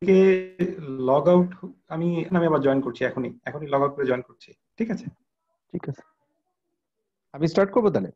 কে log out, আমি আবার join করছি, এখনই লগ আউট করে জয়েন করছি। ঠিক আছে, ঠিক আছে, আমি স্টার্ট করবো তাহলে।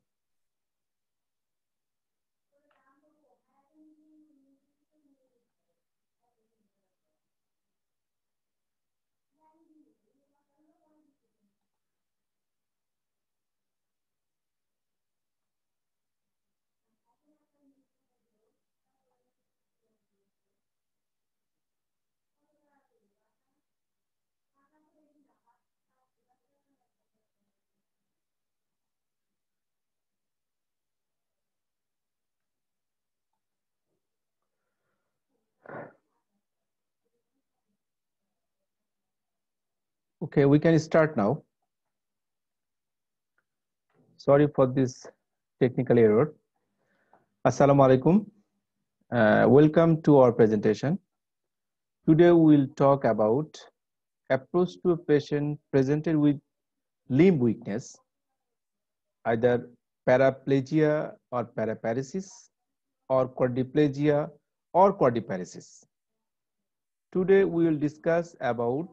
Okay, we can start now. Sorry for this technical error. Assalamu alaikum. Welcome to our presentation. Today we will talk about approach to a patient presented with limb weakness, either paraplegia or paraparesis, or quadriplegia or quadriparesis. Today we will discuss about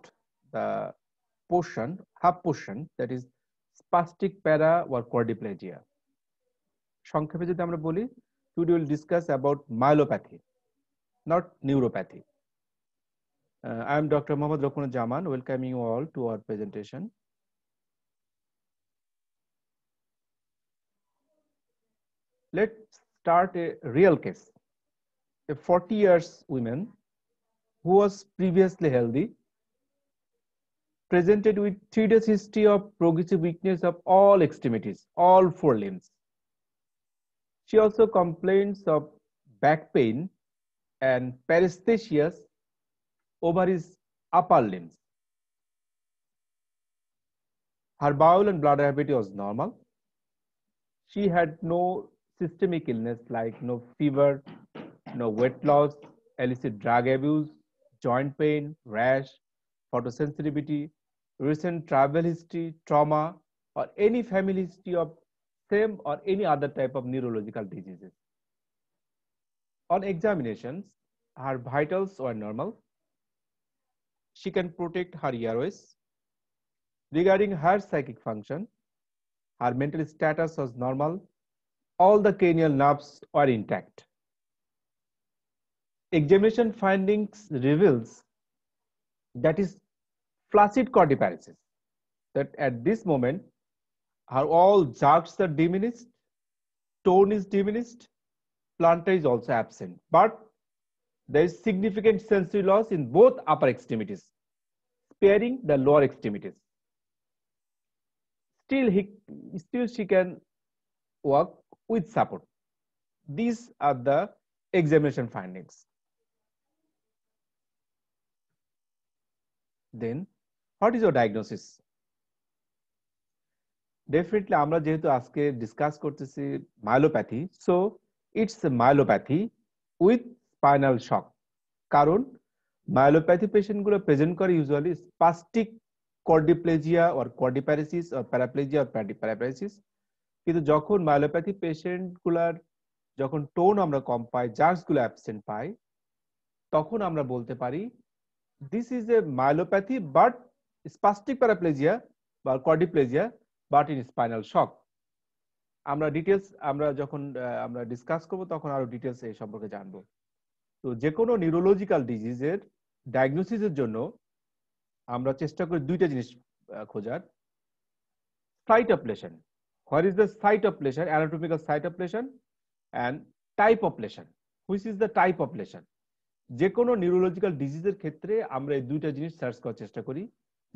the portion, half portion, that is spastic para or quadriplegia. সংক্ষেপে যদি আমরা বলি, today we will discuss about myelopathy, not neuropathy. I am Dr. Mohammad Ruknuzzaman, welcoming you all to our presentation. Let's start a real case. A 40 years woman who was previously healthy presented with 3 days history of progressive weakness of all extremities, all 4 limbs. She also complains of back pain and paresthesias over his upper limbs. Her bowel and bladder habit was normal. She had no systemic illness like no fever, no weight loss, illicit drug abuse, joint pain, rash, photosensitivity, recent travel history, trauma, or any family history of same or any other type of neurological diseases. On examinations, her vitals were normal. She can protect her airways. Regarding her psychic function, her mental status was normal. All the cranial nerves were intact. Examination findings reveals that is flaccid quadriparesis, that at this moment her all jerks are diminished, tone is diminished, plantar is also absent, but there is significant sensory loss in both upper extremities, sparing the lower extremities. Still she can walk with support. These are the examination findings. Then what is your diagnosis? Definitely আমরা যেহেতু আজকে discuss করতেছি myelopathy, so it's myelopathy with spinal shock. কারণ myelopathy patient গুলো present করে usually spastic quadriplegia or quadriparesis or paraplegia or paraparesis. কিন্তু যখন myelopathy patient গুলার যখন টোন আমরা কম পাই, জার্কস গুলো অ্যাবসেন্ট পাই, তখন আমরা বলতে পারি this is a myelopathy but spastic paraplegia বা কোয়াড্রিপ্লেজিয়া বাট ইন স্পাইনাল শক। আমরা ডিটেলস যখন আমরা ডিসকাস করব তখন আরো ডিটেলস এই সম্পর্কে জানবো। তো যে কোনো নিউরোলজিক্যাল ডিজিজের ডায়াগনোসিসের জন্য আমরা চেষ্টা করি দুইটা জিনিস খোঁজার। Site of lesion, where is the site of lesion, anatomical site of lesion, and type of lesion, which is the type of lesion. যে কোনো নিউরোলজিক্যাল ডিজিজের ক্ষেত্রে আমরা এই দুইটা জিনিস সার্চ করার চেষ্টা করি,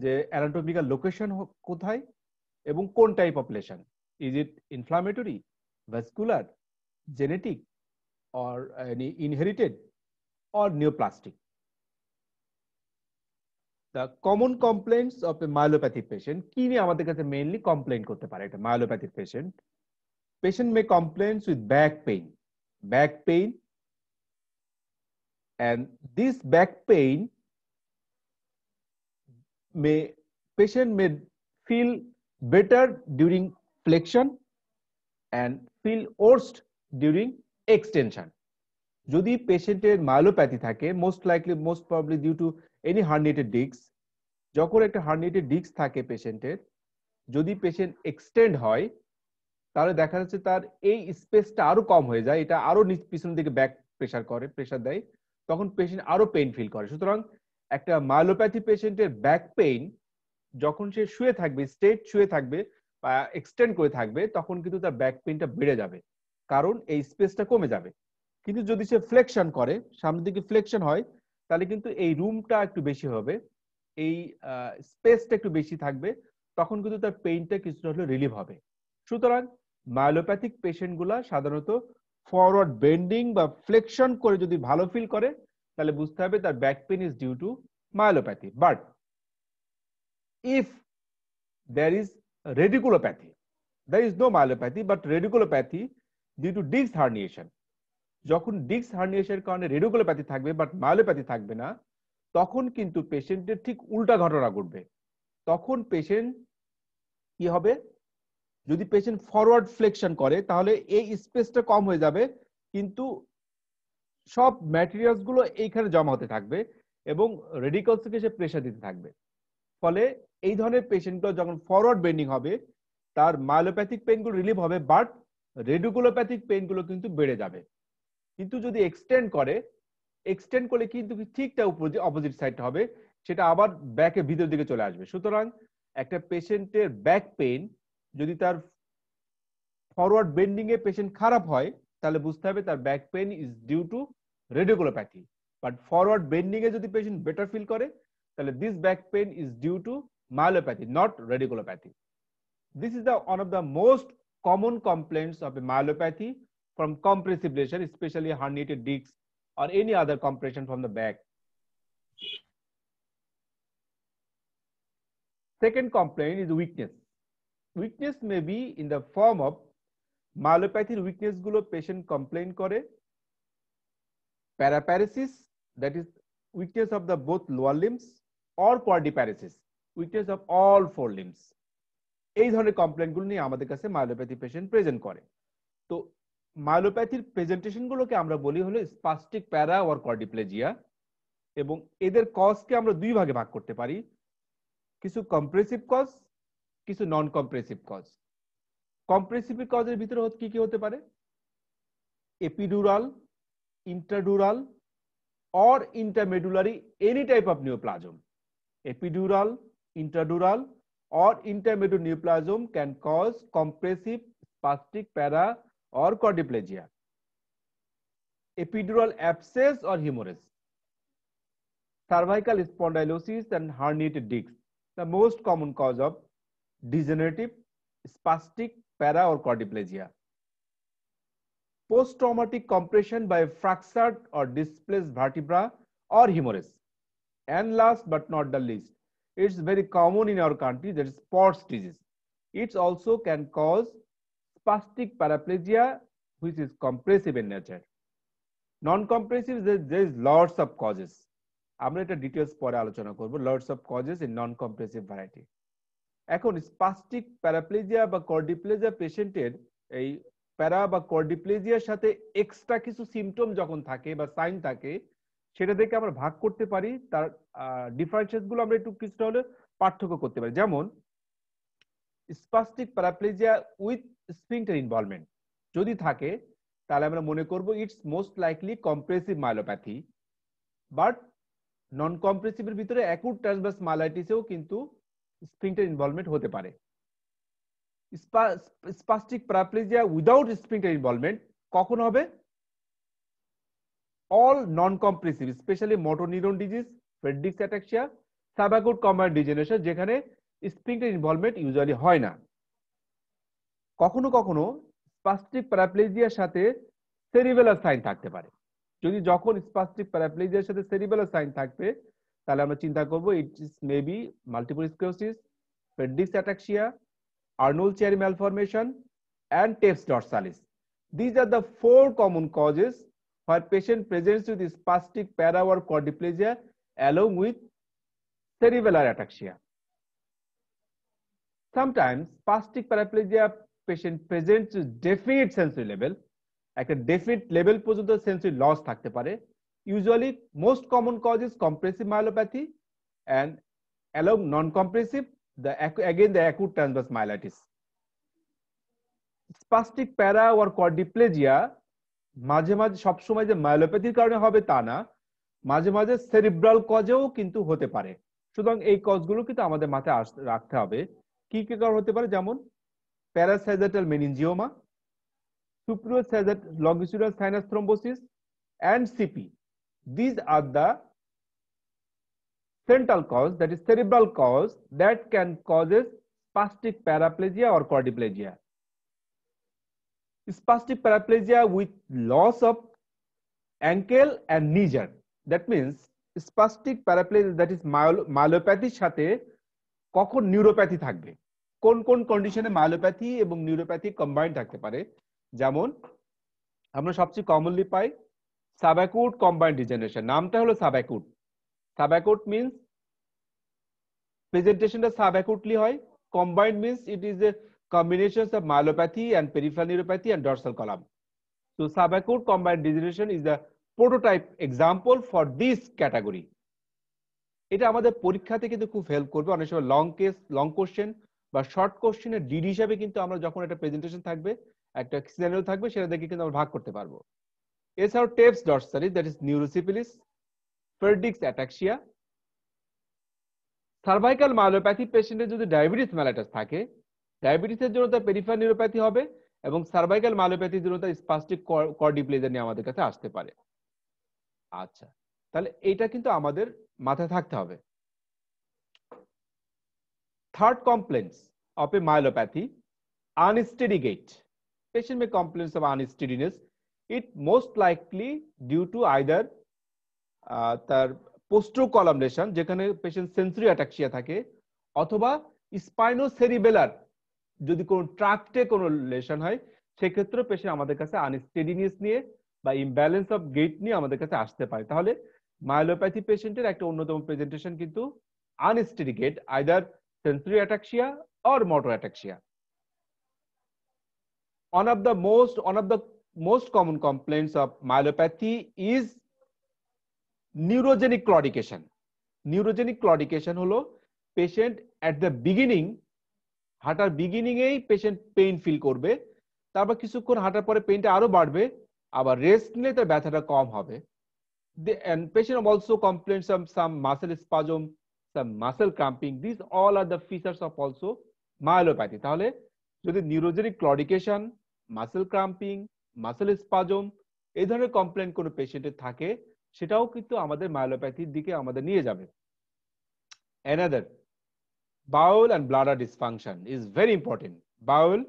যে অ্যানাটমিক্যাল লোকেশন কোথায় এবং কোন type of lesion, is it inflammatory, vascular, genetic, or any inherited or neoplastic. The common complaints of a myelopathic patient, কি নিয়ে আমাদের কাছে মেইনলি কমপ্লেইন করতে পারে এটা myelopathic patient? Patient may complain with back pain, and this back pain patient may feel better during flexion and feel worse during extension. যদি পেশেন্টের myelopathy থাকে, most probably due to any herniated disc, যখন একটা herniated disc থাকে পেশেন্টের, যদি patient extend হয় তাহলে দেখা যাচ্ছে তার এই স্পেসটা আরো কম হয়ে যায়, এটা আরো পিছনের দিকে ব্যাক প্রেসার দেয়, তখন পেশেন্ট আরো পেইন ফিল করে। সুতরাং একটা মায়োলোপ্যাথি পেশেন্টের ব্যাক পেইন যখন সে শুয়ে থাকবে, শুয়ে থাকবে বা এক্সটেন্ড করে থাকবে, তখন কিন্তু তার ব্যাক পেইনটা বেড়ে যাবে, কারণ এই স্পেসটা কমে যাবে। কিন্তু যদি সে ফ্লেকশন করে, সামনের দিকে ফ্লেকশন হয়, তাহলে কিন্তু এই রুমটা একটু বেশি হবে, এই স্পেসটা একটু বেশি থাকবে, তখন কিন্তু তার পেইনটা কিছুটা হলেও রিলিভ হবে। সুতরাং মায়োলোপ্যাথিক পেশেন্ট গুলা সাধারণত ফরওয়ার্ড বেন্ডিং বা ফ্লেকশন করে যদি ভালো ফিল করে, তাহলে বুঝতে হবে তার back pain is due to myelopathy. But if there is radiculopathy, there is no myelopathy but radiculopathy due to disc herniation, যখন ডিস্ক হার্নিয়েশনের কারণে রেডিকুলোপ্যাথি থাকবে বাট মায়োলোপ্যাথি থাকবে না, তখন কিন্তু পেশেন্টের ঠিক উল্টা ঘটনা ঘটবে। তখন পেশেন্ট কি হবে, যদি পেশেন্ট ফরওয়ার্ড ফ্লেকশন করে তাহলে এই স্পেসটা কম হয়ে যাবে, কিন্তু সব ম্যাটেরিয়ালস গুলো এইখানে জমা হতে থাকবে এবং রেডিকলসকে সে প্রেসার দিতে থাকবে। ফলে এই ধরনের পেশেন্টগুলো যখন ফরওয়ার্ড বেন্ডিং হবে, তার মায়োলোপ্যাথিক পেইনগুলো রিলিভ হবে, বাট রেডিকুলোপ্যাথিক পেইনগুলো কিন্তু বেড়ে যাবে। কিন্তু যদি এক্সটেন্ড করলে কিন্তু ঠিকটা অপোজিট সাইডটা হবে, সেটা আবার ব্যাকের ভিতর দিকে চলে আসবে। সুতরাং একটা পেশেন্টের ব্যাক পেইন যদি তার ফরওয়ার্ড বেন্ডিং এ পেশেন্ট খারাপ হয়, তাহলে বুঝতে হবে তার back pain is due to radiculopathy. But forward bending এ যদি পেশেন্ট বেটার ফিল করে, তাহলে this back pain is due to myelopathy, not radiculopathy. This is one of the most common complaints of a myelopathy from compressive lesion, especially herniated discs or any other compression from the back. Second complaint is weakness. Weakness may be in the form of myelopathy weakness gulo patient complain kore paraparesis, that is weakness of the both lower limbs, or quadriparesis, weakness of all four limbs. এই ধরনের কমপ্লেইনগুলো নিয়ে আমাদের কাছে myelopathy patient present করে। তো মায়োলোপ্যাথির presentation গুলোকে আমরা বলি হলো স্পাস্টিক প্যারা অর কোয়াড্রিপ্লেজিয়া, এবং এদের কজকে আমরা দুই ভাগে ভাগ করতে পারি, কিছু কম্প্রেসিভ কজ, কিছু নন কম্প্রেসিভ কজ। কম্প্রেসিভ কজের ভিতরে কি কি হতে পারে? Epidural, intradural or intermedullary any type of neoplasm. Epidural, intradural or intermedullary neoplasm can cause compressive spastic para or quadriplegia. Epidural abscess or hemorrhage. Cervical spondylosis and herniated discs, the most common cause of degenerative spastic para or quadriplegia. Post-traumatic compression by fractured or displaced vertebra or hemorrhage. And last but not the least, it's very common in our country, that is Pott's disease. It also can cause spastic paraplegia, which is compressive in nature. Non-compressive, there is lots of causes. আমরা এটা details পরে আলোচনা করব, lots of causes in non-compressive variety. এখন spastic paraplegia বা quadriplegia পেশেন্টের এই প্যারা বা কোয়াড্রিপ্লেজিয়ার সাথে এক্সট্রা কিছু সিমটম যখন থাকে বা সাইন থাকে, সেটা থেকে আমরা ভাগ করতে পারি, তার ডিফারেন্সিয়েশন গুলো আমরা একটু কিছুটা হলে পার্থক্য করতে পারি। যেমন spastic paraplegia with sphincter involvement যদি থাকে, তাহলে আমরা মনে করব it's most likely compressive myelopathy, but non কম্প্রেসিভের ভিতরে অ্যাকুট ট্রান্সভার্স মাইলাইটিসেও কিন্তু স্ফিংক্টার ইনভলভমেন্ট হতে পারে। Spastic paraplegia without sphincter involvement কখন হবে? all non-compressive, especially motor neuron disease, Friedreich's ataxia, subacute combined degeneration, যেখানে স্ফিংক্টার ইনভলভমেন্ট ইউজুয়ালি হয় না। কখনো কখনো স্পাস্টিক প্যারাপ্লেজিয়ার সাথে সেরিবেলার সাইন থাকতে পারে। যখন স্পাস্টিক প্যারাপ্লেজিয়ার সাথে সেরিবেলার সাইন থাকবে, তাহলে আমরা চিন্তা করব it is maybe multiple sclerosis, Friedreich's ataxia, Arnold chiari malformation and Taft's dorsalis. These are the four common causes where patient presents with spastic para or quadriplegia along with cerebellar ataxia. Sometimes spastic paraplegia patient presents with definite sensory level, একটা definite level পর্যন্ত sensory loss থাকতে পারে। Usually most common cause is compressive myelopathy and along non-compressive the acute transverse myelitis. Spastic para or quadriplegia মাঝে মাঝে সবসময় যে মায়োপ্যাথির কারণে হবে তা না, মাঝে মাঝে সেরিব্রাল কজেও কিন্তু হতে পারে। সুতরাং এই কজগুলো কিন্তু আমাদের মাথায় রাখতে হবে। কি কি কারণ হতে পারে? যেমন প্যারাসাইজাটাল meningioma, superior longitudinal sinus thrombosis and CP. These are the central cause, that is cerebral cause, that can causes spastic paraplegia or quadriplegia. Spastic paraplegia with loss of ankle and knee joint. That means spastic paraplegia, that is মায়োপ্যাথির সাথে কখন neuropathy থাকবে, কোন কোন কন্ডিশনে myopathy এবং neuropathy combine থাকতে পারে। যেমন আমরা সবচেয়ে কমনলি পাই সাবঅ্যাকুট কম্বাইন্ড ডিজেনারেশন। নামটা হলো সাবঅ্যাকুট। সাবঅ্যাকুট মিন্স প্রেজেন্টেশনটা সাবঅ্যাকুটলি হয়। Combined means it is a combinations of myelopathy and peripheral neuropathy and dorsal column. So subacute combined degeneration is the prototype example for this category. এটা আমাদের পরীক্ষাতে কিন্তু খুব হেল্প করবে। অনেক সময় লং কোশ্চেন বা শর্ট কোশ্চেনের ডিডি হিসাবে কিন্তু আমরা যখন একটা প্রেজেন্টেশন থাকবে, একটা সিনারিও থাকবে, সেটা দেখে কিন্তু আমরা ভাগ করতে পারবো। এছাড়াও tabes dorsalis, that is neurosyphilis, Friedreich's ataxia. Cervical myopathy পেশেন্টের যদি ডায়াবেটিস মেলাইটাস থাকে, ডায়াবেটিসের জন্য তার পেরিফেরাল নিউরোপ্যাথি হবে এবং সার্ভাইকাল মায়োপ্যাথির জন্য তার স্পাস্টিক কর্ডিপ্লেজিয়া নিয়ে আমাদের কাছে আসতে পারে। আচ্ছা, তাহলে এটা কিন্তু আমাদের মাথায় থাকতে হবে। Third complaints of a myopathy, unsteady gait. Patient may complain of unsteadiness. It most likely due to either তার পোস্টারো কলাম লেশন, যেখানে পেশেন্ট সেন্সরি অ্যাটাক্সিয়া থাকে, অথবা স্পাইনোসেরিবেলার যদি কোনো ট্রাক্টে কোনো লেশন হয়, সেক্ষেত্রে পেশেন্ট আমাদের কাছে আনস্টেডিনেস নিয়ে বা ইমব্যালেন্স অফ গেট নিয়ে আমাদের কাছে আসতে পারে। তাহলে মায়োপ্যাথি পেশেন্টের একটা অন্যতম প্রেজেন্টেশন কিন্তু unsteady gait, either sensory ataxia or motor ataxia. One of the most common complaints of myelopathy is neurogenic claudication. Neurogenic claudication হলো পেশেন্ট at the beginning, হাঁটার বিগিনিং এই পেশেন্ট পেইন ফিল করবে, তারপর কিছুক্ষণ হাঁটার পরে পেইনটা আরো বাড়বে, আবার রেস্ট নিলে তার ব্যথাটা কম হবে। And patient also complains of some muscle spasm, some muscle cramping. These all are the features of also myelopathy. তাহলে যদি neurogenic claudication, muscle cramping, muscle spasm এই ধরনের কমপ্লেন কোনো পেশেন্টের থাকে, সেটাও কিন্তু আমাদের মায়োপ্যাথির দিকে আমাদের নিয়ে যাবে। Another, bowel and bladder dysfunction is very important. Bowel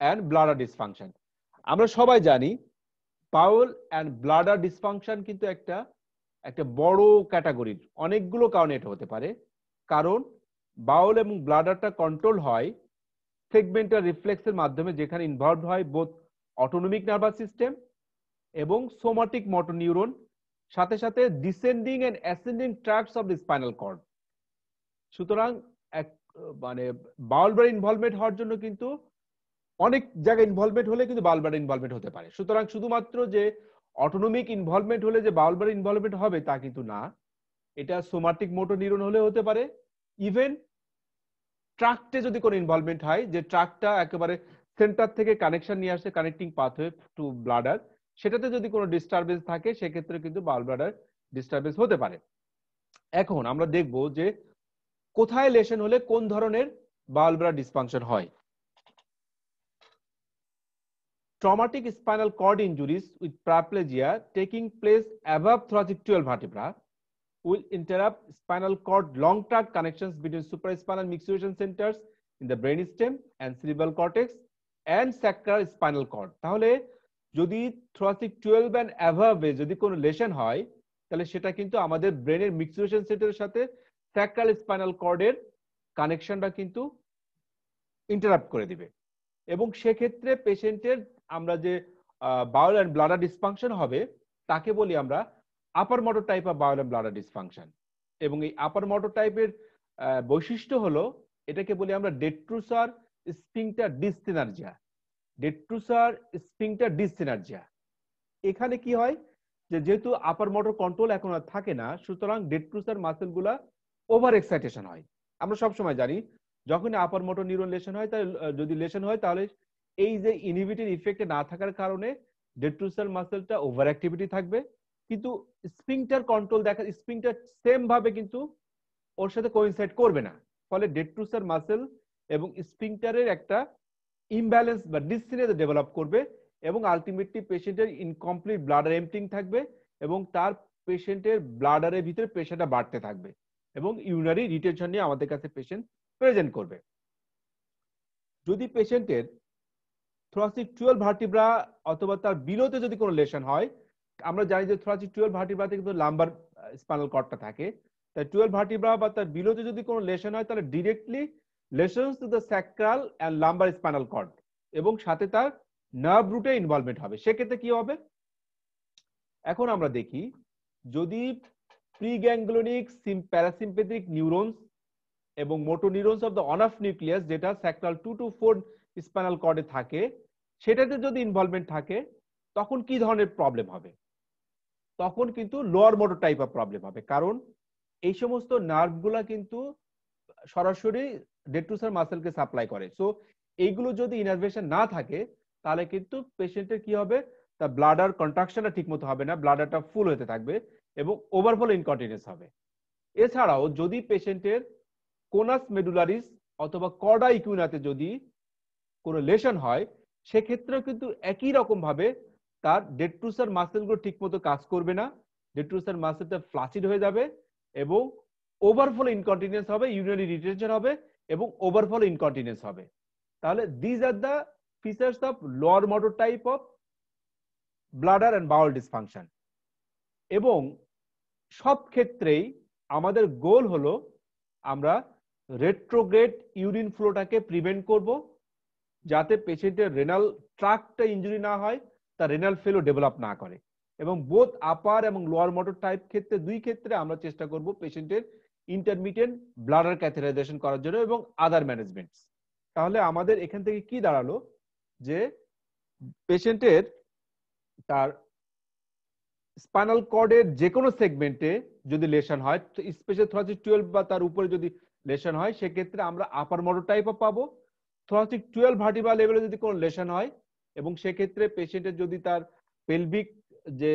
and bladder dysfunction, আমরা সবাই জানি বাউল অ্যান্ড ব্লাডার ডিসফাংশন কিন্তু একটা বড় ক্যাটাগরির, অনেকগুলো কারণে এটা হতে পারে। কারণ বাউল এবং ব্লাডারটা কন্ট্রোল হয় সেগমেন্টাল রিফ্লেক্সের মাধ্যমে, যেখানে ইনভলভ হয় বোথ অটোনমিক নার্ভাস সিস্টেম এবং সোমাটিক মোটর নিউরন, সাথে সাথে descending and ascending tracts of the spinal cord. সুতরাং মানে বাউল ব্লাডার ইনভলভমেন্ট হওয়ার জন্য কিন্তু অনেক জায়গায় ইনভলভমেন্ট হলে কিন্তু বাউল ব্লাডার ইনভলভমেন্ট হতে পারে। সুতরাং শুধুমাত্র যে অটোনমিক ইনভলভমেন্ট হলে যে বাউল ব্লাডার ইনভলভমেন্ট হবে তা কিন্তু না, এটা সোমাটিক মোটর নিউরন হলে হতে পারে। ইভেন ট্রাক্টে যদি কোনো ইনভলভমেন্ট হয়, যে ট্রাক্টটা একেবারে সেন্টার থেকে কানেকশন নিয়ে আসে, কানেক্টিং পাথওয়ে টু ব্লাডার, সেটাতে যদি কোনো ডিস্টারবেন্স থাকে, সেক্ষেত্রে কিন্তু বাউল ব্লাডার ডিস্টারবেন্স হতে পারে। এখন আমরা দেখব যে কোথায় লেশন হলে কোন ধরনের বাউল ব্লাডার ডিসফাংশন হয়। Traumatic spinal cord injuries with paraplegia taking place above thoracic 12 vertebra will interrupt spinal cord long tract connections between supraspinal mixation centers in the brainstem and cerebral cortex and sacral spinal cord. তাহলে যদি thoracic 12 and above এ যদি কোনো lesion হয়, তাহলে সেটা কিন্তু আমাদের ব্রেনের মিক্সুয়েশন সেন্টারের সাথে স্যাক্রাল স্পাইনাল কর্ডের কানেকশনটা কিন্তু ইন্টারাপ্ট করে দিবে, এবং সেক্ষেত্রে পেশেন্টের আমরা যে বাউল অ্যান্ড ব্লাডার ডিসফাংশন হবে তাকে বলি আমরা আপার motor type of Baul and bladder dysfunction. এবং এই আপার মোটর টাইপের বৈশিষ্ট্য হলো, এটাকে বলি আমরা ডেট্রুসার স্ফিংটার ডিসসিনার্জিয়া। ডেট্রুসার স্ফিংটার ডিসসিনার্জিয়া এখানে কি হয় যে যেহেতু আপার মোটর কন্ট্রোল এখন আর থাকে না, সুতরাং ডেট্রুসার মাসেল গুলা ওভার এক্সাইটেশন হয়। আমরা সব সময় জানি যখন আপার মোটর নিউরন লেশন হয়, তাহলে যদি লেশন হয় তাহলে এই যে ইনহিবিটর ইফেক্টে না থাকার কারণে ডেট্রুসার মাসেলটা ওভার অ্যাক্টিভিটি থাকবে, কিন্তু স্ফিংটার কন্ট্রোল দেখা, স্ফিংটার সেম ভাবে কিন্তু ওর সাথে কোইনসাইড করবে না। ফলে ডেট্রুসার মাসেল এবং স্ফিংটারের একটা ইমব্যালেন্স বা ডিসসিনেজ ডেভেলপ করবে এবং আলটিমেটলি পেশেন্টের ইনকমপ্লিট ব্লাডার এমপ্টিং থাকবে এবং তার পেশেন্টের ব্লাডারের ভিতরে প্রেশারটা বাড়তে থাকবে এবং ইউরিনারি রিটেনশন নিয়ে আমাদের কাছে পেশেন্ট প্রেজেন্ট করবে। যদি পেশেন্টের থোরাসিক 12 ভার্টিব্রা অথবা তার বিলোতে যদি কোনো লেশন হয়, আমরা জানি যে থোরাসিক 12 ভার্টিব্রাতে কিন্তু লাম্বার স্পাইনাল কর্ডটা থাকে, তাই 12 ভার্টিব্রা বা তার বিলোতে যদি কোনো লেশন হয় তাহলে directly lesions to the sacral and lumbar spinal cord এবং সাথে তার নার্ভ রুটে ইনভলভমেন্ট হবে। সেক্ষেত্রে কি হবে, এখন আমরা দেখি যদি প্রিগ্যাংগ্লিওনিক প্যারাসিম্পেথিক নিউরনস এবং motor neurons of the Onuf nucleus যেটা স্যাক্রাল 2 to 4 স্পাইনাল কর্ডে থাকে, সেটাতে যদি ইনভলভমেন্ট থাকে তখন কি ধরনের প্রবলেম হবে? তখন কিন্তু lower motor type of problem হবে, কারণ এই সমস্ত নার্ভগুলা কিন্তু সরাসরি ডেট্রুসার মাসেলকে সাপ্লাই করে। সো এইগুলো যদি ইনারভেশন না থাকে তাহলে কিন্তু পেশেন্টের কি হবে, তার ব্লাডার কন্ট্রাকশনটা ঠিকমতো হবে না, ব্লাডারটা ফুল হতে থাকবে এবং ওভারফ্লো ইনকন্টিনিউয়াস হবে। এছাড়াও যদি পেশেন্টের কোনাস মেডুলারিস অথবা কর্ডা ইকুইনাতে যদি কোনো লেশন হয়, সেক্ষেত্রেও কিন্তু একই রকম ভাবে তার ডেট্রুসার মাসেলগুলো ঠিকমতো কাজ করবে না, ডেট্রুসার মাসেলটা ফ্লাসিড হয়ে যাবে এবং ওভারফ্লো ইনকন্টিনিউয়াস হবে, ইউরিনারি রিটেনশন হবে এবং ওভারফ্লো ইনকন্টিনিউয়াস হবে। তাহলে these are the features of lower motor type of bladder and bowel dysfunction. এবং সব ক্ষেত্রেই আমাদের গোল হলো আমরা রেট্রোগ্রেড ইউরিন ফ্লোটাকে প্রিভেন্ট করব, যাতে পেশেন্টের রেনাল ট্রাক্টটা ইনজুরি না হয়, তার রেনাল ফেলো ডেভেলপ না করে। এবং বোথ আপার এবং লোয়ার মোটর টাইপ ক্ষেত্রে, দুই ক্ষেত্রে আমরা চেষ্টা করব পেশেন্টের ইন্টারমিডিয়েন্ট ব্লাডার ক্যাথেটারাইজেশন করার জন্য এবং আদার ম্যানেজমেন্টস। তাহলে আমাদের এখান থেকে কি দাঁড়ালো যে পেশেন্টের তার স্পাইনাল কর্ডের যে কোনো সেগমেন্টে যদি লেশন হয়, স্পেশাল থোরাসিক 12 বা তার উপরে যদি লেশন হয়, সেক্ষেত্রে আমরা আপার মোটর টাইপ পাবো। থোরাসিক 12 ভার্টিব্রা লেভেলে যদি কোনো লেশন হয় এবং সেক্ষেত্রে পেশেন্টের যদি তার পেলভিক যে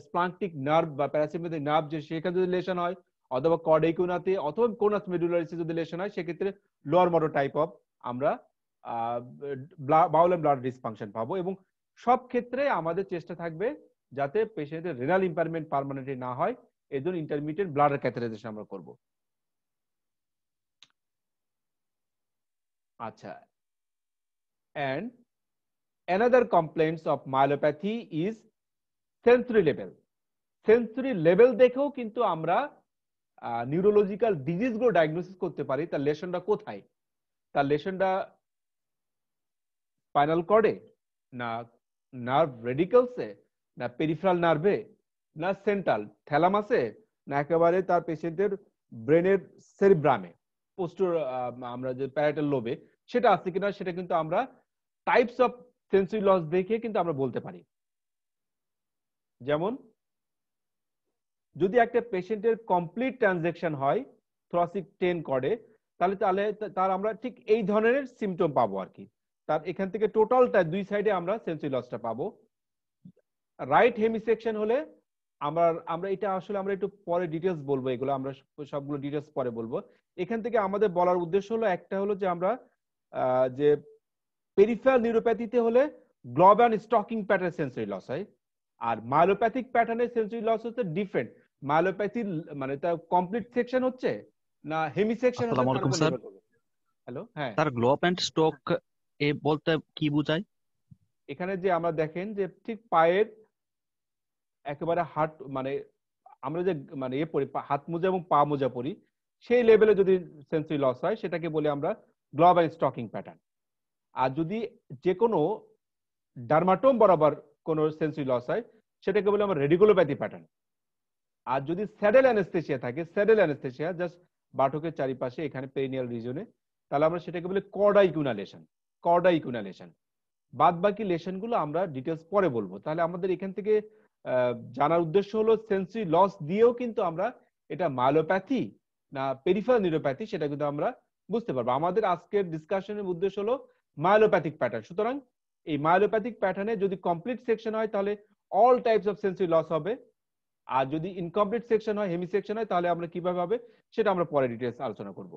স্প্লাঙ্কটিক নার্ভ বা প্যারাসিম্প্যাথিক নার্ভ যে সেখানে যদি লেশন হয়, অথবা কর্ড ইকুইনাতে অথবা কোনাস মেডুলারিসে যদি লেশন হয়, সেক্ষেত্রে লোয়ার মোটর টাইপ অফ আমরা বাউল এন্ড ব্লাড ডিসফাংশন পাবো। এবং সব ক্ষেত্রে আমাদের চেষ্টা থাকবে যাতে পেশেন্টের রেনাল ইম্পারমেন্ট পার্মানেন্টলি না হয়, এই জন্য ইন্টারমিডিয়েট ব্লাডার ক্যাথেটারাইজেশন আমরা করব। আচ্ছা, and another complaints of myelopathy is sensory level. Sensory level দেখেও কিন্তু আমরা নিউরোলজিক্যাল ডিজিজ গুলো ডায়াগনোসিস করতে পারি তার লেশনটা কোথায়। তার লেশনটা স্পাইনাল কর্ডে, না নার্ভ রেডিকলসে, না পেরিফেরাল নার্ভে, না সেন্ট্রাল থ্যালামাসে, না একেবারে তার পেশেন্টের ব্রেনের সেরিব্রামে, পোস্টোর আমরা যে প্যারাইটাল লোবে সেটা আছে কিনা, সেটা কিন্তু আমরা টাইপস অফ সেন্সরি লস দেখে কিন্তু আমরা বলতে পারি। যেমন যদি একটা পেশেন্টের কমপ্লিট ট্রানজ্যাকশন হয় থোরাসিক 10 কর্ডে, তাহলে তাহলে তার আমরা ঠিক এই ধরনের সিমটম পাবো আর কি। তার এখান থেকে টোটালটা দুই সাইডে আমরা সেন্সরি লসটা পাবো। রাইট হেমিসেকশন হলে আমরা এটা আসলে আমরা একটু পরে ডিটেলস বলবো, এগুলো আমরা সবগুলো ডিটেলস পরে বলবো। এখান থেকে আমাদের বলার উদ্দেশ্য হলো একটা হলো যে আমরা যে পেরিফেরাল নিউরোপ্যাথিতে হলে glove and stocking pattern sensory loss হয়, আর মায়োপ্যাথিক প্যাটার্নের সেন্সরি লস হচ্ছে ডিফারেন্ট। মায়োপ্যাথির মানে তার কমপ্লিট সেকশন হচ্ছে না হেমি সেকশন হচ্ছে, আসসালামু তার আলাইকুম উপর স্যার। নির্ভর করবে। হ্যালো, হ্যাঁ, স্যার গ্লোব এন্ড স্ট্রোক এ বলতে কি বোঝায়? এখানে যে আমরা দেখেন যে ঠিক পায়ের একেবারে হাত মানে আমরা যে মানে এ পরি হাত মোজা এবং পা মোজা পরি, সেই লেভেলে যদি সেন্সরি লস হয় সেটাকে বলি আমরা গ্লব অ্যান্ড স্টকিং প্যাটার্ন। আর যদি যে কোনো ডার্মাটোম বরাবর কোনো সেন্সরি লস হয়, সেটাকে বলি আমরা রেডিকুলোপ্যাথি প্যাটার্ন। আর যদি স্যাডেল অ্যানেস্থেসিয়া থাকে, স্যাডেল অ্যানেস্থেসিয়া জাস্ট বাটকের চারিপাশে এখানে পেরিনিয়াল রিজনে, তাহলে আমরা সেটাকে বলি কর্ডা ইকুইনালেশন, কর্ডা ইকুইনালেশন। বাদ বাকি লেশনগুলো আমরা ডিটেলস পরে বলবো। তাহলে আমাদের এখান থেকে জানার উদ্দেশ্য হলো সেন্সরি লস দিয়েও কিন্তু আমরা এটা মায়োপ্যাথি না পেরিফেরাল নিউরোপ্যাথি সেটা কিন্তু আমরা বুঝতে পারবো। আমাদের আজকের ডিসকাশনের উদ্দেশ্য হলো মায়োপ্যাথিক প্যাটার্ন। সুতরাং এই মায়োপ্যাথিক প্যাটার্নে যদি কমপ্লিট সেকশন হয় তাহলে all types of sensory loss হবে, আর যদি ইনকমপ্লিট সেকশন হয় হেমি সেকশন হয় তাহলে আমরা কিভাবে হবে সেটা আমরা পরে ডিটেলস আলোচনা করব।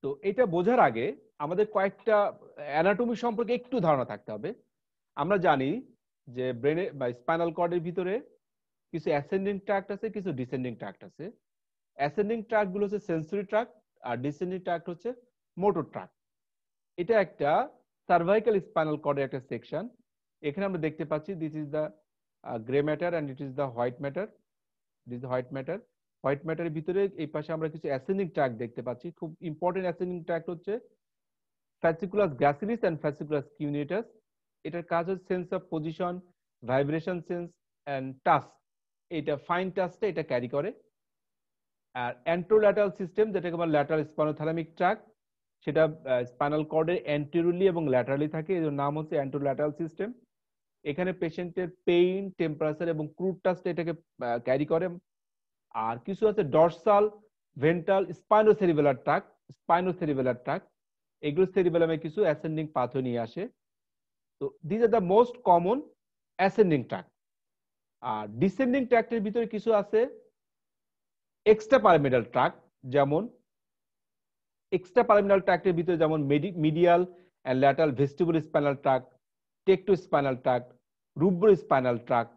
তো এটা বোঝার আগে আমাদের কয়েকটা অ্যানাটমি সম্পর্কে একটু ধারণা থাকতে হবে। আমরা জানি যে ব্রেনে বা স্পাইনাল কর্ডের ভিতরে কিছু অ্যাসেন্ডিং ট্র্যাক্ট আছে, কিছু ডিসেন্ডিং ট্র্যাক্ট আছে। অ্যাসেন্ডিং ট্র্যাক্ট গুলো হচ্ছে সেন্সরি ট্র্যাক্ট আর ডিসেন্ডিং ট্র্যাক্ট হচ্ছে মোটর ট্র্যাক্ট। এটা একটা সার্ভাইকাল স্পাইনাল কর্ডের একটা সেকশন। এখানে আমরা দেখতে পাচ্ছি this is the grey matter and it is the white matter. This white matter. White ম্যাটারের ভিতরে এই পাশে আমরা কিছু অ্যাসেন্ডিং ট্র্যাক্ট দেখতে পাচ্ছি। খুব ইম্পর্টেন্ট অ্যাসেন্ডিং ট্র্যাক্ট হচ্ছে fasciculus gracilis and fasciculus cuneatus। এটার কাজ হচ্ছে sense of position, vibration sense and touch, এটা ফাইন টাচটা এটা ক্যারি করে। আর অ্যান্ট্রোল্যাটারাল সিস্টেম যেটাকে বলা ল্যাটারাল স্পাইনোথ্যালামিক ট্র্যাক্ট, সেটা স্পাইনাল কর্ডের অ্যান্টেরিয়রলি এবং ল্যাটারালি থাকে, এর নাম হচ্ছে অ্যান্ট্রোল্যাটারাল সিস্টেম। এখানে পেশেন্টের পেইন, টেম্পারেচার এবং ক্রুড টাচটা এটাকে ক্যারি করে। আর কিছু আছে dorsal, ventral, spinocerebellar tract, spinocerebellar tract, এগুলো সেরিবেলামে কিছু অ্যাসেন্ডিং পাথওয়ে নিয়ে আসে। তো this are the most common ascending tract. আর ডিসেন্ডিং ট্র্যাক্টের ভিতরে কিছু আছে এক্সট্রা প্যারামিডাল ট্র্যাক্ট, যেমন এক্সট্রা প্যারামিডাল ট্র্যাক্টের ভিতরে যেমন medial and lateral vestibular spinal tract, tectospinal tract, rubrospinal tract.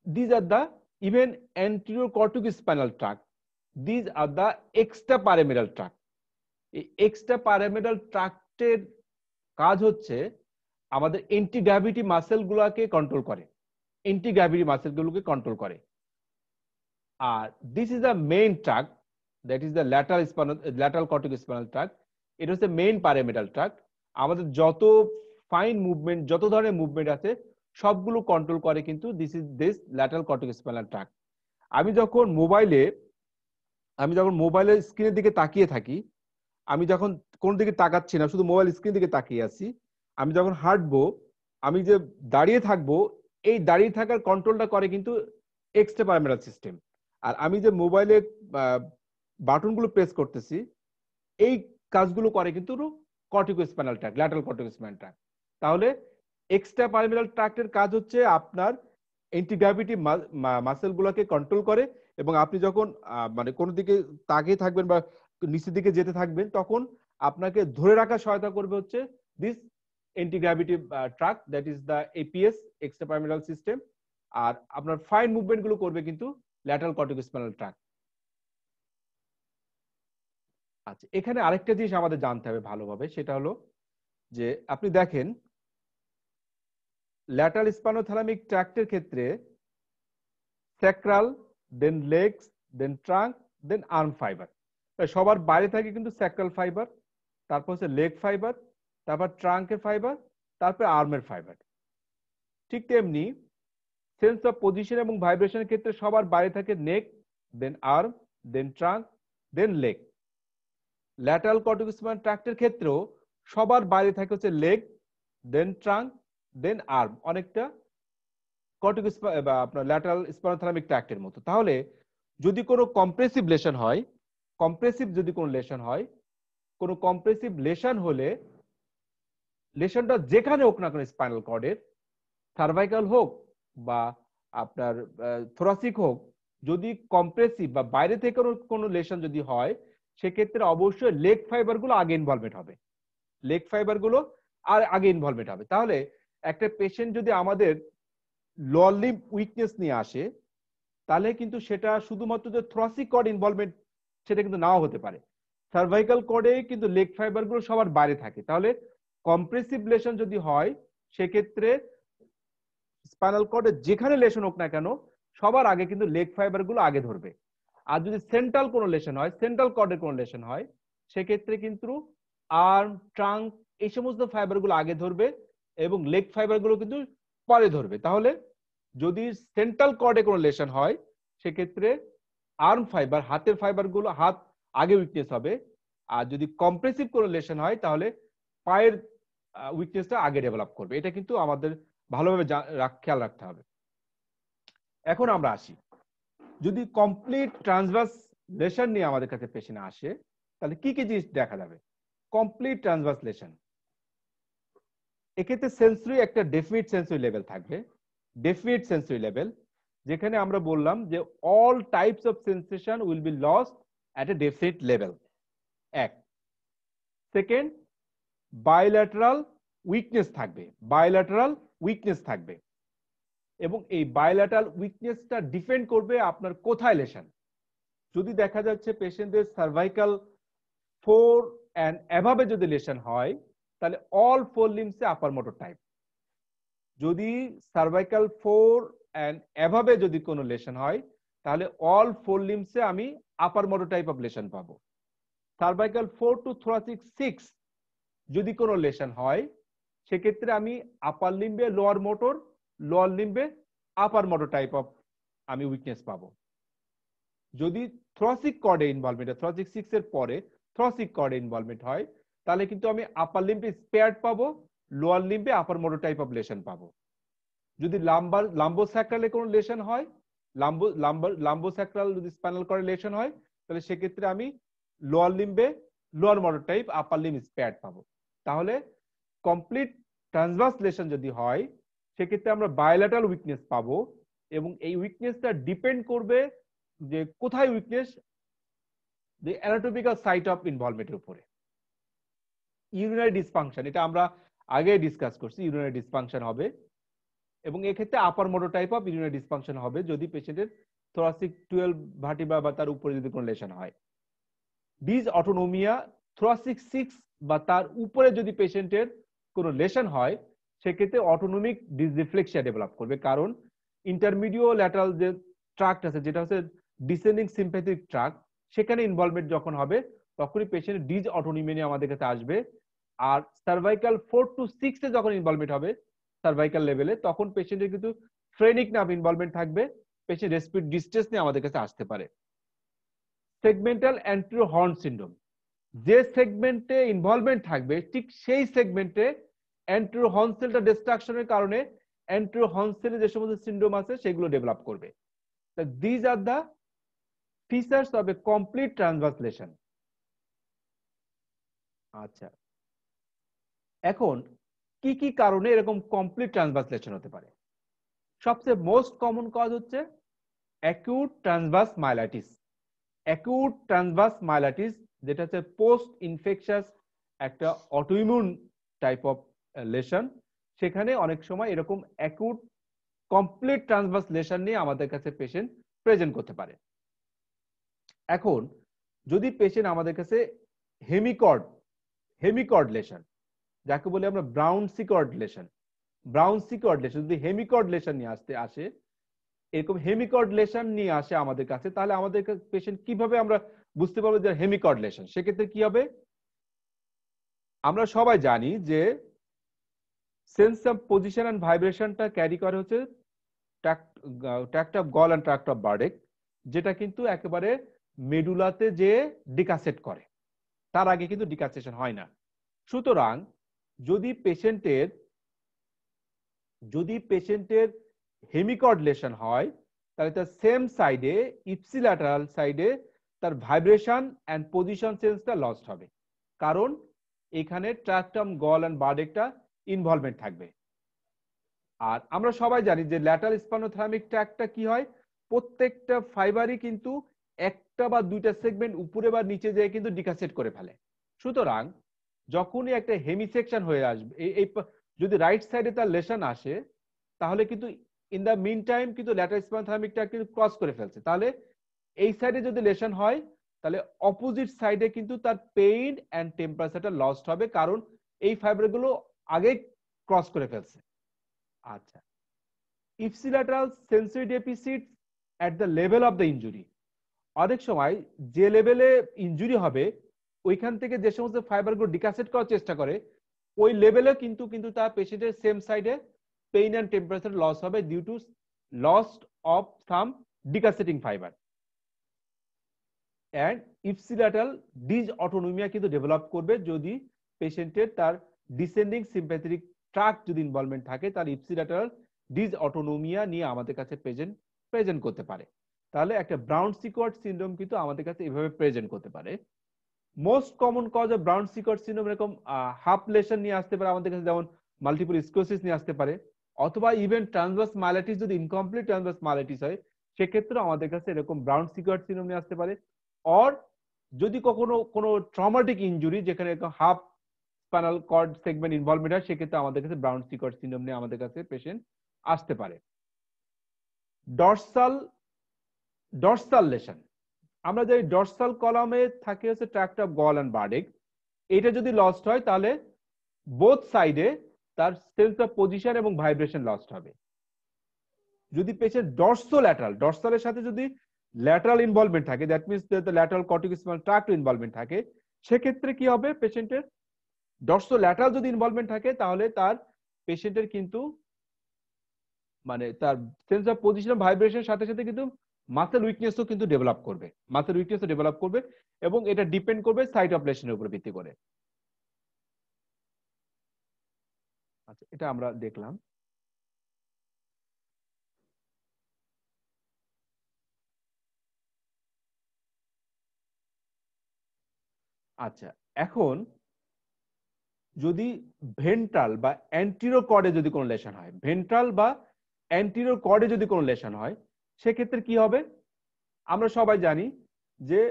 This are the even anterior corticospinal tract, this are the extrapyramidal tract. এই extrapyramidal ট্র্যাক্টের কাজ হচ্ছে আমাদের antigravity muscle গুলাকে control করে, antigravity muscle গুলোকে control করে। আর this is the main tract, that is the lateral corticospinal tract. এটা হচ্ছে মেইন প্যারামিডাল ট্র্যাক্ট। আমাদের যত ফাইন মুভমেন্ট, যত ধরনের মুভমেন্ট আছে সবগুলো কন্ট্রোল করে কিন্তু this lateral corticospinal tract. আমি যখন মোবাইলের স্ক্রিনের দিকে তাকিয়ে থাকি, আমি যখন কোন দিকে তাকাচ্ছি না, শুধু মোবাইল স্ক্রিন দিকে তাকিয়ে আছি, আমি যখন হাঁটবো, আমি যে দাঁড়িয়ে থাকবো, এই দাঁড়িয়ে থাকার কন্ট্রোলটা করে কিন্তু এক্সট্রা প্যারামিডাল সিস্টেম। আর আমি যে মোবাইলে বাটনগুলো প্রেস করতেছি, এই কাজগুলো করে কিন্তু cortico spinal tract, lateral corticospinal tract. তাহলে এক্সট্রা প্যারামিডাল ট্র্যাক্টের কাজ হচ্ছে আপনার এন্টিগ্র্যাভিটি মাসেল গুলোকে কন্ট্রোল করে, এবং আপনি যখন মানে কোনো দিকে তাকিয়ে থাকবেন বা নিচের দিকে যেতে থাকবেন, তখন আপনাকে ধরে রাখা সহায়তা করবে হচ্ছে this antigravity tract, that is the APS, extrapyramidal system. আর আপনার ফাইন মুভমেন্ট গুলো করবে কিন্তু ল্যাটারাল কর্টিকো স্পাইনাল ট্র্যাক্ট। আচ্ছা, এখানে আরেকটা জিনিস আমাদের জানতে হবে ভালোভাবে, সেটা হলো যে আপনি দেখেন ল্যাটারাল স্পাইনোথ্যালামিক ট্র্যাক্টের ক্ষেত্রে স্যাক্রাল, দেন লেগস, দেন ট্রাঙ্ক, দেন আর্ম ফাইবার। সবার বাইরে থাকে কিন্তু স্যাক্রাল ফাইবার, তারপর হচ্ছে লেগ ফাইবার, তারপর ট্রাঙ্কের ফাইবার, তারপর আর্মের ফাইবার। ঠিক তেমনি সেন্স অফ পজিশন এবং ভাইব্রেশনের ক্ষেত্রে সবার বাইরে থাকে নেক, দেন আর্ম, দেন ট্রাঙ্ক, দেন লেগ। ল্যাটারাল কর্টিকো স্পাইনাল ট্র্যাক্টের ক্ষেত্রেও সবার বাইরে থাকে হচ্ছে লেগ, দেন ট্রাঙ্ক, দেন আর্ম, অনেকটা কর্টিকো বা আপনার ল্যাটারাল স্পাইনোথ্যালামিক ট্র্যাক্টের মতো। তাহলে যদি কোনো কম্প্রেসিভ লেশন হয়, কোনো কম্প্রেসিভ লেশন হলে লেশনটা যেখানে হোক না কেন, স্পাইনাল কর্ডের সার্ভাইকাল হোক বা আপনার থোরাসিক হোক, যদি কম্প্রেসিভ বা বাইরে থেকে কোনো লেশন যদি হয়, সেক্ষেত্রে অবশ্যই লেগ ফাইবার গুলো আগে ইনভলভমেন্ট হবে, লেগ ফাইবার গুলো আর আগে ইনভলভমেন্ট হবে। তাহলে একটা পেশেন্ট যদি আমাদের লোয়ার লিম্ব উইকনেস নিয়ে আসে, তাহলে কিন্তু সেটা শুধুমাত্র যে থোরাসিক কর্ড ইনভলভমেন্ট সেটা কিন্তু নাও হতে পারে। সার্ভাইকাল কর্ডে কিন্তু লেগ ফাইবার গুলো সবার বাইরে থাকে। তাহলে কম্প্রেসিভ লেশন যদি হয়, সেক্ষেত্রে স্পাইনাল কর্ডে যেখানে লেশন হোক না কেন, সবার আগে কিন্তু লেগ ফাইবার গুলো আগে ধরবে। আর যদি সেন্ট্রাল কোনো লেশন হয়, সেন্ট্রাল কর্ডের কোনো লেশন হয়, সেক্ষেত্রে কিন্তু আর্ম, ট্রাঙ্ক, এই সমস্ত ফাইবার গুলো আগে ধরবে এবং লেগ ফাইবার গুলো কিন্তু পরে ধরবে। তাহলে যদি সেন্ট্রাল কর্ডে কোনো লেশন হয়, সেক্ষেত্রে আর্ম ফাইবার, হাতের ফাইবার গুলো, হাত আগে উইকনেস হবে, আর যদি কম্প্রেসিভ কোনো লেশন হয় তাহলে পায়ের উইকনেসটা আগে ডেভেলপ করবে। এটা কিন্তু আমাদের ভালোভাবে খেয়াল রাখতে হবে। এখন আমরা আসি, যদি কমপ্লিট ট্রান্সভার্স লেশন নিয়ে আমাদের কাছে পেশেন্ট আসে তাহলে কি কি জিনিস দেখা যাবে? কমপ্লিট ট্রান্সভার্স লেশন, এক্ষেত্রে সেন্সরি একটা ডেফিনিট সেন্সরি লেভেল থাকবে। ডেফিনিট সেন্সরি লেভেল যেখানে আমরা বললাম যে all types of sensation will be lost at a definite level. এক। সেকেন্ড, বায়োল্যাটারাল উইকনেস থাকবে, বায়োল্যাটারাল উইকনেস থাকবে এবং এই বায়োল্যাটারাল উইকনেসটা ডিপেন্ড করবে আপনার কোথায় লেশন। যদি দেখা যাচ্ছে পেশেন্টদের সার্ভাইকাল 4 and above যদি লেশন হয় তাহলে অল 4 লিম্বসে আপার মোটর টাইপ। যদি সার্ভাইকাল 4 and above যদি কোনো লেশন হয় তাহলে অল 4 লিম্বসে আমি upper motor type of lesion পাবো। সার্ভাইকাল 4 to thoracic 6 যদি কোনো লেশন হয় সেক্ষেত্রে আমি আপার লিম্বে লোয়ার মোটর, লোয়ার লিম্বে আপার মোটর টাইপ অফ আমি উইকনেস পাবো। যদি থ্রসিক কর্ডে ইনভলভমেন্ট, থ্রসিক 6 এর পরে থ্রসিক কর্ডে ইনভলভমেন্ট হয় তাহলে কিন্তু আমি আপার লিম্বে স্পেয়ার্ড পাবো, লোয়ার লিম্বে upper motor type of lesion পাবো। যদি লাম্বোস্যাক্রালে কোনো লেশন হয়, লাম্বোস্যাক্রাল যদি স্পাইনাল কর্ডে লেশন হয় তাহলে সেক্ষেত্রে আমি লোয়ার লিম্বে লোয়ার মোটর টাইপ, আপার লিম্ব স্পেয়ার্ড পাবো। তাহলে কমপ্লিট ট্রান্সভার্স লেশন যদি হয় সেক্ষেত্রে আমরা বায়োল্যাটারাল উইকনেস পাবো এবং এই উইকনেসটা ডিপেন্ড করবে যে কোথায় weakness, the anatomical site of involvement এর উপরে। ইউরিনারি ডিসফাংশন, এটা আমরা আগে ডিসকাস করছি, ইউরিনারি ডিসফাংশন হবে এবং এক্ষেত্রে আপার motor type of urinary dysfunction হবে যদি পেশেন্টের থোরাসিক 12 ভার্টিব্রা বা তার উপরে যদি কোনো লেশন হয়। ডিসঅটোনোমিয়া, থোরাসিক 6 বা তার উপরে যদি পেশেন্টের কোনো লেশন হয় সেক্ষেত্রে অটোনমিক ডিসরিফ্লেক্সিয়া ডেভেলপ করবে, কারণ ইন্টারমিডিও ল্যাটারাল যে ট্রাক্ট আছে যেটা হচ্ছে ডিসেন্ডিং সিম্প্যাথিক ট্রাক্ট, সেখানে ইনভলভমেন্ট যখন হবে তখনই পেশেন্ট ডিসঅটোনোমিয়া নিয়ে আমাদের কাছে আসবে। আর সার্ভাইকাল 4 to 6 এ যখন ইনভলভমেন্ট হবে সার্ভাইকাল লেভেলে তখন পেশেন্টের কিন্তু ফ্রেনিক নার্ভ ইনভলভমেন্ট থাকবে, পেশেন্ট রেসপিরেটরি ডিস্ট্রেস নিয়ে আমাদের কাছে আসতে পারে। সেগমেন্টাল অ্যান্টেরিয়র হর্ন সিনড্রোম, যে সেগমেন্টে ইনভলভমেন্ট থাকবে ঠিক সেই সেগমেন্টে অ্যান্টেরিয়র হর্ন সেলটা ডিস্ট্রাকশনের কারণে অ্যান্টেরিয়র হর্ন সেলে যে সমস্ত সিনড্রোম আছে সেগুলো ডেভেলপ করবে। These are the features of a complete transverse lesion. আচ্ছা, এখন কি কি কারণে এরকম কমপ্লিট ট্রান্সভার্স লেশন হতে পারে? সবচেয়ে মোস্ট কমন কজ হচ্ছে acute transverse myelitis. Acute transverse myelitis যেটা হচ্ছে পোস্ট ইনফেকশাস একটা অটোইমিউন টাইপ অফ লেশন, সেখানে অনেক সময় এরকম অ্যাকিউট কমপ্লিট ট্রান্সভার্স লেশন নিয়ে আমাদের কাছে পেশেন্ট প্রেজেন্ট করতে পারে। এখন যদি পেশেন্ট আমাদের কাছে হেমিকর্ড লেশন, যাকে বলি আমরা ব্রাউন সিকর্ড লেশন, ব্রাউন সিকর্ড লেশন যদি হেমিকর্ড লেশন নিয়ে আসে এরকম হেমিকর্ড লেশন নিয়ে আসে আমাদের কাছে, তাহলে আমাদের পেশেন্ট কিভাবে আমরা বুঝতে পারবো যে হেমিকর্ড লেশন? সেক্ষেত্রে কি হবে? আমরা সবাই জানি যে সেন্স অফ পজিশন এন্ড ভাইব্রেশনটা ক্যারি করে হচ্ছে tract of Goll and tract of Burdach, যেটা কিন্তু একেবারে মেডুলাতে যে ডিকাসেট করে, তার আগে কিন্তু ডিকাসেশন হয় না। সুতরাং যদি পেশেন্টের হেমিকর্ড লেশন হয় তাহলে তার সেম সাইডে ইপসিল্যাটারাল সাইডে তার ভাইব্রেশন এন্ড পজিশন সেন্সটা লস্ট হবে, কারণ এখানে ট্র্যাক্টাম গল এন্ড বার্ডেকটা ইনভলভমেন্ট থাকবে। আর আমরা সবাই জানি যে ল্যাটারাল স্পাইনোথ্যালামিক ট্র্যাক্টটা কি হয়, প্রত্যেকটা ফাইবারই কিন্তু একটা বা দুইটা সেগমেন্ট উপরে বা নিচে যেয়ে কিন্তু ডিকাসেট করে ফেলে। সুতরাং যখনই একটা হেমিসেকশন হয়ে আসবে, এই যদি রাইট সাইডে তার লেশন আসে তাহলে কিন্তু ইন দা মিন টাইম কিন্তু ল্যাটারাল স্পাইনোথ্যালামিক ট্র্যাক্ট কিন্তু ক্রস করে ফেলছে, তাহলে এই সাইডে যদি লেশন হয় তাহলে অপোজিট সাইডে কিন্তু তার পেইন এন্ড টেম্পারেচারটা লস্ট হবে, কারণ এই ফাইবারগুলো আগে ক্রস করে ফেলছে। আচ্ছা, ipsilateral sensory deficit at the level of the injury, অনেক সময় যে লেভেলে ইনজুরি হবে ওইখান থেকে যে সমস্ত ফাইবারগুলো ডিকাসেট করার চেষ্টা করে ওই লেভেলে কিন্তু তার পেশেন্টের সেম সাইডে পেইন এন্ড টেম্পারেচার লস হবে due to loss of some decussating fibre. And ipsilateral dysautonomia কিন্তু ডেভেলপ করবে যদি পেশেন্টের তার ডিসেন্ডিং সিম্প্যাথেটিক ট্রাক্ট যদি ইনভলভমেন্ট থাকে, তার ইপসিল্যাটারাল ডিসঅটোনোমিয়া নিয়ে আমাদের কাছে প্রেজেন্ট করতে পারে। তাহলে একটা ব্রাউন সিকোয়ার্ড সিনড্রোম কিন্তু আমাদের কাছে এভাবে প্রেজেন্ট করতে পারে। Most common cause of Brown Sequard syndrome এরকম হাফ লেশন নিয়ে আসতে পারে আমাদের কাছে, যেমন মাল্টিপল স্ক্লেরোসিস নিয়ে আসতে পারে, অথবা ইভেন ট্রান্সভার্স মাইলাইটিস যদি ইনকমপ্লিট ট্রান্সভার্স মাইলাইটিস হয় সেক্ষেত্রে আমাদের কাছে এরকম ব্রাউন সিকোয়ার্ড সিনড্রোম নিয়ে আসতে পারে। অর যদি কখনো কোনো ট্রমাটিক ইনজুরি যেখানে half spinal cord segment involvement হয় সেক্ষেত্রে আমাদের কাছে ব্রাউন সিকোয়ার্ড সিনড্রোম নিয়ে আমাদের কাছে পেশেন্ট আসতে পারে। ডর্সাল লেশন, আমরা যে ডর্সাল কলামে থাকে হচ্ছে ট্র্যাক্ট অফ গল অ্যান্ড বার্ডেক, এটা যদি লস্ট হয় তাহলে বোথ সাইডে তার সেন্স অফ পজিশন এবং ভাইব্রেশন লস্ট হবে। যদি পেশেন্ট ডর্সালের সাথে যদি ল্যাটারাল ইনভলভমেন্ট থাকে, that means the lateral corticospinal tract involvement থাকে, সেক্ষেত্রে কি হবে, পেশেন্টের ডর্সোল্যাটারাল যদি ইনভলভমেন্ট থাকে তাহলে তার পেশেন্টের কিন্তু মানে তার সেন্স অফ পজিশন ভাইব্রেশনের সাথে সাথে কিন্তু মাসেল উইকনেসও কিন্তু ডেভেলপ করবে এবং এটা ডিপেন্ড করবে সাইট অফ লেশনের উপর ভিত্তি করে। আচ্ছা, এটা আমরা দেখলাম। আচ্ছা, এখন যদি ভেন্ট্রাল বা অ্যান্টিরিয়র কর্ডে যদি কোনো লেশন হয়, সেক্ষেত্রে কি হবে, আমরা সবাই জানি যে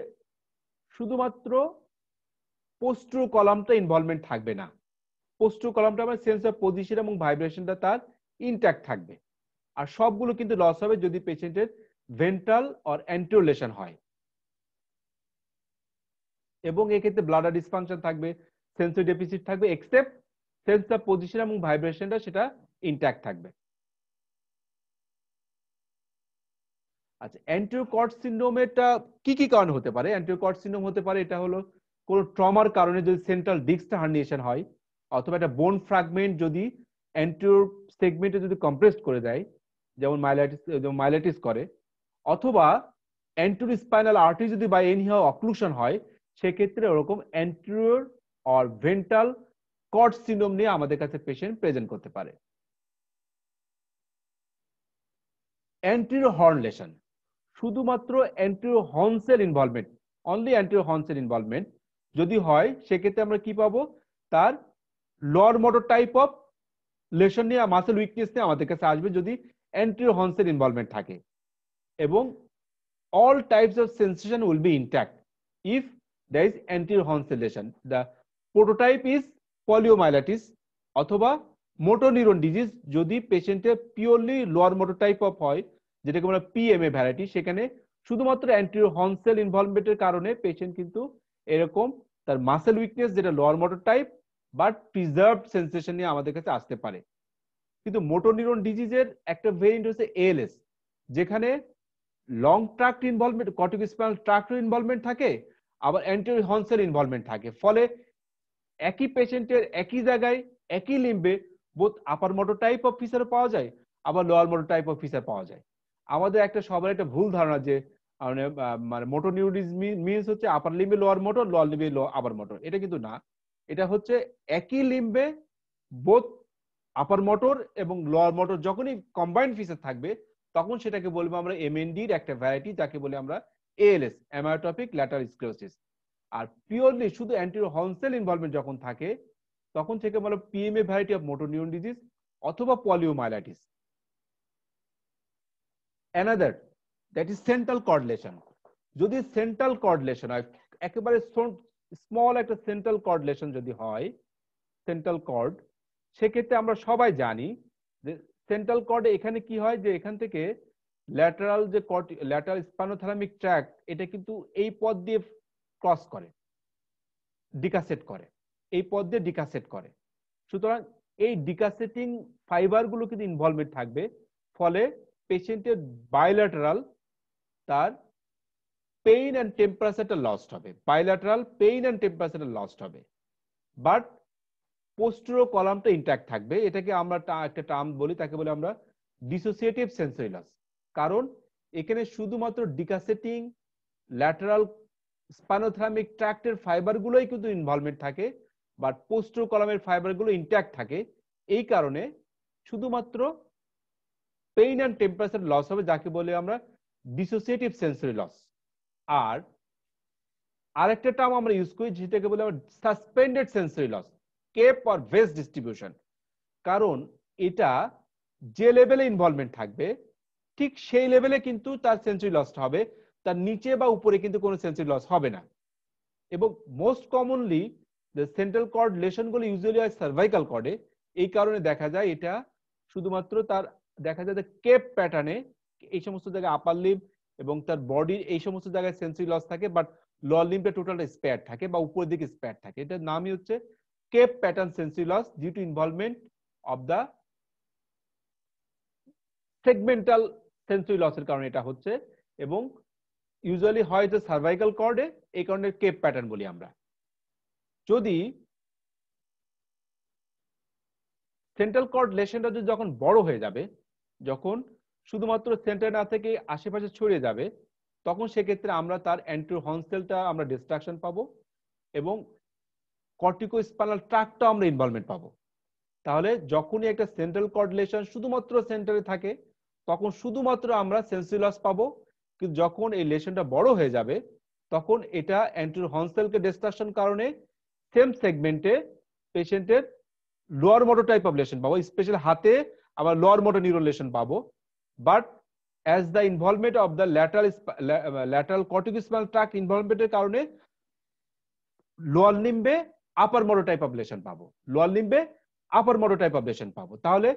শুধুমাত্র পোস্টেরিয়র কলামটা ইনভলভমেন্ট থাকবে না, পোস্টেরিয়র কলামটা আমার সেন্স অফ পজিশন এবং ভাইব্রেশনটা তার ইনট্যাক্ট থাকবে, আর সবগুলো কিন্তু লস হবে যদি পেশেন্টের ভেন্ট্রাল অর অ্যান্টিরিয়র লেশন হয়। এবং এক্ষেত্রে ব্লাডার ডিসফাংশন থাকবে, সেন্সরি ডেফিসিট থাকবে, এক্সেপ্ট সেন্স অফ পজিশন এবং ভাইব্রেশনটা সেটা ইনট্যাক্ট থাকবে। আচ্ছা, অ্যান্টিরিয়র কর্ড সিনড্রোমেরটা কি কি কারণে হতে পারে? অ্যান্টিরিয়র কর্ড সিনড্রোম হতে পারে এটা হলো কোন ট্রমার কারণে যদি সেন্ট্রাল ডিস্কটা হার্নিয়েশন হয়, অথবা একটা বোন ফ্র্যাগমেন্ট যদি অ্যান্টিরিয়র সেগমেন্টে যদি কম্প্রেসড করে দেয়, যেমন মাইলাইটিস করে, অথবা অ্যান্টিরিয়র স্পাইনাল আর্টারি যদি বাই এনিহাউ অক্লুশন হয়, সেক্ষেত্রে ওরকম anterior or ventral cord syndrome নিয়ে আমাদের কাছে পেশেন্ট প্রেজেন্ট করতে পারে। অ্যান্টিরিয়র হর্ন লেশন, শুধুমাত্র anterior horn cell involvement, only anterior horn cell involvement যদি হয়, সেক্ষেত্রে আমরা কি পাবো, তার lower motor type of lesion নিয়ে মাসেল উইকনেস নিয়ে আমাদের কাছে আসবে যদি অ্যান্টিরিয়র হর্নসেল ইনভলভমেন্ট থাকে, এবং all types of sensation will be intact if there is anterior horn lesion. The prototype is poliomyelitis অথবা মোটর নিউরন ডিজিজ যদি পেশেন্টের purely lower motor type of হয়, যেটাকে আমরা পিএমএ ভ্যারাইটি, সেখানে শুধুমাত্র অ্যান্টিরিয়র হর্ন সেল ইনভলভমেন্টের কারণে পেশেন্ট কিন্তু এরকম তার মাসেল উইকনেস যেটা lower motor type but preserved sensation নিয়ে আমাদের কাছে আসতে পারে। কিন্তু মোটর নিউরন ডিজিজের একটা ভেরিয়েন্ট হচ্ছে এএলএস, যেখানে long tract involvement, corticospinal tract involvement থাকে, আবার অ্যান্টিরিয়র হর্ন সেল ইনভলভমেন্ট থাকে, ফলে একই পেশেন্টের একই জায়গায় একই লিম্বে both upper motor type of feature পাওয়া যায়, আবার lower motor type of feature পাওয়া যায়। আমাদের একটা সবার একটা ভুল ধারণা যে মানে মোটর নিউরোডিজ মিনস হচ্ছে আপার লিম্বে লোয়ার মোটর, লোয়ার লিম্বে আপার মোটর, এটা কিন্তু না। এটা হচ্ছে একই লিম্বে বোথ আপার মোটর এবং লোয়ার মোটর যখনই কম্বাইন্ড ফিচার থাকবে, তখন সেটাকে বলবো আমরা এমএনডির একটা ভ্যারাইটি, যাকে বলে আমরা এএলএস, অ্যামায়োট্রপিক ল্যাটারাল স্ক্লেরোসিস। আর পিওরলি শুধু অ্যান্টিরিয়র হর্ন সেল ইনভলভমেন্ট যখন থাকে, তখন থেকে বলো PMA variety of motor neuron disease অথবা poliomyelitis. Another that is central cord lesion. যদি সেন্ট্রাল কর্ড লেশন হয়, একেবারে স্মল একটা সেন্ট্রাল কর্ড লেশন যদি হয়, সেন্ট্রাল কর্ড, সেক্ষেত্রে আমরা সবাই জানি যে সেন্ট্রাল কর্ডে এখানে কি হয়, যে এখান থেকে ল্যাটারাল যে ল্যাটারাল স্পাইনোথ্যালামিক ট্র্যাক্ট, এটা কিন্তু এই পথ দিয়ে ক্রস করে, ডিকাসেট করে, এই পথ দিয়ে ডিকাসেট করে। সুতরাং এই ডিকাসেটিং ফাইবার গুলো কিন্তু ইনভলভমেন্ট থাকবে, ফলে পেশেন্টের বাইল্যাটারাল তার পেইন অ্যান্ড টেম্পারেচারটা লস্ট হবে, বাইল্যাটারাল পেইন অ্যান্ড টেম্পারেচারটা লস্ট হবে, বাট পোস্টেরিয়র কলামটা ইনট্যাক্ট থাকবে। এটাকে আমরা একটা টার্ম বলি, তাকে বলে আমরা ডিসোসিয়েটিভ সেন্সরি লস। কারণ এখানে শুধুমাত্র ডিকাসেটিং ল্যাটারাল স্পাইনোথ্যালামিক ট্র্যাক্টের ফাইবার গুলোই কিন্তু ইনভলভমেন্ট থাকে, বাট পোস্টার কলামের ফাইবার গুলো ইনট্যাক্ট থাকে। এই কারণে শুধুমাত্র পেইন অ্যান্ড টেম্পারেচার লস হবে, যাকে বলে আমরা ডিসোসিয়েটিভ সেন্সরি লস। আর আরেকটা টার্ম আমরা ইউজ করি যেটাকে বলে আমরা suspended sensory loss, cape or vest distribution. কারণ এটা যে লেভেলে ইনভলভমেন্ট থাকবে ঠিক সেই লেভেলে কিন্তু তার সেন্সরি লসটা হবে, তার নিচে বা উপরে কিন্তু কোনো সেন্সরি লস হবে না। এবং most commonly central cord lesion গুলো ইউজুয়ালি হয় সার্ভাইকাল কর্ডে। এই কারণে দেখা যায় এটা শুধুমাত্র তার দেখা যায় যে কেপ প্যাটার্নে এই সমস্ত জায়গায় আপার লিম্ব এবং তার বডির এই সমস্ত জায়গায় সেন্সরি লস থাকে, বাট লোয়ার লিম্বটা টোটালটা স্পেয়ার থাকে বা উপরের দিকে স্পেয়ার থাকে। এটার নামই হচ্ছে cape pattern sensory loss due to involvement of the segmental sensory লসের কারণে এটা হচ্ছে। এবং ইউজুয়ালি হয় যে সার্ভাইকাল কর্ডে, এই কারণে কেপ প্যাটার্ন বলি আমরা। যদি সেন্ট্রাল কর্ড লেশনটা যখন বড় হয়ে যাবে, যখন শুধুমাত্র সেন্টার না থেকে আশেপাশে ছড়িয়ে যাবে, তখন সেক্ষেত্রে আমরা তার অ্যান্টেরিয়র হর্ন সেলটা আমরা ডিস্ট্রাকশন পাবো এবং কর্টিকোস্পাইনাল ট্র্যাক্টটা আমরা ইনভলভমেন্ট পাবো। তাহলে যখনই একটা সেন্ট্রাল কর্ড লেশন শুধুমাত্র সেন্টারে থাকে তখন শুধুমাত্র আমরা সেন্সরি লস পাবো, কিন্তু যখন এই লেশনটা বড় হয়ে যাবে তখন এটা অ্যান্টেরিয়র হর্ন সেলকে ডিস্ট্রাকশন কারণে সেম সেগমেন্টে পেশেন্টের lower motor type of lesion পাবো, স্পেশালি হাতে আবার লোয়ার মোটর নিউরন লেশন পাবো। But as the involvement of the lateral corticospinal tract ইনভলভমেন্টের কারণে লোয়ার লিম্বে upper motor type of lesion পাবো, লোয়ার লিম্বে upper motor type of lesion পাবো। তাহলে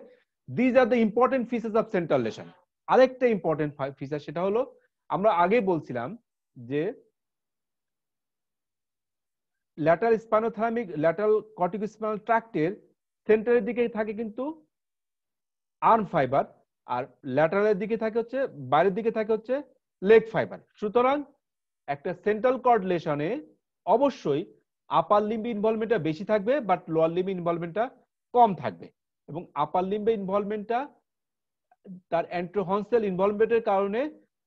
these are the important features of central lesion. আরেকটা important feature সেটা হলো আমরা আগে বলছিলাম যে ল্যাটারাল স্পাইনোথ্যালামিক ল্যাটারাল কর্টিকোস্পাইনাল ট্র্যাক্টের সেন্টারের দিকে থাকে কিন্তু আর্ম ফাইবার, আর ল্যাটারালের দিকে থাকে হচ্ছে বাইরের দিকে থাকে হচ্ছে লেগ ফাইবার। সুতরাং একটা সেন্ট্রাল কর্ড লেশনে অবশ্যই আপার লিম্ব ইনভলভমেন্টটা বেশি থাকবে, বাট লোয়ার লিম্ব ইনভলভমেন্টটা কম থাকবে। এবং আপার লিম্বে ইনভলভমেন্টটা তার অ্যান্টেরিয়র হর্ন সেল ইনভলভমেন্টের কারণে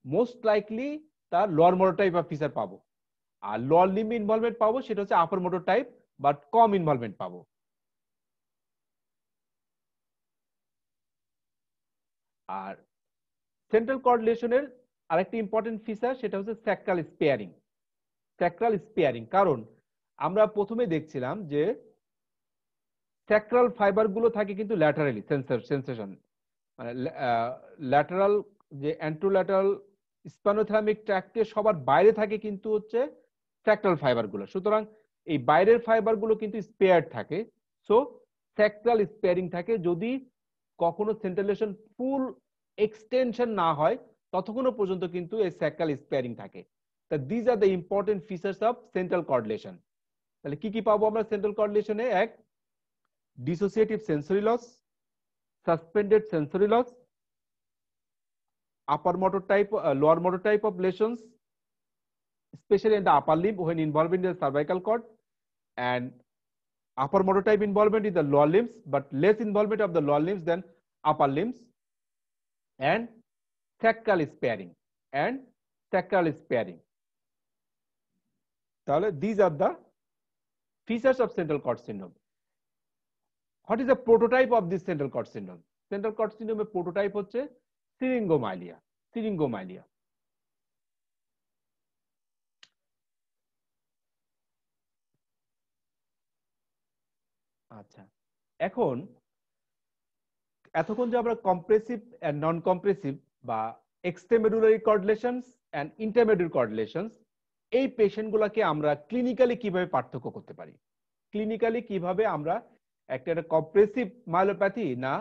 মোস্ট লাইকলি তার lower motor type of feature পাবো, আর লোয়ার লিম্ব ইনভলভমেন্ট পাবো সেটা হচ্ছে আপার motor type but com involvement পাবো। আর সেন্ট্রাল কর্ড লেশনের আরেকটি ইম্পর্টেন্ট ফিচার সেটা হচ্ছে স্যাক্রাল স্পেয়ারিং। স্যাক্রাল স্পেয়ারিং কারণ আমরা প্রথমে দেখছিলাম যে স্যাক্রাল ফাইবার গুলো থাকে কিন্তু ল্যাটারালি সেন্সেশন, মানে ল্যাটারাল যে অ্যান্ট্রোল্যাটারাল স্পাইনোথ্যালামিক ট্র্যাক্টের সবার বাইরে থাকে কিন্তু হচ্ছে স্যাক্রাল ফাইবার গুলো। সুতরাং এই বাইরের ফাইবার গুলো কিন্তু স্পেয়ার্ড থাকে, সো স্যাক্রাল স্পেয়ারিং থাকে। যদি কখনো সেন্ট্রাল লেশন ফুল এক্সটেনশন না হয় ততক্ষণও পর্যন্ত কিন্তু এই স্যাক্রাল স্পেয়ারিং থাকে। তা these are the important features of central cord lesion. তাহলে কি কি পাবো আমরা সেন্ট্রাল কর্ড লেশনে? এক, dissociative sensory loss, suspended sensory loss, upper motor type, lower motor type of lesions, especially in the upper limb when involved in the cervical cord, and upper motor type involvement in the lower limbs, but less involvement of the lower limbs than upper limbs, and sacral sparing, and sacral sparing. তাহলে these are the features of central cord syndrome. What is the prototype of this central cord syndrome? Central cord syndrome এর prototype হচ্ছে সিরিঙ্গোমাইলিয়া। সিরিঙ্গোমাইলিয়া আচ্ছা, এখন এতক্ষণ যে আমরা compressive and non compressive বা extramedullary cord lesions and intermedullary cord lesions, এই পেশেন্টগুলোকে আমরা ক্লিনিক্যালি কিভাবে পার্থক্য করতে পারি, ক্লিনিক্যালি কিভাবে আমরা একটা কম্প্রেসিভ মায়োলোপ্যাথি না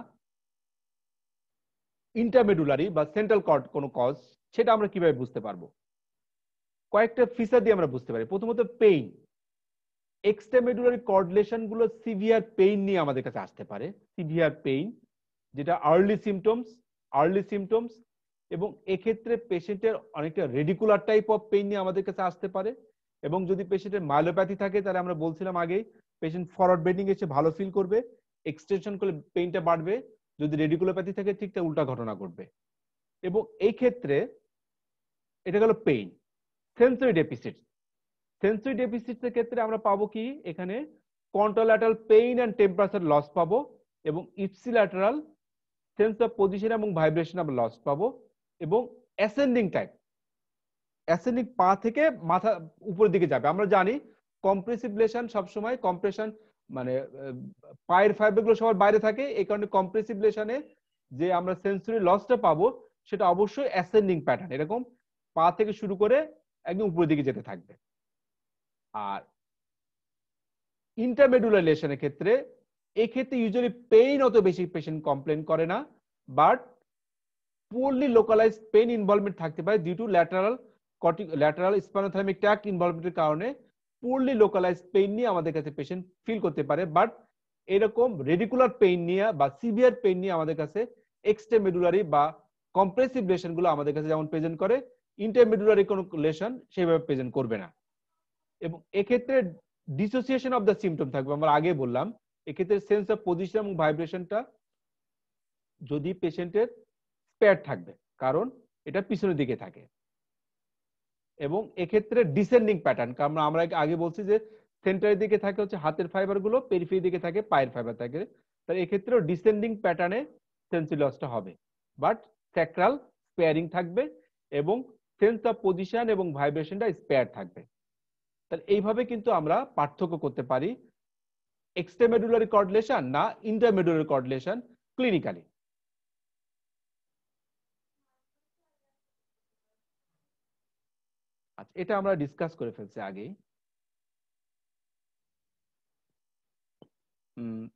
ইন্টারমেডুলারি বা সেন্ট্রাল কর্ড কোন কজ, সেটা আমরা কিভাবে বুঝতে পারবো? কয়েকটা ফিচার দিয়ে আমরা বুঝতে পারি। প্রথমত পেইন। এক্সট্রামেডুলারি কর্ড লেশন গুলো সিভিয়ার পেইন নিয়ে আমাদের কাছে আসতে পারে, সিভিয়ার পেইন যেটা আর্লি সিমটমস, এবং এক্ষেত্রে পেশেন্টের অনেকটা রেডিকুলার টাইপ অফ পেইন নিয়ে আমাদের কাছে আসতে পারে। এবং যদি পেশেন্টের মায়োলোপ্যাথি থাকে তাহলে আমরা বলছিলাম আগেই পেশেন্ট ফরওয়ার্ড বেন্ডিং এসে ভালো ফিল করবে, এক্সটেনশন করলে পেইনটা বাড়বে। যদি রেডিকুলোপ্যাথি থাকে ঠিক তা উল্টা ঘটনা ঘটবে। এবং এই ক্ষেত্রে এটা গেল পেইন। সেন্সরি ডেফিসিট, সেন্সরি ডেফিসিটের ক্ষেত্রে আমরা পাবো কি এখানে কন্ট্রোল্যাটারাল পেইন এন্ড টেম্পারেচার লস পাবো এবং ইপসিল্যাটারাল সেন্স অফ পজিশন এবং ভাইব্রেশন আমরা লস পাবো এবং অ্যাসেন্ডিং টাইপ অ্যাসেন্ডিং পা থেকে মাথা উপরের দিকে যাবে। আমরা জানি কম্প্রেসিভ লেশন সবসময় কম্প্রেশন মানে পায়ের ফাইবারগুলো সবার বাইরে থাকে, এই কারণে কম্প্রেসিভ লেশনে যে আমরা সেন্সরি লসটা পাবো সেটা অবশ্যই অ্যাসেন্ডিং প্যাটার্ন, এরকম পা থেকে শুরু করে একদম উপরের দিকে যেতে থাকবে। আর ইন্টারমেডুলার লেশনের ক্ষেত্রে এক্ষেত্রে ইউজুয়ালি পেইন অত বেশি পেশেন্ট কমপ্লেন করে না, বাট পুরলি লোকালাইজড পেইন ইনভলভমেন্ট থাকতে পারে due two lateral spinothalamic tract ইনভলভমেন্টের কারণে পুরলি লোকালাইজড পেইন নিয়ে আমাদের কাছে পেশেন্ট ফিল করতে পারে। বাট এরকম রেডিকুলার পেইন নিয়ে বা সিভিয়ার পেইন নিয়ে আমাদের কাছে এক্সট্রামেডুলারি বা কম্প্রেসিভ লেশন গুলো আমাদের কাছে যেমন প্রেজেন্ট করে, ইন্টারমেডুলারি কোনো লেশন সেভাবে প্রেজেন্ট করবে না। এবং এক্ষেত্রে ডিসোসিয়েশন অফ দ্য সিমটম থাকবে, আমরা আগে বললাম এক্ষেত্রে সেন্স অফ পজিশন এবং ভাইব্রেশনটা যদি পেশেন্টের স্পেয়ার থাকবে, কারণ এটা পিছনের দিকে থাকে। এবং এক্ষেত্রে ডিসেন্ডিং প্যাটার্ন, কারণ আমরা আগে বলছি যে সেন্টারের দিকে থাকে হচ্ছে হাতের ফাইবার গুলো, পেরিফেরির দিকে থাকে পায়ের ফাইবার থাকে, তাই এক্ষেত্রেও ডিসেন্ডিং প্যাটার্নে সেন্সরি লসটা হবে, বাট স্যাক্রাল স্পেয়ারিং থাকবে এবং সেন্স অফ পজিশন এবং ভাইব্রেশনটা স্পেয়ার থাকবে। তাহলে এইভাবে কিন্তু আমরা পার্থক্য করতে পারি এক্সট্রামেডুলারি কর্ডলেশন না ইন্টারমেডুলারি কর্ডলেশন ক্লিনিক্যালি। আচ্ছা, এটা আমরা ডিসকাস করে ফেলছি আগেই।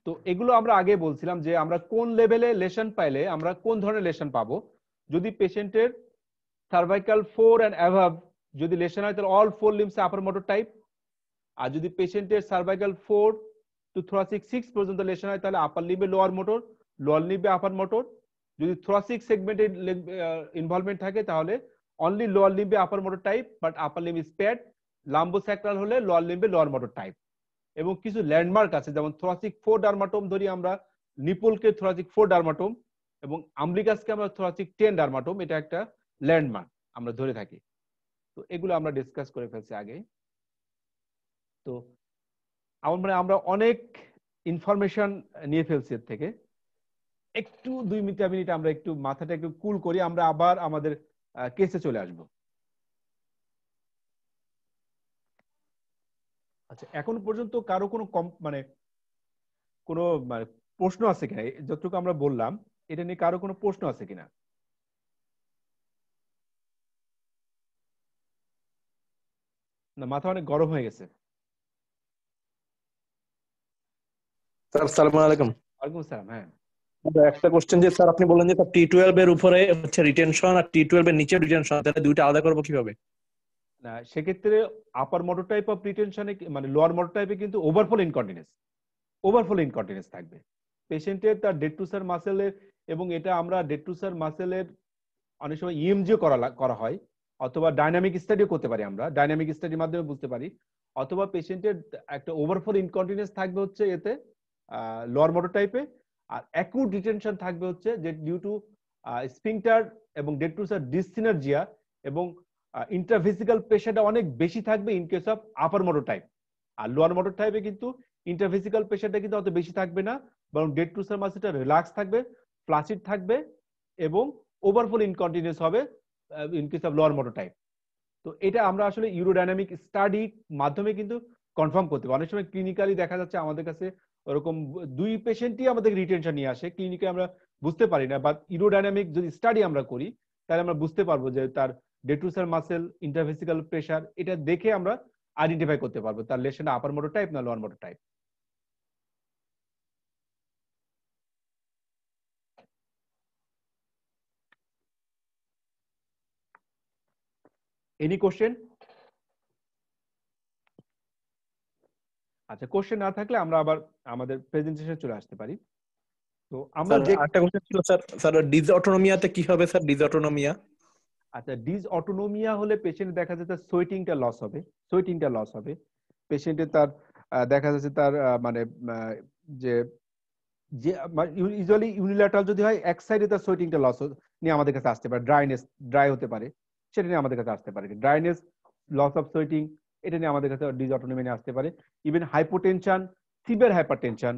তো এগুলো আমরা আগে বলছিলাম যে আমরা কোন লেভেলে লেশন পাইলে আমরা কোন ধরনের লেশন পাবো। যদি পেশেন্টের সার্ভাইকাল 4 এন্ড অ্যাভাব যদি লেশন হয় তাহলে all 4 limbs upper motor type, আর যদি পেশেন্টের সার্ভাইকাল 4 টু থোরাসিক 6 পর্যন্ত লেশন হয় তাহলে আপার লিম্বে লোয়ার মোটর, লোয়ার লিম্বে আপার মোটর। যদি থোরাসিক সেগমেন্টে ইনভলভমেন্ট থাকে তাহলে অনলি লোয়ার লিম্বে upper motor type but upper limb spared, lumbosacral হলে লোয়ার লিম্বে লোয়ার মোটর টাইপ। এবং কিছু ল্যান্ডমার্ক আছে যেমন থোরাসিক 4 ডার্মাটোম ধরি আমরা, নিপলকে থোরাসিক 4 ডার্মাটোম এবং আম্বলিকাসকে আমরা থোরাসিক 10 ডার্মাটোম, এটা একটা ল্যান্ডমার্ক আমরা ধরে থাকি। তো এগুলো আমরা ডিসকাস করে ফেলছি আগে। তো আমরা অনেক ইনফরমেশন নিয়ে ফেলছি এর থেকে, একটু 2 মিনিট আমরা একটু মাথাটা একটু কুল করি, আমরা আবার আমাদের কেসে চলে আসব। আচ্ছা, এখন পর্যন্ত কারো কোনো কোনো প্রশ্ন আছে কিনা? যতটুকু আমরা বললাম এটা নিয়ে কারো কোনো প্রশ্ন আছে কিনা? না, মাথা অনেক গরম হয়ে গেছে। স্যার আসসালামু আলাইকুম। ওয়ালাইকুম আসসালাম। হ্যাঁ, একটা কোশ্চেন যে স্যার আপনি বললেন যে T12 এর উপরে হচ্ছে রিটেনশন আর T12 এর নিচে রিটেনশন, তাহলে দুইটা আলাদা করব কিভাবে? না সেক্ষেত্রে আপার মোটর টাইপ অফ রিটেনশনে মানে লোয়ার মোটর টাইপে কিন্তু ওভারফ্লো ইনকন্টিনেন্স থাকবে পেশেন্টের, তার ডেট্রুসার মাসেলের, এবং এটা আমরা ডেট্রুসার মাসেলের অনেক সময় ইএমজিও করা হয়, অথবা ডাইনামিক স্টাডিও করতে পারি, আমরা ডাইনামিক স্টাডির মাধ্যমে বুঝতে পারি। অথবা পেশেন্টের একটা ওভারফ্লো ইনকন্টিনেন্স থাকবে হচ্ছে এতে লোয়ার মোটর টাইপে, আর অ্যাকুট রিটেনশন থাকবে হচ্ছে যে ডিউ টু স্ফিংটার এবং ডেট্রুসার ডিসসিনার্জিয়া এবং ইন্ট্রাভেসিক্যাল প্রেশারটা অনেক বেশি থাকবে in case of upper motor type. আর লোয়ার মোটর টাইপে কিন্তু ইন্ট্রাভেসিক্যাল প্রেশারটা কিন্তু অত বেশি থাকবে না, বরং ডেট্রুসার মাসেলটা রিল্যাক্স থাকবে, ফ্লাসিড থাকবে এবং ওভারফ্লো ইনকন্টিনিউয়াস হবে in case of lower motor type. তো এটা আমরা আসলে ইউরোডাইনামিক স্টাডি মাধ্যমে কিন্তু কনফার্ম করতে পারি। অনেক সময় ক্লিনিক্যালি দেখা যাচ্ছে আমাদের কাছে ওরকম 2 পেশেন্টই আমাদের রিটেনশন নিয়ে আসে, ক্লিনিকে আমরা বুঝতে পারি না, বাট ইউরোডাইনামিক যদি স্টাডি আমরা করি তাহলে আমরা বুঝতে পারবো যে তার ডেট্রুসার মাসেল, ইন্টারভেসিক্যাল প্রেশার, এটা দেখে আমরা আইডেন্টিফাই করতে পারবো তার লেশন আপার মোটর টাইপ না lower motor type. Any question? আচ্ছা, কোশ্চেন না থাকলে আমরা আবার আমাদের প্রেজেন্টেশনে চলে আসতে পারি। তো আমরা যে একটা কোশ্চেন ছিল স্যার ডিসঅটোনোমিয়াতে কি হবে স্যার? ডিসঅটোনোমিয়া, আচ্ছা, ডিসঅটোনোমিয়া হলে পেশেন্ট দেখা যাচ্ছে সোয়েটিংটা লস হবে পেশেন্টের, তার দেখা যাচ্ছে তার মানে যে ইউজুয়ালি ইউনিল্যাটারাল যদি হয় এক সাইডে তার সোয়েটিংটা লস নিয়ে আমাদের কাছে আসতে পারে, ড্রাই হতে পারে, সেটা নিয়ে আমাদের কাছে আসতে পারে। ড্রাইনেস, লস অফ সোয়েটিং, এটা নিয়ে আমাদের কাছে ডিসঅটোনমি নিয়ে আসতে পারে। ইভেন হাইপোটেনশন, সিভিয়ার হাইপারটেনশন,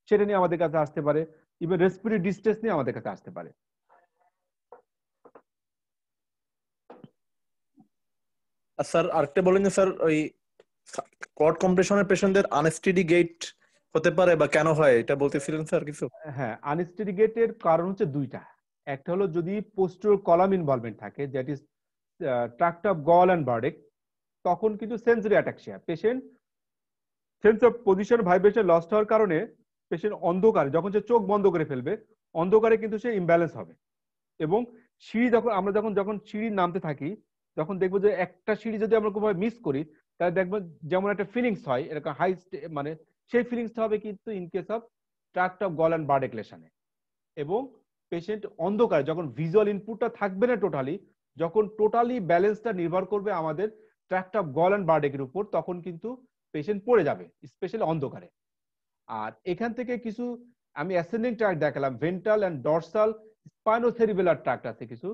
সেটা নিয়ে আমাদের কাছে আসতে পারে। ইভেন রেসপিরেটরি ডিস্ট্রেস নিয়ে আমাদের কাছে আসতে পারে। আর স্যার আরেকটা বলেন যে স্যার ওই কর্ড কম্প্রেশনের পেশেন্টদের আনস্টেডি গেট হতে পারে বা কেন হয় এটা বলতেছিলেন স্যার কিছু? হ্যাঁ, আনস্টেডি গেটের কারণ হচ্ছে দুইটা। একটা হলো যদি পোস্টেরিয়র কলাম ইনভলভমেন্ট থাকে, that is tract of Goll and Burdach, তখন কিন্তু sensory ataxia, patient sense of position vibration lost হওয়ার কারণে পেশেন্ট অন্ধকারে, যখন সে চোখ বন্ধ করে ফেলবে, অন্ধকারে কিন্তু সে ইমব্যালেন্স হবে। এবং সিঁড়ি আমরা যখন সিঁড়ি নামতে থাকি, যখন দেখবো যে একটা সিঁড়ি যদি আমরা কোনোভাবে মিস করি, তাহলে দেখবো যেমন একটা ফিলিংস হয়, এরকম হাই মানে সেই ফিলিংসটা হবে কিন্তু in case of tract of Goll and Burdach লেশনে। এবং পেশেন্ট অন্ধকারে যখন ভিজুয়াল ইনপুটটা থাকবে না টোটালি, যখন টোটালি ব্যালেন্সটা নির্ভর করবে আমাদের ট্র্যাক্ট অফ গল অ্যান্ড বার্ডেকের উপর, তখন কিন্তু পেশেন্ট পড়ে যাবে, স্পেশালি অন্ধকারে। আর এখান থেকে কিছু আমি অ্যাসেন্ডিং ট্র্যাক্ট দেখালাম, ভেন্ট্রাল অ্যান্ড ডরসাল স্পাইনোসেরিবেলার ট্র্যাক্ট আছে কিছু,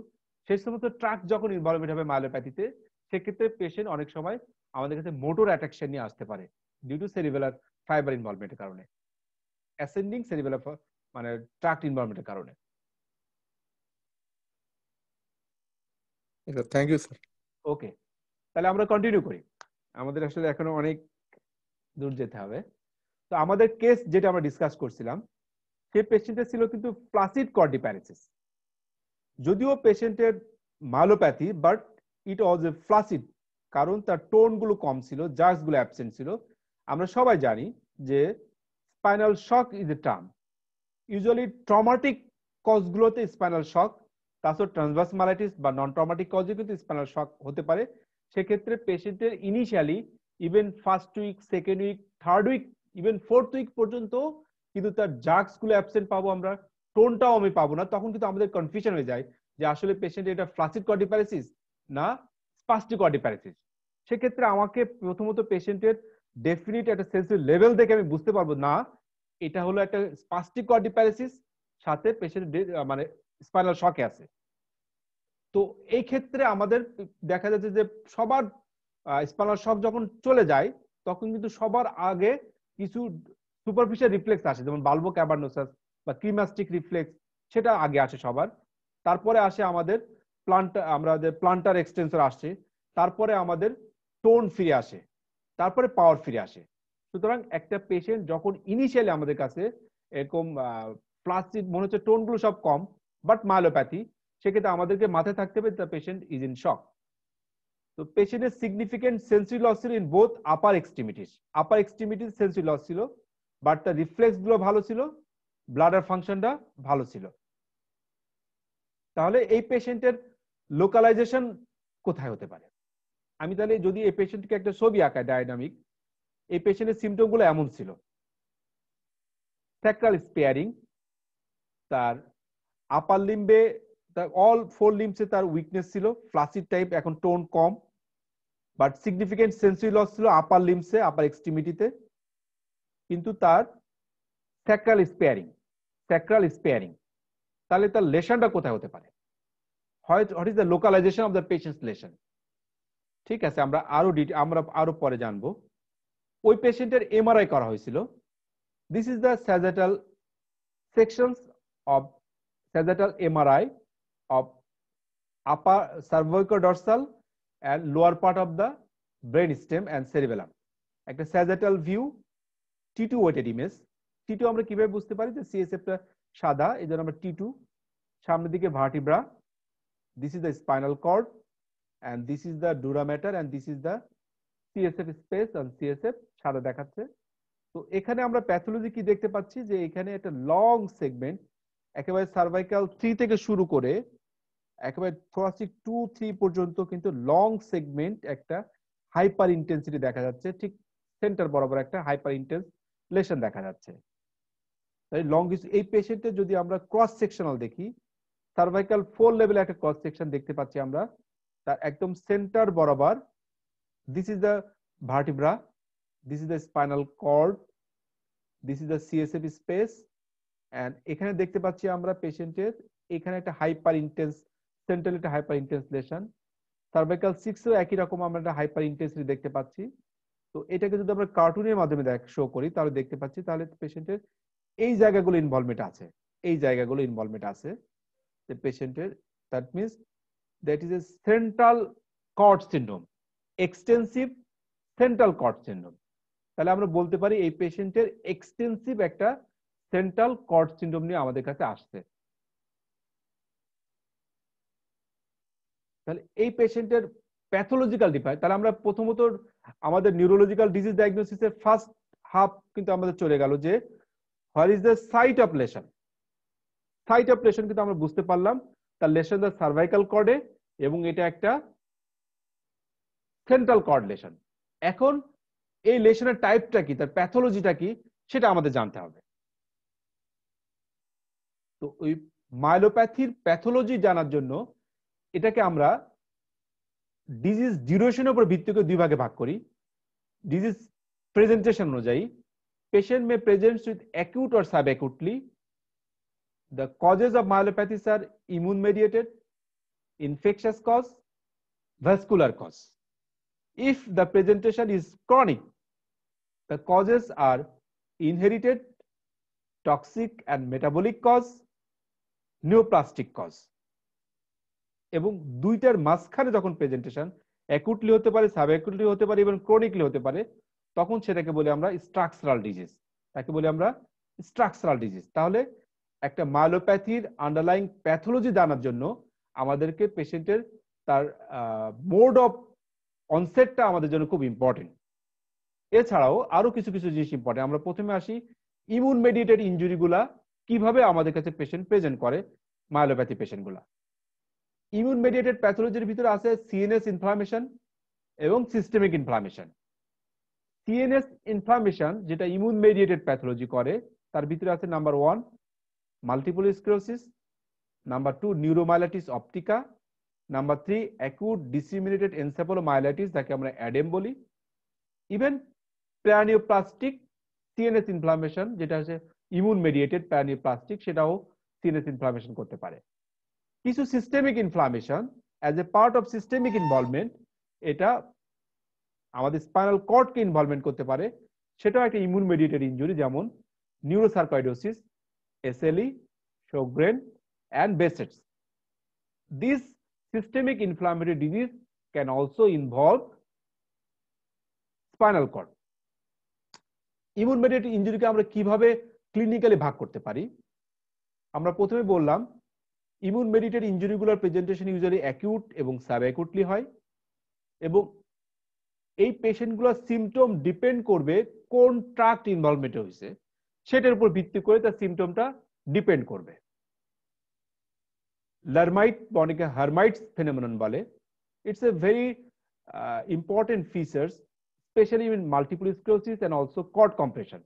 সেই সমস্ত ট্র্যাক্ট যখন ইনভলভমেন্ট হবে মায়োপ্যাথিতে, সেক্ষেত্রে পেশেন্ট অনেক সময় আমাদের কাছে মোটর অ্যাট্রাকশন নিয়ে আসতে পারে ডিউ টু সেরিবেলার ফাইবার ইনভলভমেন্টের কারণে, অ্যাসেন্ডিং সেরিবেলার মানে ট্র্যাক্ট ইনভলভমেন্টের কারণে। Thank you sir. ওকে, তাহলে আমরা কন্টিনিউ করি, আমাদের আসলে এখনো অনেক দূর যেতে হবে। তো আমাদের কেস যেটা আমরা ডিসকাস করছিলাম, সেই পেশেন্টের ছিল কিন্তু ফ্লাসিড কর্ডিপ্যারেসিস। যদিও পেশেন্টের মায়োপ্যাথি, বাট ইট ওয়াজ এ ফ্লাসিড, কারণ তার টোন গুলো কম ছিল, জার্কস গুলো অ্যাবসেন্ট ছিল। আমরা সবাই জানি যে spinal shock is a term, usually traumatic cause গুলোতে স্পাইনাল শক, তাছাড়া ট্রান্সভার্স মালাইটিস বা নন ট্রমাটিক কজে কিন্তু স্পাইনাল শক হতে পারে। সেক্ষেত্রে পেশেন্টের initially even first week, second week, third week, even fourth week পর্যন্ত কিন্তু তার জার্কস গুলো অ্যাবসেন্ট পাবো আমরা, টোনটাও আমি পাবো না। তখন কিন্তু আমাদের কনফিউশন হয়ে যায় যে আসলে পেশেন্ট এটা ফ্লাসিড কর্ডিপ্যারেসিস না স্পাস্টিক কর্ডিপ্যারেসিস। সেক্ষেত্রে আমাকে প্রথমত পেশেন্টের ডেফিনিট একটা সেন্সরি লেভেল দেখে আমি বুঝতে পারবো না এটা হলো একটা স্পাস্টিক কর্ডিপ্যারেসিস, সাথে পেশেন্ট মানে স্পাইনাল শকে আছে। তো এই ক্ষেত্রে আমাদের দেখা যাচ্ছে যে সবার স্পাইনাল শক যখন চলে যায়, তখন কিন্তু সবার আগে কিছু সুপারফিশিয়াল রিফ্লেক্স আসে, যেমন বালবো ক্যাভার্নোসাস বা ক্রিমাস্টিক রিফ্লেক্স, সেটা আগে আসে সবার। তারপরে আসে আমাদের প্লান্টার এক্সটেন্সর আসছে, তারপরে আমাদের টোন ফিরে আসে, তারপরে পাওয়ার ফিরে আসে। সুতরাং একটা পেশেন্ট যখন ইনিশিয়ালি আমাদের কাছে এরকম ফ্লাসিড মনে হচ্ছে, টোন গুলো সব কম বাট মায়োপ্যাথি, সেক্ষেত্রে আমাদেরকে মাথায় থাকতে হবে the patient is in shock. তো পেশেন্টের সিগনিফিকেন্ট সেন্সরি লস ছিল in both upper extremities, upper extremities sensory loss ছিল, বাট তার রিফ্লেক্স গুলো ভালো ছিল, ব্লাডার ফাংশনটা ভালো ছিল। তাহলে এই পেশেন্টের লোকালাইজেশন কোথায় হতে পারে? আমি তাহলে যদি এই পেশেন্টকে একটা ছবি আঁকাই ডায়নামিক, এই পেশেন্টের সিমটম গুলো এমন ছিল: স্যাক্রাল স্পেয়ারিং, তার আপার লিম্বে, তার অল ফোর লিম্বসে তার উইকনেস ছিল, ফ্লাসিড টাইপ, এখন টোন কম, বাট সিগনিফিকেন্ট সেন্সরি লস ছিল আপার লিম্বসে, আপার এক্সট্রিমিটিতে, কিন্তু তার স্যাক্রাল স্পেয়ারিং, স্যাক্রাল স্পেয়ারিং। তাহলে তার লেশনটা কোথায় হতে পারে? What is the localization of the patient's lesion? ঠিক আছে, আমরা আরো পরে জানবো। ওই পেশেন্টের এমআরআই করা হয়েছিল। This is the sagittal sections of sagittal MRI of upper cervicodorsal and lower part of the brain stem and cerebellum. একটা sagittal view, T2 weighted image। T2 আমরা কিভাবে বুঝতে পারি? যে CSF টা সাদা, এই জন্য আমরা T2, সামনের দিকে vertebra, this is the spinal cord and this is the dura mater and this is the CSF space and CSF সাদা দেখাচ্ছে। তো এখানে আমরা প্যাথোলজি কি দেখতে পাচ্ছি? যে এখানে একটা লং সেগমেন্ট, একেবারে সার্ভাইকাল 3 থেকে শুরু করে একেবারে থোরাসিক 2-3 পর্যন্ত কিন্তু লং সেগমেন্ট একটা হাইপার ইন্টেন্সিটি দেখা যাচ্ছে, ঠিক সেন্টার বরাবর একটা হাইপার ইন্টেন্স লেশন দেখা যাচ্ছে। তাই লং, এই পেশেন্টের যদি আমরা ক্রস সেকশনাল দেখি, সার্ভাইকাল 4 লেভেলে একটা ক্রস সেকশন দেখতে পাচ্ছি আমরা, তার একদম সেন্টার বরাবর this is the vertebra, this is the spinal cord, this is the CSF space, and এখানে দেখতে পাচ্ছি আমরা পেশেন্টের এখানে একটা হাইপার ইন্টেন্স, সেন্ট্রাল একটা হাইপার ইন্টেন্স লেশন, সার্ভাইকাল 6 এও একই রকম আমরা একটা হাইপার ইন্টেন্সিটি দেখতে পাচ্ছি। তো এটাকে যদি আমরা কার্টুনের মাধ্যমে শো করি তাহলে দেখতে পাচ্ছি তাহলে পেশেন্টের এই জায়গাগুলো ইনভলভমেন্ট আছে, এই জায়গাগুলো ইনভলভমেন্ট আছে যে পেশেন্টের, that means that is a central cord syndrome, extensive central cord syndrome. তাহলে আমরা বলতে পারি এই পেশেন্টের এক্সটেন্সিভ একটা সেন্ট্রাল কর্ড সিনড্রোম নিয়ে আমাদের কাছে আসছে। তাহলে এই পেশেন্টের প্যাথোলজিক্যাল ডিফারেন্স, তাহলে আমরা প্রথমত আমাদের নিউরোলজিক্যাল ডিজিজ ডায়াগনোসিসের ফার্স্ট হাফ কিন্তু আমাদের চলে গেল যে where is the site of lesion. Site of lesion কিন্তু আমরা বুঝতে পারলাম তার লেশন দ্য সার্ভাইকাল কর্ডে এবং এটা একটা সেন্ট্রাল কর্ড লেশন। এখন এই লেশনের টাইপটা কি, তার প্যাথোলজিটা কি, সেটা আমাদের জানতে হবে। তো ওই মাইলোপ্যাথির প্যাথোলজি জানার জন্য এটাকে আমরা ডিজিজ ডিউরেশনের উপর ভিত্তি করে দুই ভাগে ভাগ করি। ডিজিজ প্রেজেন্টেশন অনুযায়ী patient may present with acute or subacutely. The causes of myelopathies are immune mediated, infectious cause, vascular cause. If the presentation is chronic, the causes are inherited, toxic and metabolic cause, neoplastic cause. এবং দুইটার মাঝখানে যখন presentation অ্যাকুটলি হতে পারে, sub অ্যাকুটলি হতে পারে এবং ক্রনিকলি হতে পারে, তখন সেটাকে বলি আমরা স্ট্রাকচারাল ডিজিজ। তাকে বলি আমরা স্ট্রাকচারাল ডিজিজ। তাহলে একটা মাইলোপ্যাথির আন্ডারলাইং প্যাথোলজি জানার জন্য আমাদেরকে পেশেন্টের তার মোড অফ অনসেটটা আমাদের জন্য খুব ইম্পর্টেন্ট। এছাড়াও আরো কিছু কিছু জিনিস ইম্পর্টেন্ট। আমরা প্রথমে আসি ইমিউন মেডিয়েটেড ইনজুরি গুলা কিভাবে আমাদের কাছে পেশেন্ট প্রেজেন্ট করে। মাইলোপ্যাথি পেশেন্ট গুলা ইমিউন মেডিয়েটেড প্যাথোলজির ভিতরে আছে সিএনএস ইনফ্লামেশন এবং সিস্টেমিক ইনফ্লামেশন। সিএনএস ইনফ্লামেশন যেটা ইমিউন মেডিয়েটেড প্যাথোলজি করে তার ভিতরে আছে number 1 multiple sclerosis, number 2 neuromyelitis optica, number 3 acute disseminated encephalomyelitis যাকে আমরা অ্যাডেম বলি। ইভেন প্যারানিওপ্লাস্টিক সিএনএস ইনফ্লামেশন যেটা হচ্ছে ইমিউন মেডিয়েটেড প্যারানিওপ্লাস্টিক, সেটাও সিএনএস ইনফ্লামেশন করতে পারে। কিছু systemic inflammation as a part of systemic involvement এটা আমাদের স্পাইনাল কর্ডকে ইনভলভমেন্ট করতে পারে, সেটাও একটা ইমিউন মেডিয়েটেড ইনজুরি, যেমন নিউরোসার্কয়েডোসিস, SLE, Sjogren, and Behcet's. This systemic inflammatory disease can also involve spinal cord. Immune mediated ইনজুরিকে আমরা কিভাবে ক্লিনিক্যালি ভাগ করতে পারি? আমরা প্রথমে বললাম ইমিউন মেডিয়েটেড ইনজুরিগুলোর প্রেজেন্টেশন ইউজুয়ালি অ্যাকিউট এবং সাব অ্যাকিউটলি হয় এবং এই পেশেন্টগুলোর সিমটম ডিপেন্ড করবে কোন ট্রাক্ট ইনভলভমেন্ট হয়েছে, সেটার উপর ভিত্তি করে তার সিমটমটা ডিপেন্ড করবে। লারমাইট বা অনেকে হারমাইটস ফেনোমেনন বলে। It's a very important features specially in multiple sclerosis and also cord compression.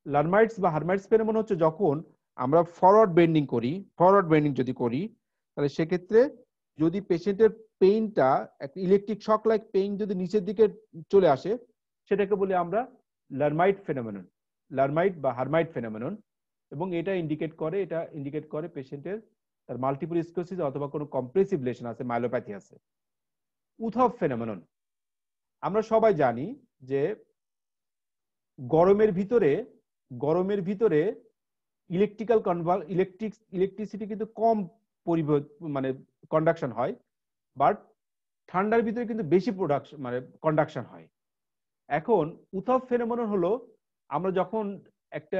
Lhermitte's বা হারমাইটস ফেনোমেনন হচ্ছে যখন আমরা ফরওয়ার্ড বেন্ডিং করি, ফরওয়ার্ড বেন্ডিং যদি করি তাহলে সেক্ষেত্রে যদি পেশেন্টের পেইনটা একটা ইলেকট্রিক শক লাইক পেইন যদি নিচের দিকে চলে আসে, সেটাকে বলি আমরা লারমাইট ফেনোমেনন, লারমাইট বা হারমাইট ফেনোমেনন। এবং এটা ইন্ডিকেট করে পেশেন্টের তার মাল্টিপল স্ক্লেরোসিস অথবা কোনো কম্প্রেসিভ লেশন আছে, মাইলোপ্যাথি আছে। উথফ ফেনোমেনন আমরা সবাই জানি যে গরমের ভিতরে ইলেকট্রিসিটি কিন্তু কম মানে কন্ডাকশন হয়, বাট ঠান্ডার ভিতরে কিন্তু বেশি প্রোডাকশন মানে কন্ডাকশন হয়। এখন উথফ ফেনোমেনন হলো আমরা যখন একটা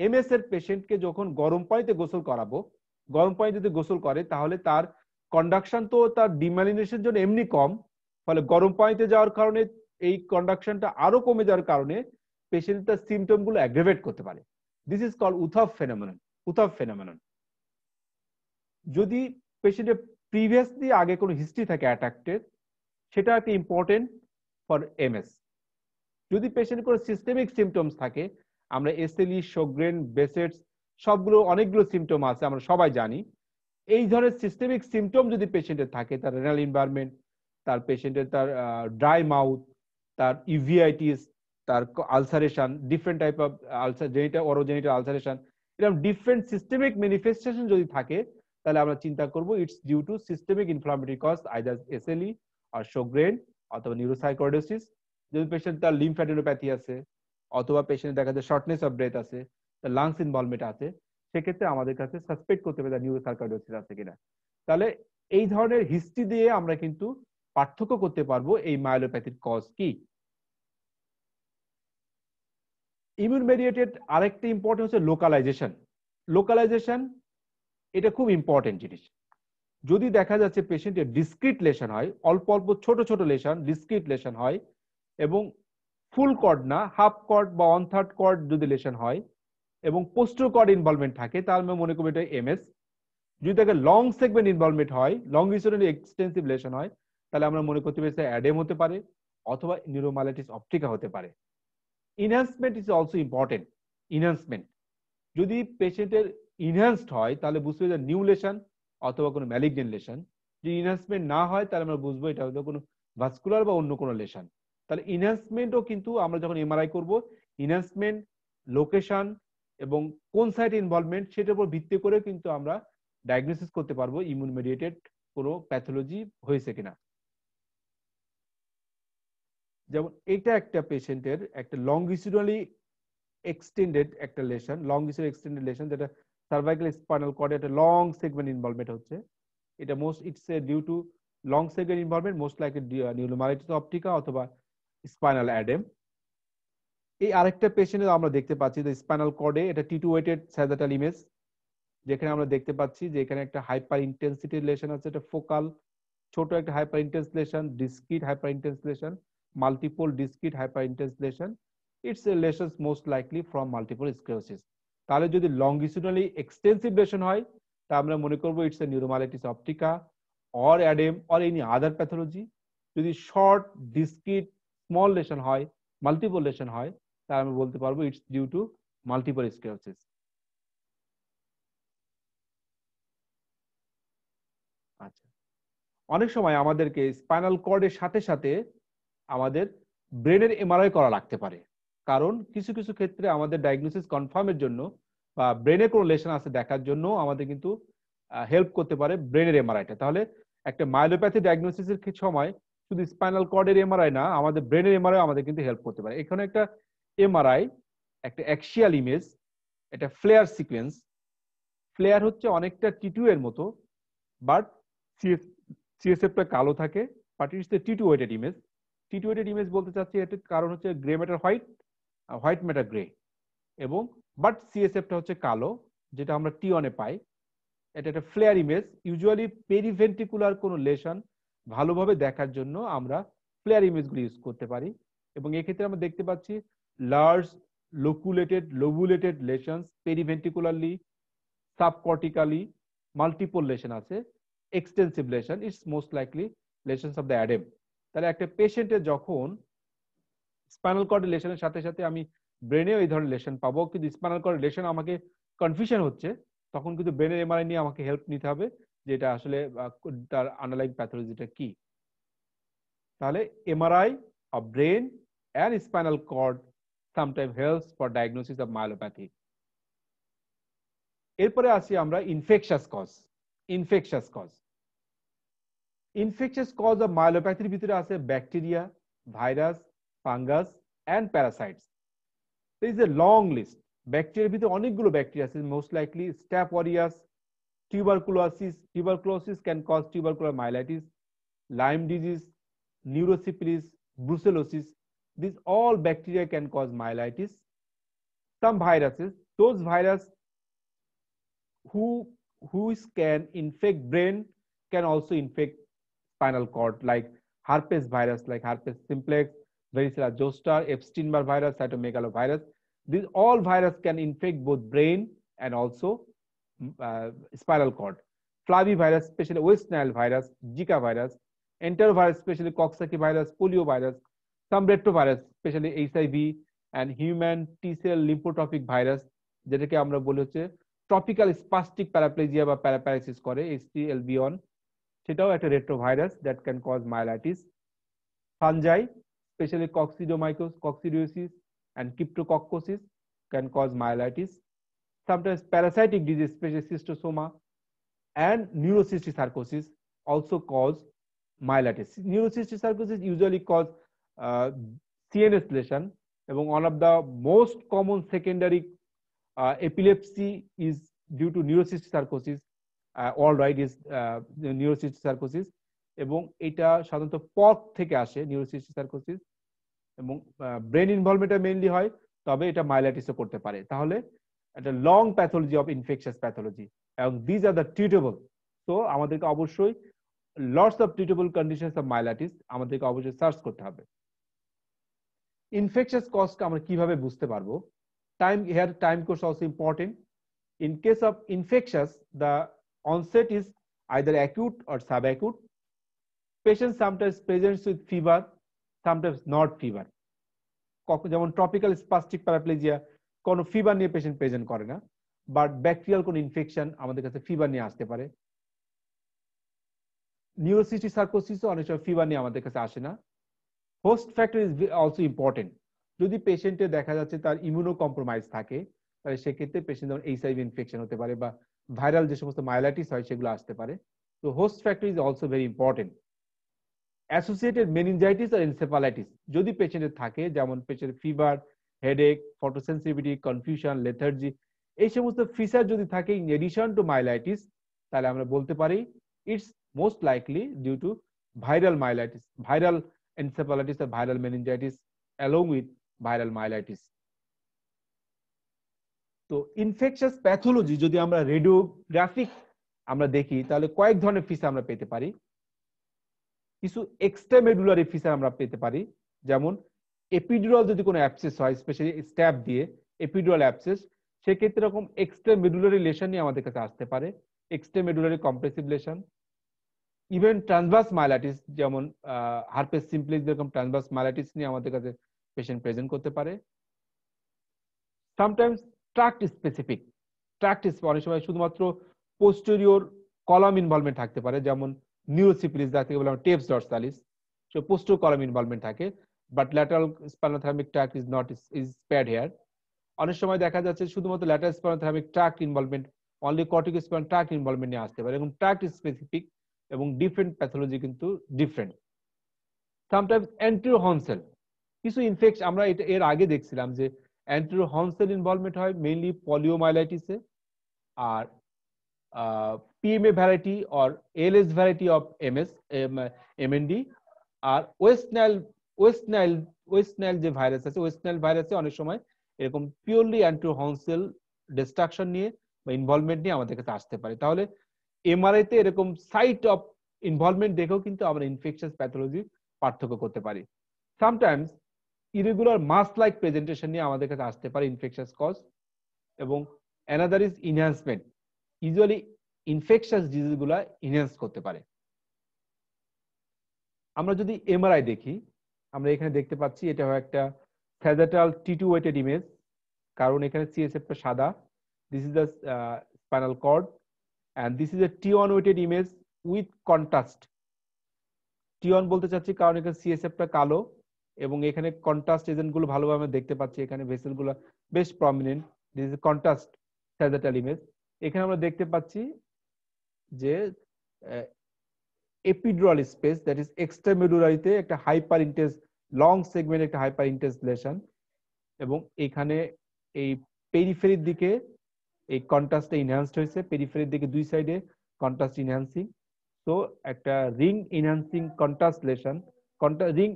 এমএস এর পেশেন্টকে যখন গরম পানিতে গোসল করাবো, গরম পানি যদি গোসল করে তাহলে তার কন্ডাকশন তো তার ডিমালিনেশনের জন্য এমনি কম, ফলে গরম পানিতে যাওয়ার কারণে এই কন্ডাকশনটা আরো কমে যাওয়ার কারণে পেশেন্ট তার সিমটম গুলো অ্যাগ্রেভেট করতে পারে। This is called Uhthoff phenomenon. Uhthoff phenomenon যদি পেশেন্টের প্রিভিয়াসলি আগে কোনো হিস্ট্রি থাকে অ্যাটাকের, সেটা একটা ইম্পর্টেন্ট ফর এমএস। যদি পেশেন্ট কোনো সিস্টেমিক সিমটমস থাকে, আমরা SLE, Sjogren, Behcet's সবগুলো অনেকগুলো সিমটম আছে আমরা সবাই জানি। এই ধরনের সিস্টেমিক সিমটম যদি পেশেন্টের থাকে, তার রেনাল ইনভায়রনমেন্ট, তার পেশেন্টের তার ড্রাই মাউথ, তার ইউভিআইটিস, তার ulceration, different type of ulcer, genital orogenital ulceration, এরকম ডিফারেন্ট সিস্টেমিক ম্যানিফেস্টেশন যদি থাকে, তাহলে আমরা চিন্তা করব it's due to systemic inflammatory cause either SLE আর শোগ্রেন অথবা নিউরোসাইকোডোসিস। যদি পেশেন্ট তার লিম্ফ্যাডিনোপ্যাথি আছে অথবা পেশেন্ট দেখা যায় শর্টনেস অফ ব্রেথ আছে, তার লাংস ইনভলভমেন্ট আছে, সেক্ষেত্রে আমাদের কাছে সাসপেক্ট করতে হবে তার নিউরোসাইকোডোসিস আছে কিনা। তাহলে এই ধরনের হিস্ট্রি দিয়ে আমরা কিন্তু পার্থক্য করতে পারবো এই মায়োলোপ্যাথির কজ কি। ইমিউন মেডিয়েটেড আরেকটা ইম্পর্টেন্ট হচ্ছে লোকালাইজেশন। লোকালাইজেশন এটা খুব ইম্পর্টেন্ট জিনিস। যদি দেখা যাচ্ছে পেশেন্টের ডিসক্রিট লেশন হয়, অল্প অল্প ছোট ছোট লেশন, ডিসক্রিট লেশন হয় এবং ফুল কর্ড না, হাফ কর্ড বা ওয়ান থার্ড কর্ড যদি লেশন হয় এবং পোস্টার কর্ড ইনভলভমেন্ট থাকে, তাহলে আমরা মনে করবো এটা এমএস। যদি তাকে লং সেগমেন্ট ইনভলভমেন্ট হয়, লংগিটিউডিনাল এক্সটেন্সিভ লেশন হয়, তাহলে আমরা মনে করতে পারি অ্যাডেম হতে পারে অথবা নিউরোমাইলাইটিস অপটিকা হতে পারে। Enhancement is also important. Enhancement যদি পেশেন্টের ইনহ্যান্সড হয় তাহলে বুঝতে হবে নিউ লেশন অথবা কোনো ম্যালিগনেন্ট লেশন। যদি ইনহ্যান্সমেন্ট না হয় তাহলে আমরা বুঝবো এটা হয়তো কোনো ভাস্কুলার বা অন্য কোনো লেশন। তাহলে ইনহ্যান্সমেন্টও কিন্তু আমরা যখন এমআরআই করব, ইনহ্যান্সমেন্ট, লোকেশন এবং কোন সাইটে ইনভলভমেন্ট সেটার উপর ভিত্তি করে কিন্তু আমরা ডায়াগনোসিস করতে পারবো ইমিউন মেডিয়েটেড কোনো প্যাথোলজি হয়েছে কিনা। যেমন এটা একটা পেশেন্টের একটা লংগিটিউডিনালি এক্সটেন্ডেড একটা লেশন, লংগিটিউডিনাল এক্সটেন্ডেড লেশন, যেটা সার্ভাইকাল স্পাইনাল কর্ডে একটা লং সেগমেন্ট ইনভলভমেন্ট হচ্ছে। এটা most it's due to long segment involvement, most like neuromyelitis optica অথবা স্পাইনাল অ্যাডেম। এই আরেকটা পেশেন্টে আমরা দেখতে পাচ্ছি যে স্পাইনাল কর্ডে এটা টিটুয়েটেড স্যাজাটাল ইমেজ, যেখানে আমরা দেখতে পাচ্ছি যে এখানে একটা হাইপার ইন্টেন্সিটি লেশন আছে, এটা ফোকাল ছোট একটা hyper intense lesion, discrete hyper intense lesion, multiple discrete hyper intense lesion. It's a lesions most likely from multiple sclerosis. তাহলে যদি লংগিটিউডিনালি এক্সটেন্সিভ লেশন হয় তা আমরা মনে করবো it's a neuromyelitis optica or ADEM or any other pathology. যদি short discrete small lesion হয়, multiple lesion হয়, তাহলে আমরা বলতে পারবো it's due to multiple sclerosis. আচ্ছা, অনেক সময় আমাদেরকে স্পাইনাল কর্ডের সাথে সাথে আমাদের ব্রেনের এমআরআই করা লাগতে পারে, কারণ কিছু কিছু ক্ষেত্রে আমাদের ডায়াগনোসিস কনফার্মের জন্য বা ব্রেনে কোনো লেশন আছে দেখার জন্য আমাদের কিন্তু হেল্প করতে পারে ব্রেনের এমআরআইটা। তাহলে একটা মায়োলোপ্যাথি ডায়াগনোসিসের সময় শুধু স্পাইনাল কর্ডের এমআরআই না, আমাদের ব্রেনের এমআরআই আমাদের কিন্তু হেল্প করতে পারে। এখানে একটা এমআরআই, একটা অ্যাক্সিয়াল ইমেজ, এটা ফ্লেয়ার সিকোয়েন্স। ফ্লেয়ার হচ্ছে অনেকটা টিটু এর মতো, বাট সিএসএফটা কালো থাকে, but it's a T two weighted image. T two weighted image বলতে চাচ্ছি এটার কারণ হচ্ছে grey matter white, white matter grey, এবং বাট সিএসএফটা হচ্ছে কালো, যেটা আমরা টি1 এ পাই। এটা একটা ফ্লেয়ার ইমেজ। ইউজুয়ালি পেরিভেন্ট্রিকুলার কোনো লেশন ভালোভাবে দেখার জন্য আমরা ফ্লেয়ার ইমেজগুলো ইউজ করতে পারি, এবং এক্ষেত্রে আমরা দেখতে পাচ্ছি large lobulated lesions periventricularly, subcortically, multiple lesion আছে, extensive lesion, it's most likely lesions of the ADEM. তাহলে একটা পেশেন্টের যখন স্পাইনাল কর্ড লেশনের সাথে সাথে আমি ব্রেনেও এই ধরনের লেশন পাবো, কিন্তু স্পাইনাল কর্ড লেশন আমাকে কনফিউশন হচ্ছে, তখন কিন্তু ব্রেনের এমআরআই নিয়ে আমাকে হেল্প নিতে হবে যে এটা আসলে তার আন্ডারলাইং প্যাথোলজিটা কি। তাহলে MRI of brain and spinal cord sometime helps for diagnosis of myelopathy. এরপরে আসি আমরা infectious cause. Infectious cause of মায়োলোপ্যাথির ভিতরে আছে bacteria, virus, fungus and parasites. There is a long list. ব্যাকটেরিয়ার ভিতরে অনেকগুলো ব্যাকটেরিয়া আছে, most likely step aureus, tuberculosis can cause tubercular myelitis, Lyme disease, neurosyphilis, brucellosis. These all bacteria can cause myelitis. Some viruses, those virus who can infect brain can also infect spinal cord, like herpes virus, like herpes simplex, varicella zoster, Epstein-Barr virus, cytomegalovirus. These all virus can infect both brain and also spinal cord. Flavivirus, especially West Nile virus, Zika virus, enterovirus, especially Coxsackie virus, polio virus, some retrovirus, especially HIV and human T-cell lymphotropic virus, যেটাকে আমরা বলি হচ্ছে tropical spastic paraplegia বা প্যারাপ্যারাসিস করে, HTLV1, সেটাও একটা retrovirus that can cause myelitis. Fungi, especially coccidiosis and cryptococcosis can cause myelitis. Sometimes parasitic disease, especially schistosoma, and neurocystic sarcosis also cause myelitis. Neurocystic sarcosis usually cause CNS lesion, এবং one of the most common secondary epilepsy is due to neurocystic sarcosis. All right is neurocystic sarcosis, এবং এটা সাধারণত পক থেকে আসে নিউরোসিস্টিক সার্কোসিস, এবং brain ইনভলভমেন্টটা mainly হয়, তবে এটা মাইলাইটিসও করতে পারে। তাহলে একটা long pathology of infectious pathology, এবং দিজ আর দ্য ট্রিটেবল। তো আমাদেরকে অবশ্যই lots of treatable conditions of myelitis আমাদেরকে অবশ্যই সার্চ করতে হবে। ইনফেকশাস কজকে আমরা কিভাবে বুঝতে পারবো? Time course also important. In case of infectious, the onset is either acute or subacute. Patient sometimes presents with fever, sometimes not fever. যেমন tropical spastic paraplegia কোনো ফিভার নিয়ে পেশেন্ট প্রেজেন্ট করে না, বাট ব্যাকটেরিয়াল কোনো infection আমাদের কাছে fever নিয়ে আসতে পারে। নিউরোসিস্টিক সার্কোসিসও অনেক সময় ফিভার নিয়ে আমাদের কাছে আসে না। Host factor is also important. যদি পেশেন্টের দেখা যাচ্ছে তার ইমিউনো কম্প্রোমাইজ থাকে, তাহলে সেক্ষেত্রে পেশেন্ট যেমন এইচআইভি ইনফেকশন হতে পারে, বা ভাইরাল যে সমস্ত মাইলাইটিস হয় সেগুলো আসতে পারে। তো host factor is also very important. Associated meningitis আর এনসেফালাইটিস যদি পেশেন্টের থাকে, যেমন পেশেন্টের fever, headache, photosensitivity, confusion, lethargy, এই সমস্ত ফিচার যদি থাকে ইন এডিশন টু মাইলাইটিস, তাহলে আমরা বলতে পারি it's most likely due to viral myelitis, viral encephalitis আর viral meningitis along with viral myelitis. তো ইনফেকশাস প্যাথোলজি যদি আমরা রেডিওগ্রাফিক আমরা দেখি, তাহলে কয়েক ধরনের ফিচার আমরা পেতে পারি। কিছু এক্সট্রামেডুলারি ফিচার আমরা পেতে পারি, যেমন এপিডুরাল যদি কোনো অ্যাবসেস হয়, স্পেশালি স্ট্যাব দিয়ে এপিডুরাল অ্যাবসেস, সেক্ষেত্রে এরকম এক্সট্রামেডুলারি লেশন নিয়ে আমাদের কাছে আসতে পারে, extramedullary compressive lesion. Even transverse myelitis, যেমন হার্পেস সিম্পলেক্স, যেরকম ট্রান্সভার্স মাইলাইটিস নিয়ে আমাদের কাছে পেশেন্ট প্রেজেন্ট করতে পারে। সামটাইমস ট্রাক্ট স্পেসিফিক, ট্রাক্ট অনেক সময় শুধুমাত্র পোস্টেরিয়র কলাম ইনভলভমেন্ট থাকতে পারে, যেমন নিউরোসিফিলিস যাকে বলে tabes dorsalis, so posterior column involvement থাকে, but lateral spinothalamic tract is not is spared here. অনেক সময় দেখা যাচ্ছে শুধুমাত্র lateral spinothalamic tract involvement, only corticospinal tract involvement নিয়ে আসতে পারে, এবং ট্রাক্ট স্পেসিফিক এবং ডিফারেন্ট প্যাথোলজি কিন্তু ডিফারেন্ট। সামটাইমস অ্যান্টেরিয়র হর্নসেল, কিছু ইনফেকশন আমরা এর আগে দেখছিলাম যে অ্যান্টেরিয়র হর্নসেল ইনভলভমেন্ট হয় মেইনলি পলিওমাইলাইটিসে, আর PMA variety or LS variety of MND, R West Nile যে ভাইরাস আছে, ওয়েস্ট নাইল ভাইরাসে অনেক সময় এরকম পিওরলি অ্যান্টেরিয়র হর্নসেল ডিস্ট্রাকশন নিয়ে বা ইনভলভমেন্ট নিয়ে আমাদের কাছে আসতে পারে। তাহলে এমআরআই তে এরকম সাইট অফ ইনভলভমেন্ট দেখেও কিন্তু আমরা ইনফেকশাস প্যাথোলজি পার্থক্য করতে পারি। সামটাইমস ইরেগুলার মাস লাইক প্রেজেন্টেশন নিয়ে আমাদের কাছে আসতে পারে ইনফেকশাস কজ, এবং another is enhancement, usually infectious disease গুলা ইনহ্যান্স করতে পারে। আমরা যদি এমআরআই দেখি, আমরা এখানে দেখতে পাচ্ছি এটা হয় একটা স্যাজেটাল T2 ওয়েটেড ইমেজ, কারণ এখানে সিএসএফটা সাদা, this is the spinal cord, and this is a T1 weighted image with contrast. T1 বলতে চাচ্ছি কারণ এখানে সিএসএফটা কালো, এবং এখানে কন্ট্রাস্ট এজেন্ট গুলো ভালোভাবে আমরা দেখতে পাচ্ছি, এখানে ভেসেল গুলো বেশ prominent, this is contrast sagittal image. এখানে আমরা দেখতে পাচ্ছি যে এপিডুরাল স্পেস, দ্যাট ইজ এক্সট্রামেডুলারিতে একটা হাইপার ইন্টেন্স লং সেগমেন্ট, একটা হাইপার ইন্টেন্স লেশন, এবং এখানে এই পেরিফেরির দিকে এই কন্ট্রাস্টটা ইনহ্যান্সড হয়েছে, পেরিফেরির দিকে দুই সাইডে কন্ট্রাস্ট ইনহ্যান্সিং। তো একটা ring enhancing contrast lesion, ring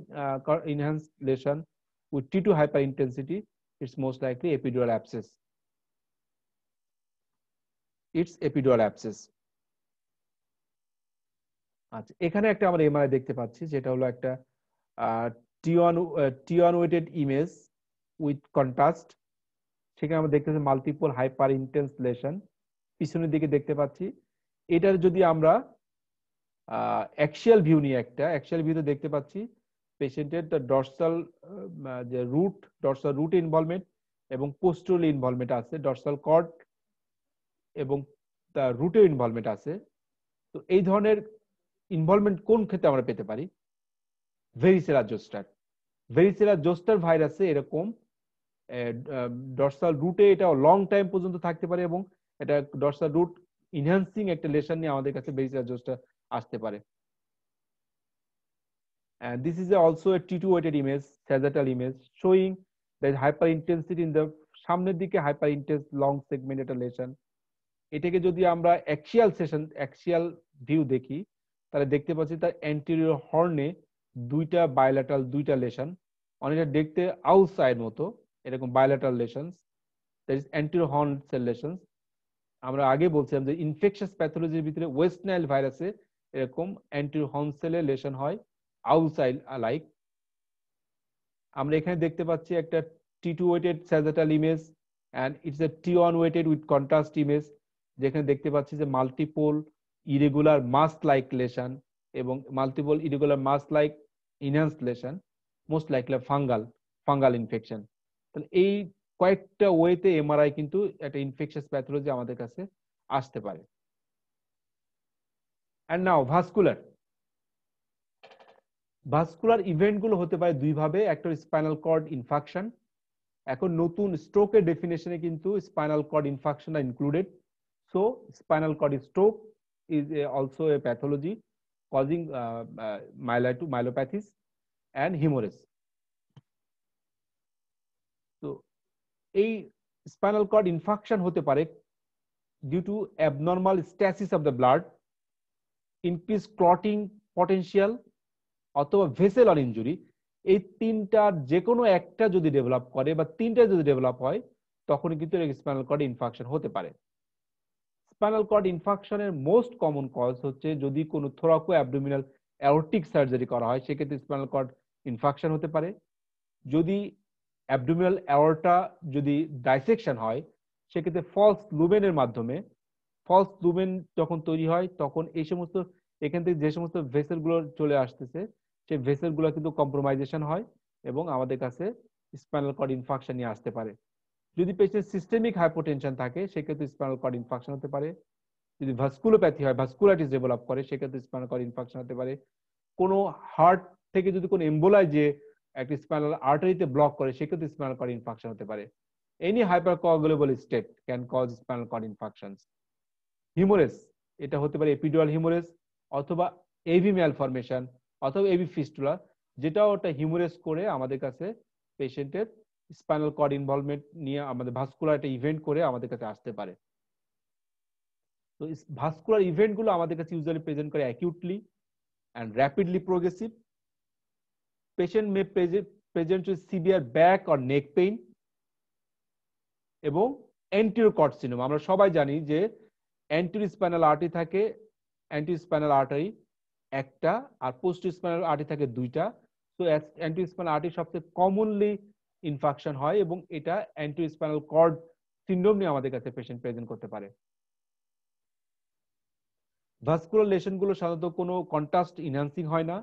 enhance lesion with T2 hyper intensity, it's most likely epidural abscess, it's epidural abscess. আচ্ছা, এখানে একটা আমরা এমআরআই দেখতে পাচ্ছি, যেটা হলো একটা T1 weighted image with contrast. সেখানে আমরা দেখতেছি মাল্টিপল হাইপার ইন্টেন্স লেশন, পিছনের দিকে দেখতে পাচ্ছি। এটার যদি আমরা অ্যাক্সিয়াল ভিউ নিয়ে, একটা অ্যাক্সিয়াল ভিউতে দেখতে পাচ্ছি পেশেন্টের ডরসাল যে ডরসাল রুট ইনভলভমেন্ট এবং পোস্টেরিয়র ইনভলভমেন্ট আছে, ডরসাল কর্ড এবং তার রুটের ইনভলভমেন্ট আছে। তো এই ধরনের ইনভলভমেন্ট কোন ক্ষেত্রে আমরা পেতে পারি? ভেরিসেলার জোস্টার, ভেরিসেলার জোস্টার ভাইরাসে এরকম ডরসাল রুটে এটা লং টাইম পর্যন্ত থাকতে পারে, এবং এটা ডরসাল রুট ইনহ্যান্সিং একটা লেশন নিয়ে আমাদের কাছে বেসিস আসতে পারে। And this is also a T2 weighted image, sagittal image, showing that hyperintensity in the সামনের দিকে hyper intense long segmented lesion। এটাকে যদি আমরা অ্যাক্সিয়াল ভিউ দেখি তাহলে দেখতে পাচ্ছি তার অ্যান্টেরিয়র হর্নে দুইটা লেশন, অনেকটা দেখতে আউটসাইড মতো, এরকম bilateral lesions, that is anterior horn cell lesions. আমরা আগে বলছিলাম যে ইনফেকশাস প্যাথোলজির ভিতরে ওয়েস্ট নাইল ভাইরাসে এরকম অ্যান্টেরিয়র হর্ন সেলের লেশন হয় আউটসাইড লাইক। আমরা এখানে দেখতে পাচ্ছি একটা T2 weighted sagittal image and it's a T1 weighted with contrast image, যেখানে দেখতে পাচ্ছি যে multiple irregular mask like lesion এবং multiple irregular mask like enhance lesion, most likely fungal infection. তাহলে এই কয়েকটা ওয়েতে এমআরআই কিন্তু একটা ইনফেকশাস প্যাথোলজি আমাদের কাছে আসতে পারে। এন্ড নাও ভাস্কুলার ইভেন্ট গুলো হতে পারে দুই ভাবে, একটা স্পাইনাল কর্ড ইনফাকশন। এখন নতুন স্ট্রোকের ডেফিনেশনে কিন্তু spinal cord infarction included. So spinal cord stroke is also a pathology causing myelopathies and hemorrhage. So এই স্পাইনাল কর্ড ইনফাকশন হতে পারে due to abnormal stasis of the blood, increased clotting potential অথবা vessel or injury. এই তিনটার যে কোনো একটা যদি ডেভেলপ করে বা তিনটা যদি ডেভেলপ হয় তখন কিন্তু স্পাইনাল কর্ড ইনফাকশন হতে পারে। স্পাইনাল কর্ড ইনফাকশনের মোস্ট কমন কজ হচ্ছে যদি কোনো থোরাকো অ্যাবডোমিনাল অ্যাওর্টিক সার্জারি করা হয়, সেক্ষেত্রে স্পাইনাল কর্ড ইনফাকশন হতে পারে। যদি অ্যাবডোমিনাল অ্যাওর্টা যদি ডাইসেকশন হয়, সেক্ষেত্রে ফলস লুমেন যখন তৈরি হয় তখন এই সমস্ত এখান থেকে যে সমস্ত ভেসেল গুলো চলে আসতেছে সেই ভেসেল গুলো কিন্তু কম্প্রোমাইজেশন হয় এবং আমাদের কাছে স্পাইনাল কর্ড ইনফাকশন নিয়ে আসতে পারে। যদি পেশেন্ট সিস্টেমিক হাইপোটেনশন থাকে সেক্ষেত্রে স্পাইনাল কর্ড ইনফাকশন হতে পারে। যদি ভাস্কুলোপ্যাথি হয়, ভাস্কুলাইটিস ডেভেলপ করে, সেক্ষেত্রে স্পাইনাল কর্ড ইনফাকশন হতে পারে। কোনো হার্ট থেকে যদি কোনো এম্বোলাই যে একটা স্পাইনাল আর্টারিতে ব্লক করে, সেক্ষেত্রে স্পাইনাল কর্ড ইনফাকশন হতে পারে। Any hypercoagulable state can cause spinal cord infarctions. Haemorrhage, এটা হতে পারে এপিডুরাল হিমোরেজ অথবা এভি ম্যালফরমেশন অথবা এভি ফিস্টুলা, যেটাও ওটা হিমোরেজ করে আমাদের কাছে পেশেন্টের স্পাইনাল কর্ড ইনভলভমেন্ট নিয়ে আমাদের ভাস্কুলার একটা ইভেন্ট করে আমাদের কাছে আসতে পারে। তো ভাস্কুলার ইভেন্ট গুলো আমাদের কাছে ইউজুয়ালি প্রেজেন্ট করে acutely and rapidly progressive. Patient may present with severe back or neck pain এবং anterior cord syndrome। আমরা সবাই জানি যে anterior spinal artery থাকে, anterior spinal artery একটা আর posterior spinal artery থাকে দুইটা। তো anterior spinal artery সবচেয়ে কমনলি ইনফাকশন হয় এবং এটা anterior spinal cord syndrome নিয়ে আমাদের কাছে পেশেন্ট প্রেজেন্ট করতে পারে। ভাস্কুলার লেশন গুলো সাধারণত কোনো কন্ট্রাস্ট ইনহ্যান্সিং হয় না,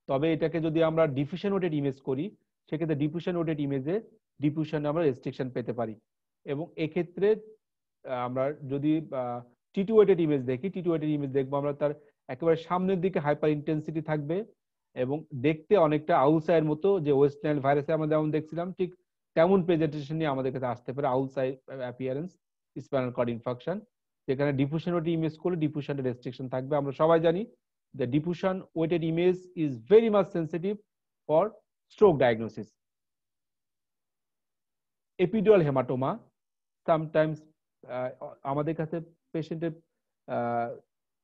তবে এটাকে যদি আমরা ডিফিউশন ওয়েটেড ইমেজ করি সেক্ষেত্রে ডিফিউশন ওয়েটেড ইমেজে ডিফিউশনে আমরা রেস্ট্রিকশন পেতে পারি। এবং এক্ষেত্রে আমরা যদি T2 ওয়েটেড ইমেজ দেখি, T2 ওয়েটেড ইমেজ দেখবো আমরা তার একেবারে সামনের দিকে হাইপার ইন্টেন্সিটি থাকবে এবং দেখতে অনেকটা আউটসাইড মতো, যে ওয়েস্ট নাইল ভাইরাসে আমরা যেমন দেখছিলাম ঠিক তেমন প্রেজেন্টেশন নিয়ে আমাদের কাছে আসতে পারে outside appearance spinal cord infarction. যেখানে ডিফিউশন ওয়েটেড ইমেজ করলে ডিফিউশনের রেস্ট্রিকশন থাকবে। আমরা সবাই জানি the diffusion weighted image is very much sensitive for stroke diagnosis. Epidural hematoma sometimes আমাদের কাছে পেশেন্টের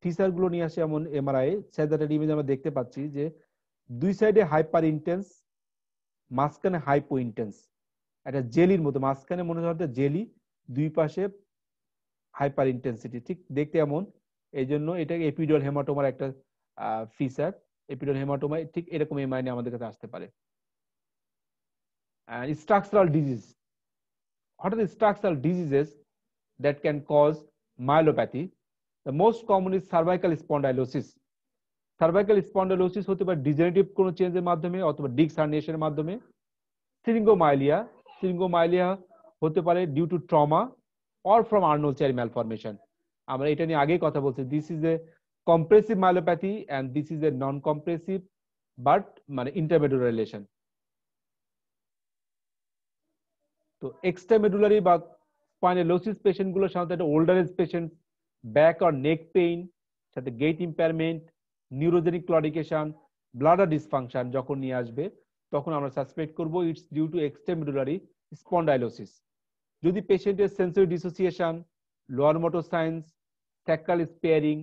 ফিচার গুলো নিয়ে আসে এমন এমআরআই স্যাটালাইট ইমেজ আমরা দেখতে পাচ্ছি যে দুই সাইডে হাইপার ইন্টেন্স, মাঝখানে হাইপো ইন্টেন্স, একটা জেলির মতো, মাঝখানে মনে হচ্ছে জেলি, দুই পাশে হাইপার ইন্টেন্সিটি, ঠিক দেখতে এমন। এই জন্য এটা এপিডুরাল হেমাটোমার একটা ফিচার। এপিডুরাল হেমাটোমা ঠিক এরকম এমআরআই নিয়ে আমাদের কাছে আসতে পারে। and structural disease, what are the structural diseases that can cause myelopathy? The most common is cervical spondylosis. Cervical spondylosis হতে পারে ডিজেনারেটিভ কোনো চেঞ্জের মাধ্যমে অথবা ডিস্ক হার্নিয়েশনের মাধ্যমে। সিরিঙ্গোমাইলিয়া হতে পারে due to trauma or from Arnold Chiari malformation. আমরা এটা নিয়ে আগেই কথা বলছি, this is a compressive myelopathy and this is a non-compressive but মানে intermedullary relation. তো এক্সট্রামেডুলারি বা স্পাইনালোসিস পেশেন্ট গুলো সাধারণত একটা older age patient back or neck pain, সাথে gait impairment, neurogenic claudication, bladder dysfunction যখন নিয়ে আসবে, তখন আমরা সাসপেক্ট করব it's due to extramedullary spondylosis. যদি পেশেন্টের sensory dissociation, lower motor signs, sacral sparing,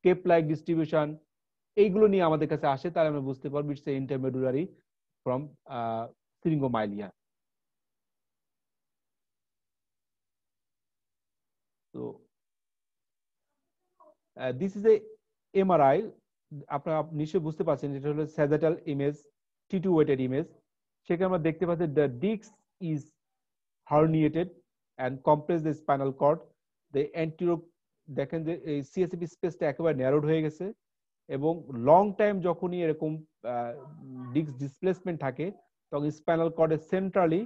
cape like distribution এইগুলো নিয়ে আমাদের কাছে আসে, তাহলে আমরা বুঝতে পারবো ইটস ইন্টারমেডুলারি ফ্রম সিরিঙ্গোমাইলিয়া। তো দিস ইজ এ এমআরআই, আপনারা নিশ্চয়ই বুঝতে পারছেন এটা হলো স্যাজেটাল ইমেজ, T2 ওয়েটেড ইমেজ। সেখানে আমরা দেখতে পাচ্ছি the disc is herniated and compress the spinal cord, the anterior দেখেন যে এই সিএসএফ স্পেসটা একেবারে ন্যারোড হয়ে গেছে, এবং লং টাইম যখনই এরকম ডিস্ক ডিসপ্লেসমেন্ট থাকে তখন স্পাইনাল কর্ডের সেন্ট্রালি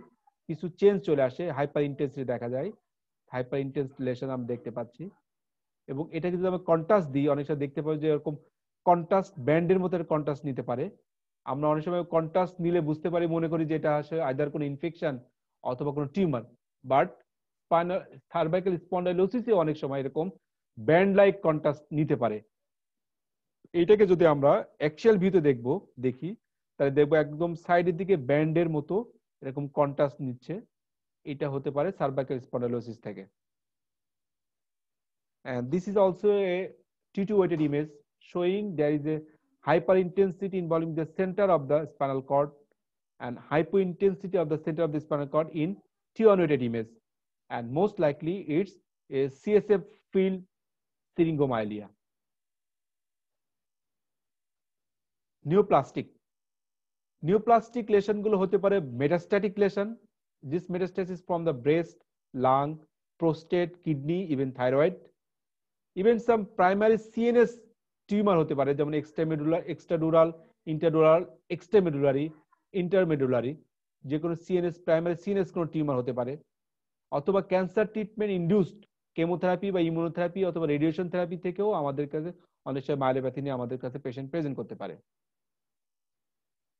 কিছু চেঞ্জ চলে আসে, হাইপার ইন্টেন্সিটি দেখা যায়, হাইপার ইন্টেন্স লেশন আমরা দেখতে পাচ্ছি। এবং এটা যদি আমরা কন্ট্রাস্ট দিই, অনেক সময় দেখতে পাই যে এরকম কন্ট্রাস্ট ব্যান্ডের মতো কন্ট্রাস্ট নিতে পারে। আমরা অনেক সময় কন্ট্রাস্ট নিলে বুঝতে পারি, মনে করি যে এটা আসলে আইদার কোনো ইনফেকশন অথবা কোনো টিউমার, বাট সার্ভাইকাল স্পন্ডাইলোসিসে অনেক সময় এরকম ব্যান্ড লাইক কন্ট্রাস্ট নিতে পারে। এইটাকে যদি আমরা অ্যাকচুয়াল ভিউতে দেখি তাহলে দেখবো একদম সাইডের দিকে ব্যান্ডের মতো এরকম কন্ট্রাস্ট নিচ্ছে, এটা হতে পারে সার্ভাইকাল স্পন্ডাইলোসিস থেকে। And this is also a T2 weighted image showing there is a hyperintensity involving the center of the spinal cord and hypointensity of the center of the spinal cord in T1 weighted image, and most likely it's a CSF field syringomyelia. Neoplastic lesion গুলো হতে পারে metastatic lesion. This metastasis from the breast, lung, prostate, kidney, even thyroid. Even some primary CNS tumor হতে পারে, যেমন extradural, interdural, extramedullary, intermedullary, যে কোনো CNS primary CNS কোনো tumour হতে পারে, অথবা ক্যান্সার ট্রিটমেন্ট ইনডিউসড কেমোথেরাপি বা ইমিউনোথেরাপি অথবা রেডিয়েশন থেরাপি থেকেও আমাদের কাছে অনেক সময় মাইলোপ্যাথি নিয়ে আমাদের কাছে পেশেন্ট প্রেজেন্ট করতে পারে।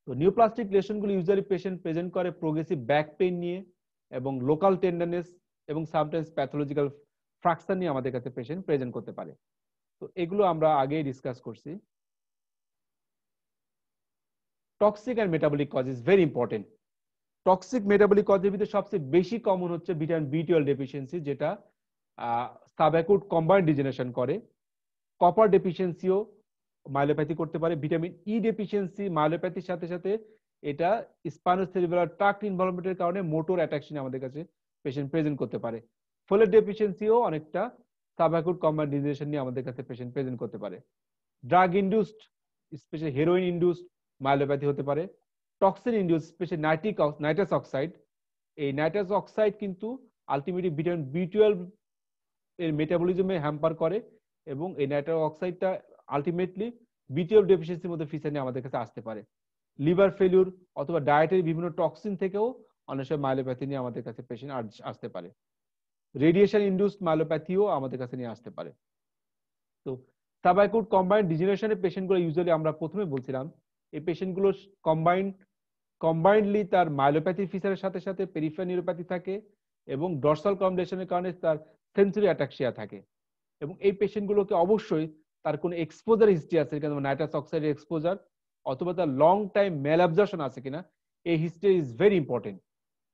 তো নিউপ্লাস্টিক লেশনগুলো ইউজুয়ালি পেশেন্ট প্রেজেন্ট করে প্রোগ্রেসিভ ব্যাক পেইন নিয়ে এবং লোকাল টেন্ডারনেস এবং সামটাইমস প্যাথোলজিক্যাল ফ্র্যাকচার নিয়ে আমাদের কাছে পেশেন্ট প্রেজেন্ট করতে পারে। তো এগুলো আমরা আগেই ডিসকাস করছি। Toxic and metabolic cause is very important. Toxic metabolic কজের ভিতরে সবচেয়ে বেশি কমন হচ্ছে ভিটামিন B12 ডেফিসিয়েন্সি, যেটা সাবঅ্যাকুট কম্বাইন্ড ডিজেনারেশন করে। কপার ডেফিসিয়েন্সিও মাইলোপ্যাথি করতে পারে। ভিটামিন ই ডেফিসিয়েন্সি মাইলোপ্যাথির সাথে সাথে এটা স্পাইনোসেরিব্রাল ট্রাক্ট ইনভলভমেন্টের কারণে মোটর অ্যাট্রাকশন আমাদের কাছে পেশেন্ট প্রেজেন্ট করতে পারে। ফোলেট ডেফিসিয়েন্সিও অনেকটা সাবঅ্যাকুট কম্বাইন্ড ডিজেনারেশন নিয়ে আমাদের কাছে পেশেন্ট প্রেজেন্ট করতে পারে। Drug induced specially heroin induced myelopathy হতে পারে। Toxin induce specially nitrous oxide, এই নাইট্রাস অক্সাইড কিন্তু আলটিমেটলি ভিটামিন B12 এর মেটাবলিজমে হ্যাম্পার করে, এবং এই নাইট্রাস অক্সাইডটা আলটিমেটলি B12 ডেফিসিয়েন্সির মধ্যে ফিচার নিয়ে আমাদের কাছে আসতে পারে। লিভার ফেলিউর অথবা ডায়েটের বিভিন্ন টক্সিন থেকেও অনেক সময় মাইলোপ্যাথি নিয়ে আমাদের কাছে পেশেন্ট আসতে পারে। রেডিয়েশন ইনডিউসড মাইলোপ্যাথিও আমাদের কাছে নিয়ে আসতে পারে। তো সাবঅ্যাকুট কম্বাইন্ড ডিজেনারেশনের পেশেন্টগুলো ইউজুয়ালি আমরা প্রথমে বলছিলাম এই পেশেন্টগুলো কম্বাইন্ডলি তার মাইলোপ্যাথি ফিচারের সাথে সাথে পেরিফেরাল নিউরোপ্যাথি থাকে এবং ডরসাল কমপ্লেশনের কারণে তার সেন্সরি অ্যাটাক্সিয়া থাকে। এবং এই পেশেন্টগুলোকে অবশ্যই তার কোনো এক্সপোজার হিস্ট্রি আছে কিনা, নাইট্রাস অক্সাইডের এক্সপোজার, অথবা তার লং টাইম ম্যালঅ্যাবজর্পশন আছে কিনা, এই হিস্ট্রি ইজ ভেরি ইম্পর্টেন্ট।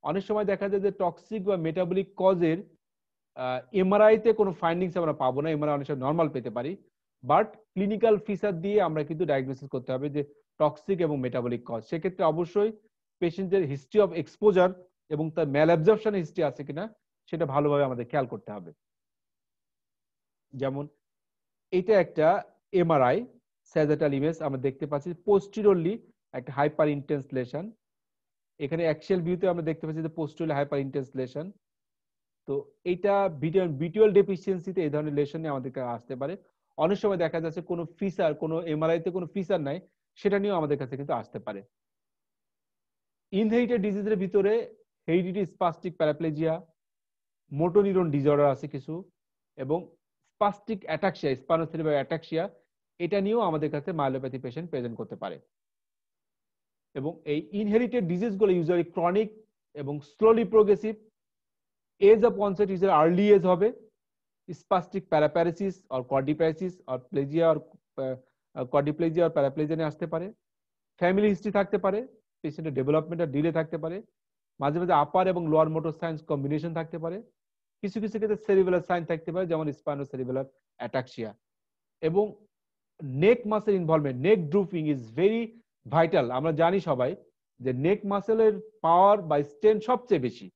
অনেক সময় দেখা যায় যে টক্সিক বা মেটাবলিক কজের এমআরআই তে কোনো ফাইন্ডিংস আমরা পাবো না, এমআরআই অনেক সময় নর্মাল পেতে পারি, বাট ক্লিনিক্যাল ফিচার দিয়ে আমরা কিন্তু ডায়াগনোসিস করতে হবে যে টক্সিক এবং মেটাবলিক কজ। সেক্ষেত্রে অবশ্যই পেশেন্টের হিস্ট্রি অফ এক্সপোজার এবং তার ম্যালঅ্যাবজর্পশন হিস্ট্রি আছে কিনা সেটা ভালোভাবে আমাদের খেয়াল করতে হবে। যেমন এটা একটা এমআরআই স্যাজেটাল ইমেজ, আমরা দেখতে পাচ্ছি পোস্টেরিয়রলি একটা হাইপার ইন্টেন্স লেশন। এখানে অ্যাক্সিয়াল ভিউতে আমরা দেখতে পাচ্ছি যে পোস্টেরিয়রলি হাইপার ইন্টেন্স লেশন। তো এটা ভিটামিন B12 ডেফিসিয়েন্সিতে এই ধরনের লেশন নিয়ে আমাদের কাছে আসতে পারে। অনেক সময় দেখা যাচ্ছে কোনো ফিচার, কোনো এমআরআই তে কোনো ফিচার নাই, সেটা নিয়েও আমাদের কাছে কিন্তু আসতে পারে। ইনহেরিটেড ডিজিজের ভিতরে heredity spastic paraplegia, motor neuron disorder আছে কিছু, এবং স্পাস্টিক অ্যাটাক্সিয়া, স্পাইনোসেরিব্রাল অ্যাটাক্সিয়া, এটা নিয়েও আমাদের কাছে মাইলোপ্যাথি পেশেন্ট প্রেজেন্ট করতে পারে। এবং এই ইনহেরিটেড ডিজিজগুলো ইউজুয়ালি ক্রনিক এবং slowly progressive. Age of onset is early age হবে, spastic paraparesis or quadriparesis or plegia or quadriplegia or paraplegia নিয়ে আসতে পারে। ফ্যামিলি হিস্ট্রি থাকতে পারে, পেশেন্টের ডেভেলপমেন্টের ডিলে থাকতে পারে, মাঝে মাঝে আপার এবং লোয়ার মোটর সায়েন্স কম্বিনেশন থাকতে পারে, কিছু কিছু ক্ষেত্রে সেরিবেলার সাইন থাকতে পারে যেমন স্পাইনোসেরিবেলার অ্যাটাক্সিয়া। এবং neck muscle involvement, neck drooping is very vital. আমরা জানি সবাই যে নেক মাসেলের পাওয়ার বা স্ট্রেন্থ সবচেয়ে বেশি।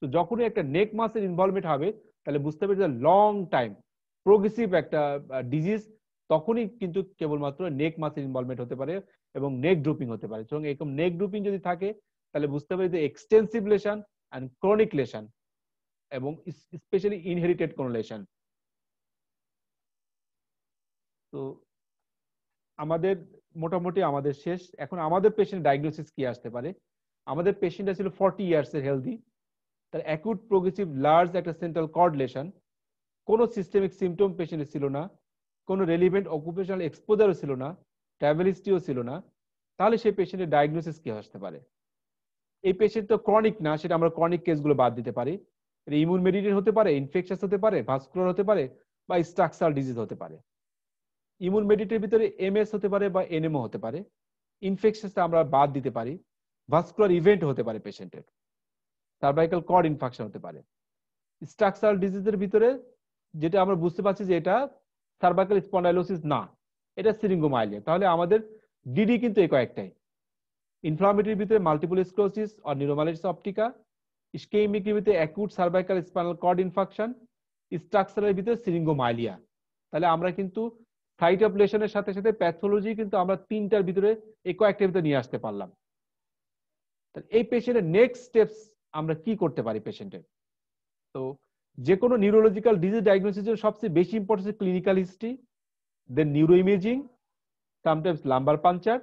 তো যখনই একটা নেক মাসেল ইনভলভমেন্ট হবে তাহলে বুঝতে পারবে যে লং টাইম প্রোগ্রেসিভ একটা ডিজিজ, তখনই কিন্তু কেবলমাত্র নেক মাসেল ইনভলভমেন্ট হতে পারে এবং নেক ড্রুপিং হতে পারে। সুতরাং এরকম নেক ড্রুপিং যদি থাকে তাহলে বুঝতে পারি যে extensive lesion and chronic lesion এবং স্পেশালি ইনহেরিটেড কোন লেশন। তো আমাদের মোটামুটি আমাদের শেষ। এখন আমাদের পেশেন্ট ডায়াগনোসিস কি আসতে পারে? আমাদের পেশেন্ট ছিল 40 ইয়ার্স এর হেলদি, তার অ্যাকুট প্রোগ্রেসিভ লার্জ একটা সেন্ট্রাল কর্ড লেশন, কোনো সিস্টেমিক সিমটম পেশেন্টের ছিল না, কোনো রেলিভেন্ট অকুপেশনাল এক্সপোজারও ছিল না, ট্রাভেল হিস্ট্রিও ছিল না, তাহলে সেই পেশেন্টের ডায়াগনোসিস কি আসতে পারে? এই পেশেন্ট তো ক্রনিক না, সেটা আমরা ক্রনিক কেসগুলো বাদ দিতে পারি। ইমিউন মেডিটেড হতে পারে, ইনফেকশাস হতে পারে, ভাস্কুলার হতে পারে বা স্ট্রাকচারাল ডিজিজ হতে পারে। ইমিউন মেডিটের ভিতরে এমএস হতে পারে বা এনএমও হতে পারে। ইনফেকশাসটা আমরা বাদ দিতে পারি। ভাস্কুলার ইভেন্ট হতে পারে পেশেন্টের, সার্ভাইকাল কর্ড ইনফেকশন হতে পারে। স্ট্রাকচারাল ডিজিজের ভিতরে যেটা আমরা বুঝতে পারছি যে এটা সার্ভাইকাল স্পন্ডাইলোসিস না, এটা সিরিঙ্গোমাইলিয়া, তাহলে আমাদের ডিডি কিন্তু এই কয়েকটাই। ইনফ্লামেটরির ভিতরে multiple sclerosis or neuromyelitis optica, ইসকেমিকের ভিতরে acute cervical spinal cord infection, স্ট্রাকচারের ভিতরে সিরিঙ্গোমাইলিয়া। তাহলে আমরা কিন্তু সাইট অফ লেশনের সাথে সাথে প্যাথোলজি কিন্তু আমরা তিনটার ভিতরে এই কয়েকটার ভিতরে নিয়ে আসতে পারলাম। এই পেশেন্টের নেক্সট স্টেপস আমরা কি করতে পারি পেশেন্টের? তো যে কোনো নিউরোলজিক্যাল ডিজিজ ডায়াগনোসিসের সবচেয়ে বেশি importance clinical history, then neuro imaging, sometimes lumbar puncture,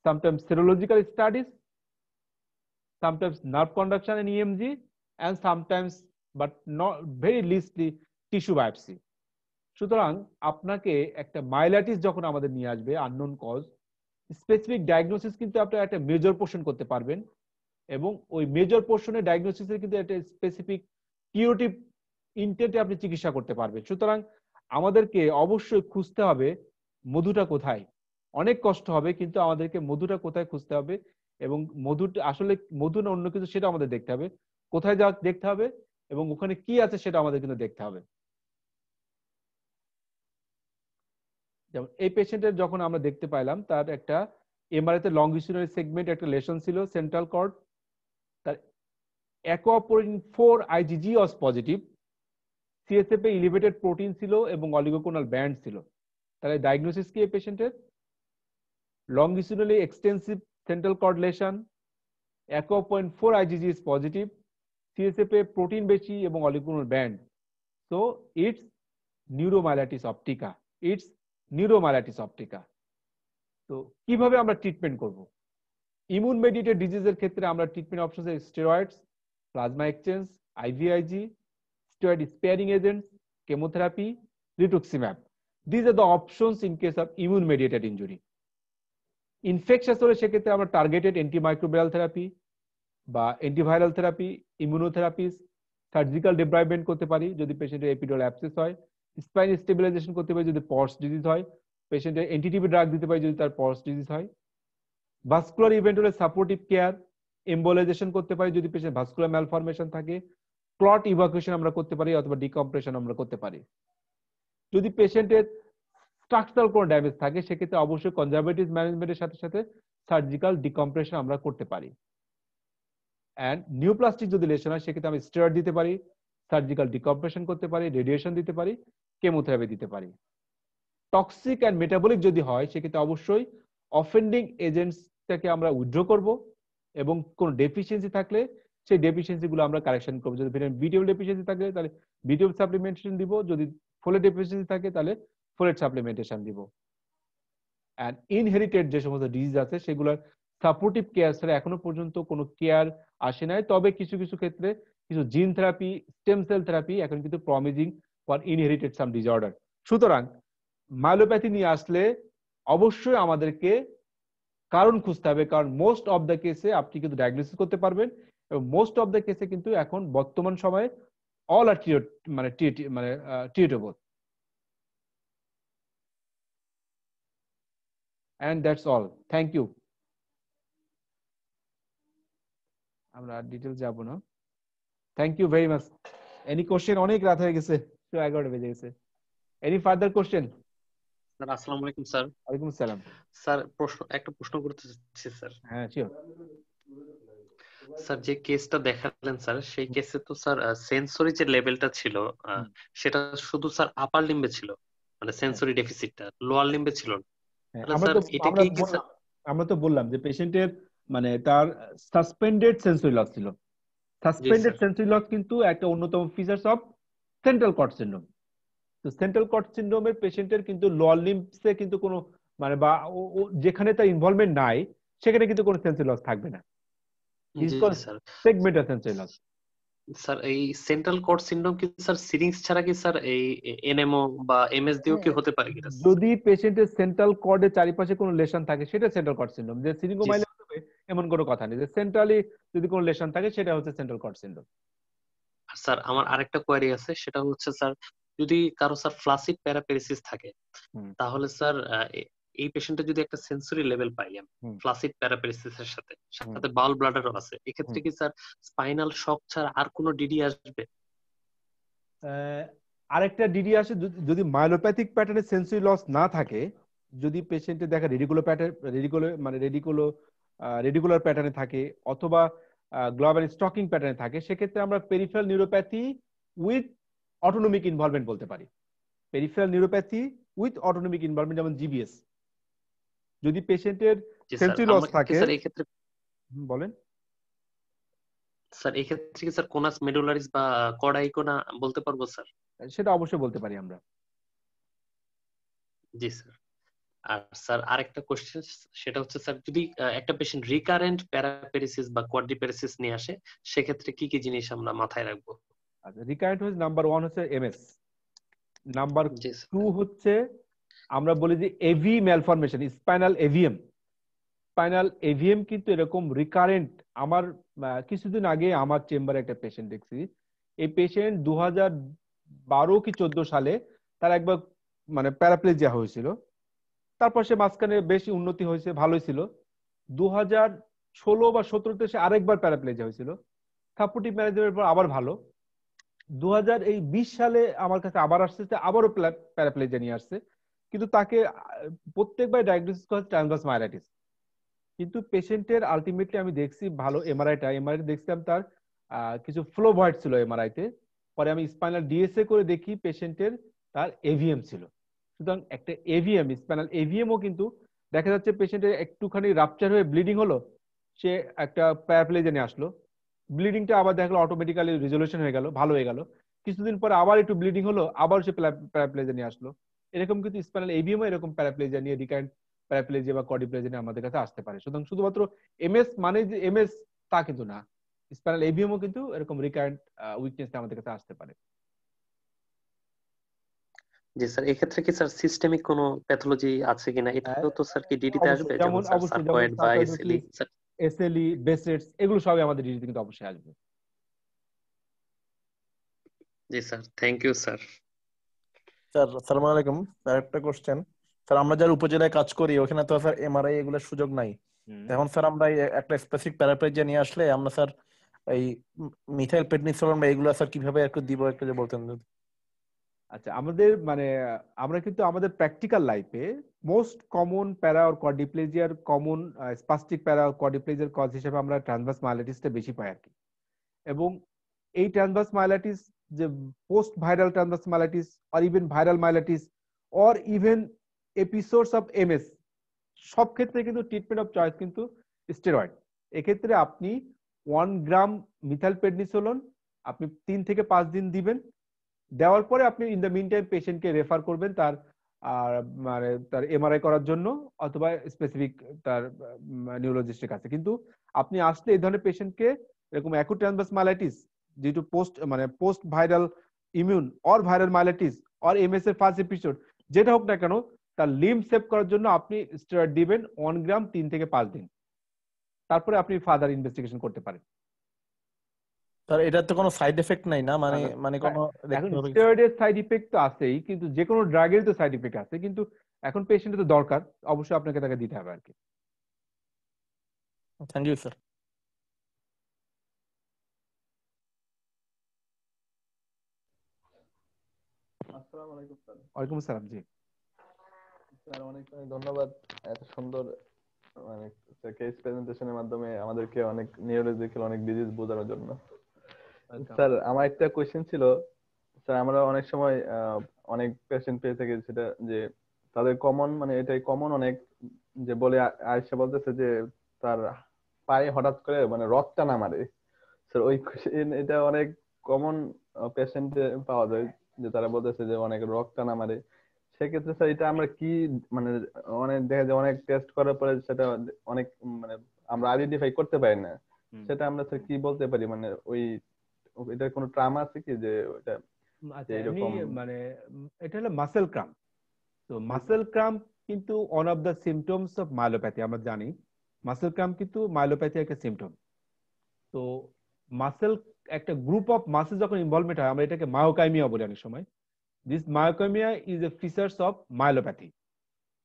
sometimes serological studies, sometimes nerve conduction and EMG, and sometimes but not very leastly tissue biopsy. সুতরাং আপনাকে একটা মাইলাইটিস যখন আমাদের নিয়ে আসবে আননোন কজ, স্পেসিফিক ডায়াগনোসিস কিন্তু আপনারা একটা মেজর পোর্শন করতে পারবেন এবং ওই মেজর পোর্শনের ডায়াগনোসিসের কিন্তু একটা স্পেসিফিক কিউরেটিভ ইনটেন্টে আপনি চিকিৎসা করতে পারবেন। সুতরাং আমাদেরকে অবশ্যই খুঁজতে হবে মধুটা কোথায়। অনেক কষ্ট হবে কিন্তু আমাদেরকে মধুটা কোথায় খুঁজতে হবে এবং মধুটা আসলে মধু না অন্য কিছু সেটা আমাদের দেখতে হবে, কোথায় যা দেখতে হবে এবং ওখানে কি আছে সেটা আমাদের কিন্তু দেখতে হবে। যেমন এই পেশেন্টের যখন আমরা দেখতে পাইলাম তার একটা এমআরআই তে লংগিটিউডিনাল সেগমেন্ট একটা লেশন ছিল সেন্ট্রাল কর্ড, তার অ্যাকোয়াপোরিন 4 আইজিজি ওয়াজ পজিটিভ, সিএসএফ এ এলিভেটেড প্রোটিন ছিল এবং অলিগোকোনাল ব্যান্ড ছিল। তাহলে ডায়াগনোসিস কি এই পেশেন্টের? longitudinally extensive central cord lesion, aqua.4 IgG is positive, CSF এ প্রোটিন বেশি এবং oligoclonal band. So it's neuromyelitis optica, it's neuromyelitis optica. তো কিভাবে আমরা ট্রিটমেন্ট করব? ইমিউন মেডিয়েটেড ডিজিজের ক্ষেত্রে আমরা treatment options steroids, plasma exchange, IVIG, steroid sparing agents, chemotherapy, rituximab. These are the options in case of immune mediated injury. Infectious হলে সেক্ষেত্রে আমরা টার্গেটেড অ্যান্টিমাইক্রোবিয়াল থেরাপি বা অ্যান্টিভাইরাল থেরাপি, ইমিউনোথেরাপিস, সার্জিক্যাল ডিব্রাইভমেন্ট করতে পারি যদি পেশেন্টের এপিডুরাল অ্যাবসেস হয়, স্পাইন স্টেবিলাইজেশন করতে পারি যদি পরস ডিজিজ হয়, পেশেন্টের এন্টিটিভি ড্রাগ দিতে পারি যদি তার পরস ডিজিজ হয়, ভাস্কুলার ইভেন্ট হলে সাপোর্টিভ কেয়ার, এম্বোলাইজেশন করতে পারি যদি পেশেন্ট ভাস্কুলার ম্যালফরমেশন থাকে, ক্লট ইভাকুয়েশন আমরা করতে পারি অথবা ডিকম্প্রেশন আমরা করতে পারি। যদি পেশেন্টের স্ট্রাকচারাল কোনো ড্যামেজ থাকে সেক্ষেত্রে অবশ্যই কনজারভেটিভ ম্যানেজমেন্টের সাথে সাথে সার্জিক্যাল ডিকম্প্রেশন আমরা করতে পারি। এন্ড নিউপ্লাস্টিক যদি লেশন হয় সেক্ষেত্রে আমি স্টেরয়েড দিতে পারি, সার্জিক্যাল ডিকম্প্রেশন করতে পারি, রেডিয়েশন দিতে পারি, কেমোথেরাপি দিতে পারি। টক্সিক এন্ড মেটাবলিক যদি হয় সেক্ষেত্রে অবশ্যই অফেন্ডিং এজেন্টসটাকে আমরা উইথড্র করব এবং কোন ডেফিসিয়েন্সি থাকলে সেই ডেফিসিয়েন্সি গুলো আমরা কারেকশন করব। যদি ভিটামিন বি12 ডেফিসিয়েন্সি থাকে তাহলে বি12 সাপ্লিমেন্টেশন দিব, যদি ফোলেট ডেফিসিয়েন্সি থাকে তাহলে ফোলেট সাপ্লিমেন্টেশন দিব। এন্ড ইনহেরিটেড যে সমস্ত ডিজিজ আছে সেগুলোর সাপোর্টিভ কেয়ার ছাড়া এখনো পর্যন্ত কোনো কেয়ার আসে নাই, তবে কিছু কিছু ক্ষেত্রে কিছু gene therapy, stem cell therapy এখন কিন্তু promising for inherited some disorder. সুতরাং মায়োলোপ্যাথি নিয়ে আসলে অবশ্যই আমাদেরকে কারণ খুঁজতে হবে, কারণ মোস্ট অফ দ্য কেসে আপনি কিন্তু ডায়াগনোসিস করতে পারবেন এবং মোস্ট অফ দ্য কেসে কিন্তু এখন বর্তমান সময়ে all are treatable. And that's all. Thank you. আমরা ডিটেইলস যাব না। Thank you very much. Any question? অনেক রাত হয়ে গেছে, 11টা বেজে গেছে। Any further question? স্যার আসসালামু আলাইকুম স্যার। ওয়ালাইকুম আসসালাম। স্যার একটা প্রশ্ন করতে চাচ্ছি স্যার। হ্যাঁ শিওর। স্যার যে কেসটা দেখালেন স্যার, সেই কেসে তো স্যার সেন্সরি যে লেভেলটা ছিল সেটা শুধু স্যার আপার লিম্বে ছিল, মানে সেন্সরি ডেফিসিটটা লোয়ার লিম্বে ছিল না। আমরা তো বললাম যে পেশেন্টের মানে তার সাসপেন্ডেড সেন্সরি লস ছিল। সাসপেন্ডেড সেন্সরি লস কিন্তু একটা অন্যতম features of central cord syndrome. তো সেন্ট্রাল কর্ড সিনড্রোমের পেশেন্টের কিন্তু লোয়ার লিম্বসে কিন্তু কোনো মানে বা যেখানে তার ইনভলভমেন্ট নাই সেখানে কিন্তু কোনো সেন্সরি লস থাকবে না। Segmental sensory loss. স্যার এই সেন্ট্রাল কর্ড সিনড্রোম কি স্যার সিরিঞ্জ ছাড়া কি স্যার এই এনএমও বা এমএস দিয়েও কি হতে পারে কিনা? যদি পেশেন্টের সেন্ট্রাল কর্ডের চারিপাশে কোনো লেশন থাকে সেটা সেন্ট্রাল কর্ড সিনড্রোম। যে সিরিঙ্গোমাইলে হবে এমন কোনো কথা নেই। যে সেন্ট্রালি যদি কোনো লেশন থাকে সেটা হচ্ছে সেন্ট্রাল কর্ড সিনড্রোম। স্যার আমার আরেকটা কোয়েরি আছে, সেটা হচ্ছে স্যার যদি কারো স্যার ফ্লাসিড প্যারাপেরিসিস থাকে তাহলে স্যার এই পেশেন্টের যদি একটা সেন্সরি লেভেল পাই আমি ফ্লাসিড প্যারাপেরিসিসের সাথে সাথে বাউল ব্লাডারও আছে, এক্ষেত্রে কি স্যার স্পাইনাল শক ছাড়া আর কোনো ডিডি আসবে? আরেকটা ডিডি আসে যদি মায়োলোপ্যাথিক প্যাটার্নে সেন্সরি লস না থাকে, যদি পেশেন্টের দেখা রেডিকুলার প্যাটার্নে থাকে অথবা গ্লোবাল স্টকিং প্যাটার্নে থাকে, সেক্ষেত্রে আমরা peripheral neuropathy with autonomic involvement বলতে পারি। Peripheral neuropathy with autonomic involvement, যেমন জিবিএস। যদি পেশেন্টের সেন্সরি লস থাকে স্যার এই ক্ষেত্রে বলেন স্যার এই ক্ষেত্রে কি স্যার কোনাস মেডুলারিস বা কর্ড আইকোনা বলতে পারবো স্যার? সেটা অবশ্যই বলতে পারি আমরা। জি স্যার। আর স্যার আরেকটা কোশ্চেন, সেটা হচ্ছে স্যার যদি একটা পেশেন্ট রিকারেন্ট প্যারাপেরিসিস বা কোয়াড্রিপ্যারিসিস নিয়ে আসে সেক্ষেত্রে কি কি জিনিস আমরা মাথায় রাখবো? আচ্ছা, রিকারেন্ট হচ্ছে নাম্বার 1 হচ্ছে এমএস, নাম্বার 2 হচ্ছে আমরা বলি যে AV malformation, spinal AVM. Spinal AVM কিন্তু এরকম রিকারেন্ট। আমার কিছুদিন আগে আমার চেম্বারে একটা পেশেন্ট দেখছি, এই পেশেন্ট 2012 কি 14 সালে তার একবার মানে প্যারাপ্লেজিয়া হয়েছিল, তারপর সে মাঝখানে বেশি উন্নতি হয়েছে, ভালোই ছিল। 2016 বা 17তে সে আরেকবার প্যারাপ্লেজিয়া হয়েছিল, সাপোর্টিভ ম্যানেজমেন্টের পর আবার ভালো। 2020 সালে আমার কাছে আবার আসছে, আবারও প্যারাপ্লেজিয়া নিয়ে আসছে, কিন্তু তাকে প্রত্যেকবার ডায়াগনোসিস করা হচ্ছে ট্রান্সভার্স মায়োলাইটিস। কিন্তু পেশেন্টের আলটিমেটলি আমি দেখছি ভালো এমআরআই দেখছিলাম তার কিছু ফ্লো ভয়েড ছিল এমআরআইতে, পরে আমি স্পাইনাল ডিএসএ করে দেখি পেশেন্টের তার এভিএম ছিল। সুতরাং একটা এভিএম, স্পাইনাল এভিএমও কিন্তু দেখা যাচ্ছে পেশেন্টের একটুখানি রাপচার হয়ে ব্লিডিং হলো, সে একটা প্যারাপ্লেজিয়া নিয়ে আসলো, ব্লিডিংটা আবার দেখলো অটোমেটিক্যালি রিজলিউশন হয়ে গেল, ভালো হয়ে গেল। কিছুদিন পরে আবার একটু ব্লিডিং হলো, আবার সে প্যারাপ্লেজিয়া নিয়ে আসলো। এরকম কিন্তু স্পাইনাল এভিএমও এরকম প্যারাপ্লেজিয়া নিয়ে রিকারেন্ট প্যারাপ্লেজিয়া বা কোয়াড্রিপ্লেজিয়া নিয়ে আমাদের কাছে আসতে পারে। সুতরাং শুধুমাত্র এমএস মানে যে এমএস তা কিন্তু না, স্পাইনাল এভিএমও কিন্তু এরকম রিকারেন্ট উইকনেস আমাদের কাছে আসতে পারে। জি স্যার, এই ক্ষেত্রে কি স্যার সিস্টেমিক কোনো প্যাথোলজি আছে কিনা এটাও তো স্যার কি ডিডিতে আসবে? যেমন সার্কয়েড বা এসএলই, বেসেটস, এগুলো সবই আমাদের ডিডিতে কিন্তু অবশ্যই আসবে। জি sir, thank you sir. Sir আসসালামু আলাইকুম। স্যার একটা কোশ্চেন, স্যার আমরা যারা উপজেলায় কাজ করি ওখানে তো স্যার এমআরআই এগুলোর সুযোগ নাই। এখন স্যার আমরা একটা স্পেসিফিক প্যারাপ্লেজিয়া নিয়ে আসলে আমরা স্যার এই মিথাইল প্রেডনিসোলোন বা এগুলো স্যার কিভাবে একটু দিব, একটু যে বলতেন। আচ্ছা, আমাদের মানে আমরা কিন্তু আমাদের প্র্যাকটিক্যাল লাইফে মোস্ট কমন প্যারা অর কোয়াড্রিপ্লেজিয়ার কমন স্পাস্টিক প্যারা অর কোয়াড্রিপ্লেজিয়ার কজ হিসেবে আমরা ট্রান্সভার্স মায়োলাইটিসটা বেশি পাই আর কি। এবং এই ট্রান্সভার্স মায়োলাইটিস যে post viral transverse myelitis or even viral myelitis or even episodes of MS, সব ক্ষেত্রে কিন্তু ট্রিটমেন্ট অফ চয়েস কিন্তু স্টেরয়েড। এক্ষেত্রে আপনি 1 গ্রাম মিথাইল প্রেডনিসোলোন আপনি 3 থেকে 5 দিন দিবেন, দেওয়ার পরে আপনি ইন দ্য মিন টাইম পেশেন্টকে রেফার করবেন তার মানে তার এমআরআই করার জন্য অথবা স্পেসিফিক তার নিউরোলজিস্টের কাছে। কিন্তু আপনি আসলে এই ধরনের পেশেন্টকে এরকম acute transverse myelitis due to post viral immune or viral myelitis or MS এর ফার্স্ট এপিসোড যেটা হোক না কেন, তার লিম্ব সেভ করার জন্য আপনি স্টেরয়েড দিবেন 1 গ্রাম 3 থেকে 5 দিন, তারপরে আপনি ফার্দার ইনভেস্টিগেশন করতে পারেন। স্যার এটার তো কোনো সাইড এফেক্ট নাই না, মানে মানে কোনো এখন দেখতে হবে? স্টেরয়েডের সাইড ইফেক্ট তো আছেই, কিন্তু যে কোনো ড্রাগের তো সাইড ইফেক্ট আছে, কিন্তু এখন পেশেন্টের তো দরকার, অবশ্যই আপনাকে তাকে দিতে হবে আর কি। Thank you sir. আসসালামু আলাইকুম স্যার। ওয়ালাইকুম আসসালাম। জি স্যার অনেক অনেক ধন্যবাদ এত সুন্দর মানে কেস প্রেজেন্টেশনের মাধ্যমে আমাদেরকে অনেক নিউরোলজিক্যাল অনেক ডিজিজ বোঝানোর জন্য। স্যার আমার একটা কোয়েশ্চেন ছিল, স্যার আমরা অনেক সময় অনেক পেশেন্ট পেয়ে থাকি সেটা যে তাদের কমন মানে এটাই কমন অনেক যে বলে আয়েশা বলতেছে যে তার পায়ে হঠাৎ করে মানে রক্ত টানা মারে। স্যার ওই এটা অনেক কমন পেশেন্টে পাওয়া যায় যে তারা বলতেছে যে অনেক রক্ত টানা মারে। সেক্ষেত্রে স্যার এটা আমরা কি মানে অনেক দেখা যায় অনেক টেস্ট করার পরে সেটা অনেক মানে আমরা আইডেন্টিফাই করতে পারি না, সেটা আমরা স্যার কি বলতে পারি মানে ওই এটার কোনো ট্রামা আছে কি যে ওটা আচ্ছা, এমনি এরকম? মানে এটা হলো মাসেল ক্রাম্প। তো মাসেল ক্রাম্প কিন্তু one of the symptoms of myelopathy. আমরা জানি মাসেল ক্রাম্প কিন্তু মাইলোপ্যাথি একটা সিমটম। তো মাসেল একটা গ্রুপ অফ মাসেল যখন ইনভলভমেন্ট হয়, আমরা এটাকে মায়োকাইমিয়া বলি অনেক সময়। This myokymia is a features of myelopathy.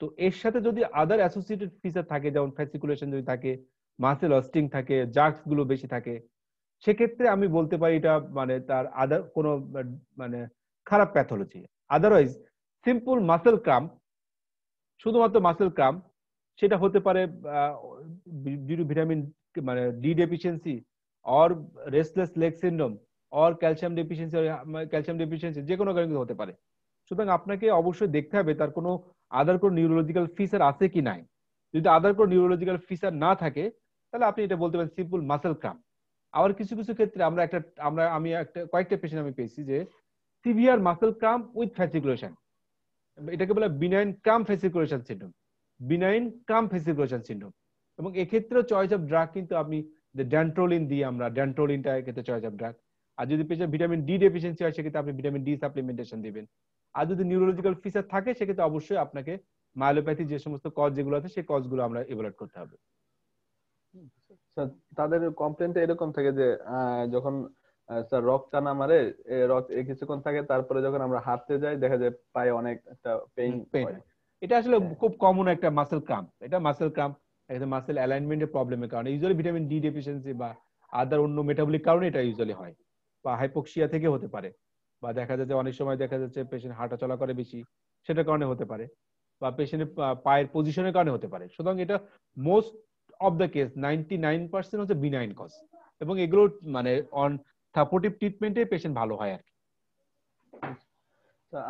তো এর সাথে যদি আদার অ্যাসোসিয়েটেড ফিচার থাকে, যেমন ফ্যাসিকুলেশন যদি থাকে, মাসেল অস্টিং থাকে, জার্কস গুলো বেশি থাকে, সেক্ষেত্রে আমি বলতে পারি এটা মানে তার আদার কোনো মানে খারাপ pathology. Otherwise simple muscle cramp, শুধুমাত্র মাসেল ক্রাম্প, সেটা হতে পারে ডিউ টু ভিটামিন মানে D deficiency or restless leg syndrome or calcium deficiency, যে কোনো কারণে হতে পারে। সুতরাং আপনাকে অবশ্যই দেখতে হবে তার কোনো আদার কোনো নিউরোলজিক্যাল ফিচার আছে কি নাই। যদি আদার কোনো নিউরোলজিক্যাল ফিচার না থাকে, তাহলে আপনি এটা বলতে পারেন সিম্পল মাসেল ক্রাম্প। আবার কিছু কিছু ক্ষেত্রে আমি একটা কয়েকটা পেশেন্ট আমি পেয়েছি যে severe muscle cramp with fasciculation, এটাকে বলে benign cramp fasciculation syndrome, benign cramp fasciculation syndrome. এবং এক্ষেত্রে চয়েস অফ ড্রাগ কিন্তু আপনি যে ড্যান্ট্রোলিন দিই আমরা, ড্যান্ট্রোলিনটা এক্ষেত্রে চয়েস অফ ড্রাগ। আর যদি পেশেন্ট ভিটামিন ডি ডেফিসিয়েন্সি হয়, সেক্ষেত্রে আপনি ভিটামিন ডি সাপ্লিমেন্টেশন দিবেন। আর যদি নিউরোলজিক্যাল ফিচার থাকে, সেক্ষেত্রে অবশ্যই আপনাকে মায়োপ্যাথি যে সমস্ত কজ যেগুলো আছে সেই কজগুলো আমরা ইভালুয়েট করতে হবে। স্যার তাদের কমপ্লেন্টে এরকম থাকে যে যখন স্যার রক্ত টানা মারে, রক্ত কিছুক্ষণ থাকে, তারপরে যখন আমরা হাঁটতে যাই দেখা যায় পায়ে অনেক একটা পেইন হয়। এটা আসলে খুব কমন একটা মাসেল ক্রাম্প। এটা মাসেল ক্রাম্প একটা মাসেল অ্যালাইনমেন্টের প্রবলেমের কারণে, ইউজুয়ালি ভিটামিন ডি ডেফিসিয়েন্সি বা আদার অন্য মেটাবলিক কারণে এটা ইউজুয়ালি হয়, বা হাইপোক্সিয়া থেকে হতে পারে, বা দেখা যাচ্ছে অনেক সময় দেখা যাচ্ছে পেশেন্ট হাঁটা চলা করে বেশি, সেটার কারণে হতে পারে, বা পেশেন্টের পায়ের পজিশনের কারণে হতে পারে। সুতরাং এটা মোস্ট অফ দ্য কেস 99% হচ্ছে বিনাইন কজ, এবং এগুলো মানে অন সাপোর্টিভ ট্রিটমেন্টে পেশেন্ট ভালো হয় আর কি।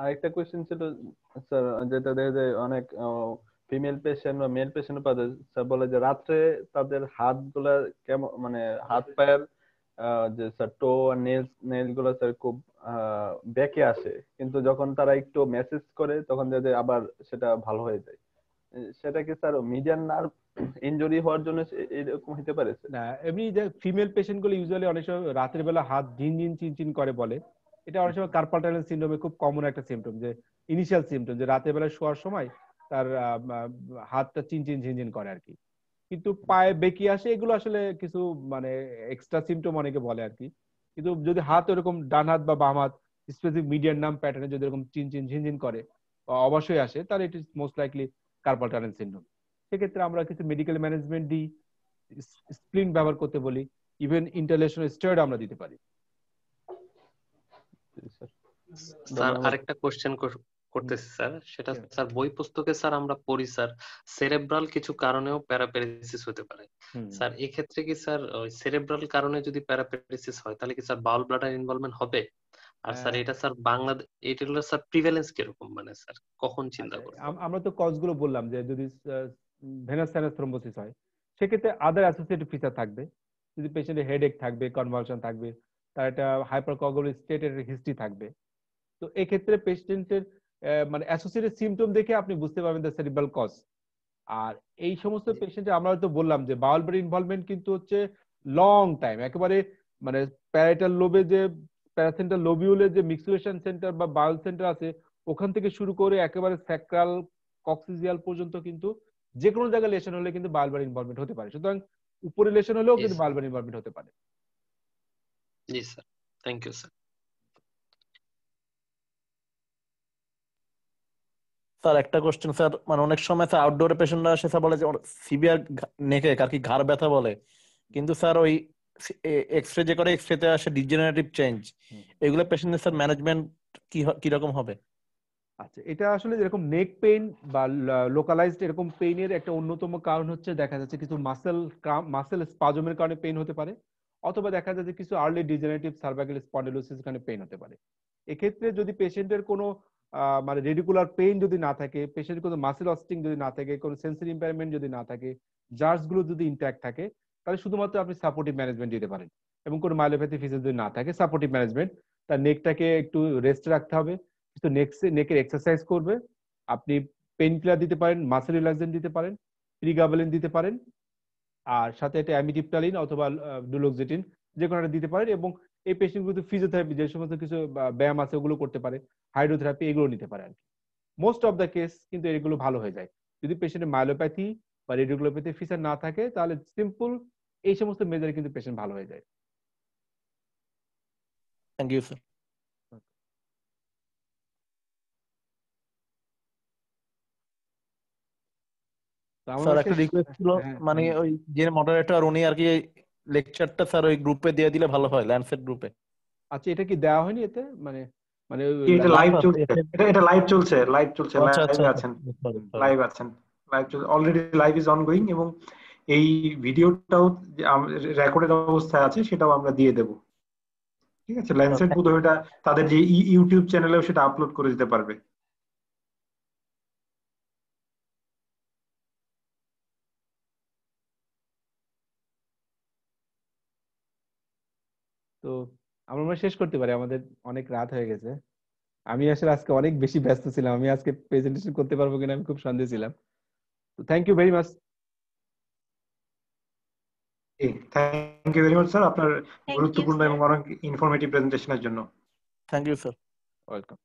আরেকটা কোয়েশ্চেন ছিল স্যার, যেটা দেখা যায় অনেক ফিমেল পেশেন্ট বা মেল পেশেন্ট পাওয়া যায়, স্যার বলে যে রাত্রে তাদের হাত গুলা কেমন মানে হাত পায়ের যে স্যার টো আর নেল গুলো স্যার খুব বেঁকে আসে, কিন্তু যখন তারা একটু মেসেজ করে তখন দেখা যায় আবার সেটা ভালো হয়ে যায়। সেটা কি স্যার মিডিয়ান নার্ভ ইনজুরি হওয়ার জন্য এরকম হতে পারে? না, এমনি যে ফিমেল পেশেন্ট গুলো ইউজুয়ালি অনেক সময় রাতের বেলা হাত ঝিনঝিন চিনচিন করে বলে, এটা অনেক সময় কার্পাল টানেল সিনড্রোমে খুব কমন একটা সিমটম, যে ইনিশিয়াল সিমটম যে রাতের বেলা শোয়ার সময় তার হাতটা চিনচিন ঝিনঝিন করে আর কি। কিন্তু পায়ে বেঁকে আসে, এগুলো আসলে কিছু মানে এক্সট্রা সিমটম অনেকে বলে আর কি। কিন্তু যদি হাত এরকম ডান হাত বা বাম হাত স্পেসিফিক মিডিয়ান নাম প্যাটার্নে যদি এরকম চিনচিন ঝিনঝিন করে অবশ্যই আসে, তাহলে it is most likely carpal tunnel syndrome. সেক্ষেত্রে আমরা কিছু মেডিকেল ম্যানেজমেন্ট দিই, স্প্লিন ব্যবহার করতে বলি, ইভেন ইন্টারন্যাশনাল স্টেরয়েড আমরা দিতে পারি। স্যার আরেকটা কোশ্চেন করতেছি স্যার, সেটা স্যার বই পুস্তকে স্যার আমরা পড়ি স্যার সেরেব্রাল কিছু কারণেও প্যারাপ্যারালিসিস হতে পারে। স্যার এক্ষেত্রে কি স্যার ওই সেরেব্রাল কারণে যদি প্যারাপ্যারালিসিস হয়, তাহলে কি স্যার বাউল ব্লাডার ইনভলভমেন্ট হবে? আর স্যার এটা স্যার বাংলাদেশ এটার স্যার প্রিভ্যালেন্স কিরকম, মানে স্যার কখন চিন্তা করব? আমরা তো কজগুলো বললাম যে যদি ভেনাস সাইনাস থ্রম্বোসিস হয়, সেক্ষেত্রে আদার অ্যাসোসিয়েটেড ফিচার থাকবে। যদি পেশেন্টের হেডেক থাকবে, কনভালশন থাকবে, তার একটা হাইপারকগুলেট স্টেটের হিস্ট্রি থাকবে। তো এই ক্ষেত্রে পেশেন্টের মানে অ্যাসোসিয়েটেড সিমটম দেখে আপনি বুঝতে পারবেন দ্য সেরিব্রাল কজ। আর এই সমস্ত পেশেন্টে আমরা তো বললাম যে বাউল ব্লাড ইনভলভমেন্ট কিন্তু হচ্ছে লং টাইম, একেবারে মানে প্যারাইটাল লোবে যে প্যারাসেন্টাল লোবিউলের যে মিক্সুলেশন সেন্টার বা বাউল সেন্টার আছে, ওখান থেকে শুরু করে একেবারে স্যাক্রাল কক্সিজিয়াল পর্যন্ত কিন্তু যে কোনো জায়গায় লেশন হলে কিন্তু বাউল ব্লাড ইনভলভমেন্ট হতে পারে। সুতরাং উপরে লেশন হলেও কিন্তু বাউল ব্লাড ইনভলভমেন্ট হতে পারে। জি sir, thank you sir. Sir একটা কোশ্চেন স্যার, মানে অনেক সময় স্যার আউটডোরে পেশেন্টরা আসে স্যার বলে যে সিভিয়ার নেকে আর কি ঘাড় ব্যথা বলে, কিন্তু স্যার ওই এক্সরে যে করে এক্সরেতে আসে ডিজেনারেটিভ চেঞ্জ, এগুলো পেশেন্টের স্যার ম্যানেজমেন্ট কি রকম হবে? আচ্ছা, এটা আসলে যেরকম নেক পেইন বা লোকালাইজড এরকম পেইনের একটা অন্যতম কারণ হচ্ছে দেখা যাচ্ছে কিছু মাসেল স্পাজমের কারণে পেইন হতে পারে, অথবা দেখা যাচ্ছে কিছু আর্লি ডিজেনারেটিভ সার্ভাইকাল স্পন্ডিলোসিস কারণে পেইন হতে পারে। এক্ষেত্রে যদি পেশেন্টের কোনো মানে রেডিকুলার পেইন যদি না থাকে, পেশেন্টের কোনো মাসেল অস্টিং যদি না থাকে, কোনো সেন্সরি ইম্পেয়ারমেন্ট যদি না থাকে, জার্স গুলো যদি ইনট্যাক্ট থাকে, তাহলে শুধুমাত্র আপনি সাপোর্টিভ ম্যানেজমেন্ট দিতে পারেন। এবং কোনো মাইলোপ্যাথি ফিচার যদি না থাকে, সাপোর্টিভ ম্যানেজমেন্ট, তার নেকটাকে একটু রেস্ট রাখতে হবে, তো নেকের এক্সারসাইজ করবে, আপনি পেইন কিলার দিতে পারেন, মাসেল রিল্যাক্সেন্ট দিতে পারেন, প্রিগাবালিন দিতে পারেন, আর সাথে একটা অ্যামিডিপটালিন অথবা ডুলোক্সিটিন যে কোনো একটা দিতে পারেন। এবং এই পেশেন্টগুলোতে ফিজিওথেরাপি যে সমস্ত কিছু ব্যায়াম আছে ওগুলো করতে পারে, হাইড্রোথেরাপি এগুলো নিতে পারে আর কি। মোস্ট অফ দ্য কেস কিন্তু এগুলো ভালো হয়ে যায়। যদি পেশেন্টের মাইলোপ্যাথি বা রেডিকুলোপ্যাথি ফিচার না থাকে, তাহলে সিম্পল এই সমস্ত মেজারে কিন্তু পেশেন্ট ভালো হয়ে যায়। Thank you sir. স্যার একটা রিকোয়েস্ট ছিল, মানে ওই যে মডারেটর উনি আর কি লেকচারটা স্যার ওই গ্রুপে দিয়ে দিলে ভালো হয়, ল্যান্ডসেট গ্রুপে। আচ্ছা, এটা কি দেওয়া হয়নি এতে? মানে মানে এটা লাইভ চলছে, এটা লাইভ চলছে, লাইভ আছেন, লাইভ আছেন, লাইভ চলছে অলরেডি, লাইভ ইজ অনগোয়িং, এবং এই ভিডিওটাও রেকর্ডেড অবস্থায় আছে, সেটাও আমরা দিয়ে দেব। ঠিক আছে, ল্যান্ডসেট বোধহয় এটা তাদের যে ইউটিউব চ্যানেলেও সেটা আপলোড করে দিতে পারবে। তো আমরা শেষ করতে পারি, আমাদের অনেক রাত হয়ে গেছে। আমি আসলে আজকে অনেক বেশি ব্যস্ত ছিলাম, আমি আজকে প্রেজেন্টেশন করতে পারবো কিনা আমি খুব সন্দেহ ছিলাম। তো thank you very much. Thank you very much sir, আপনার গুরুত্বপূর্ণ এবং অনেক ইনফরমেটিভ প্রেজেন্টেশনের জন্য। Thank you sir. ওয়েলকাম।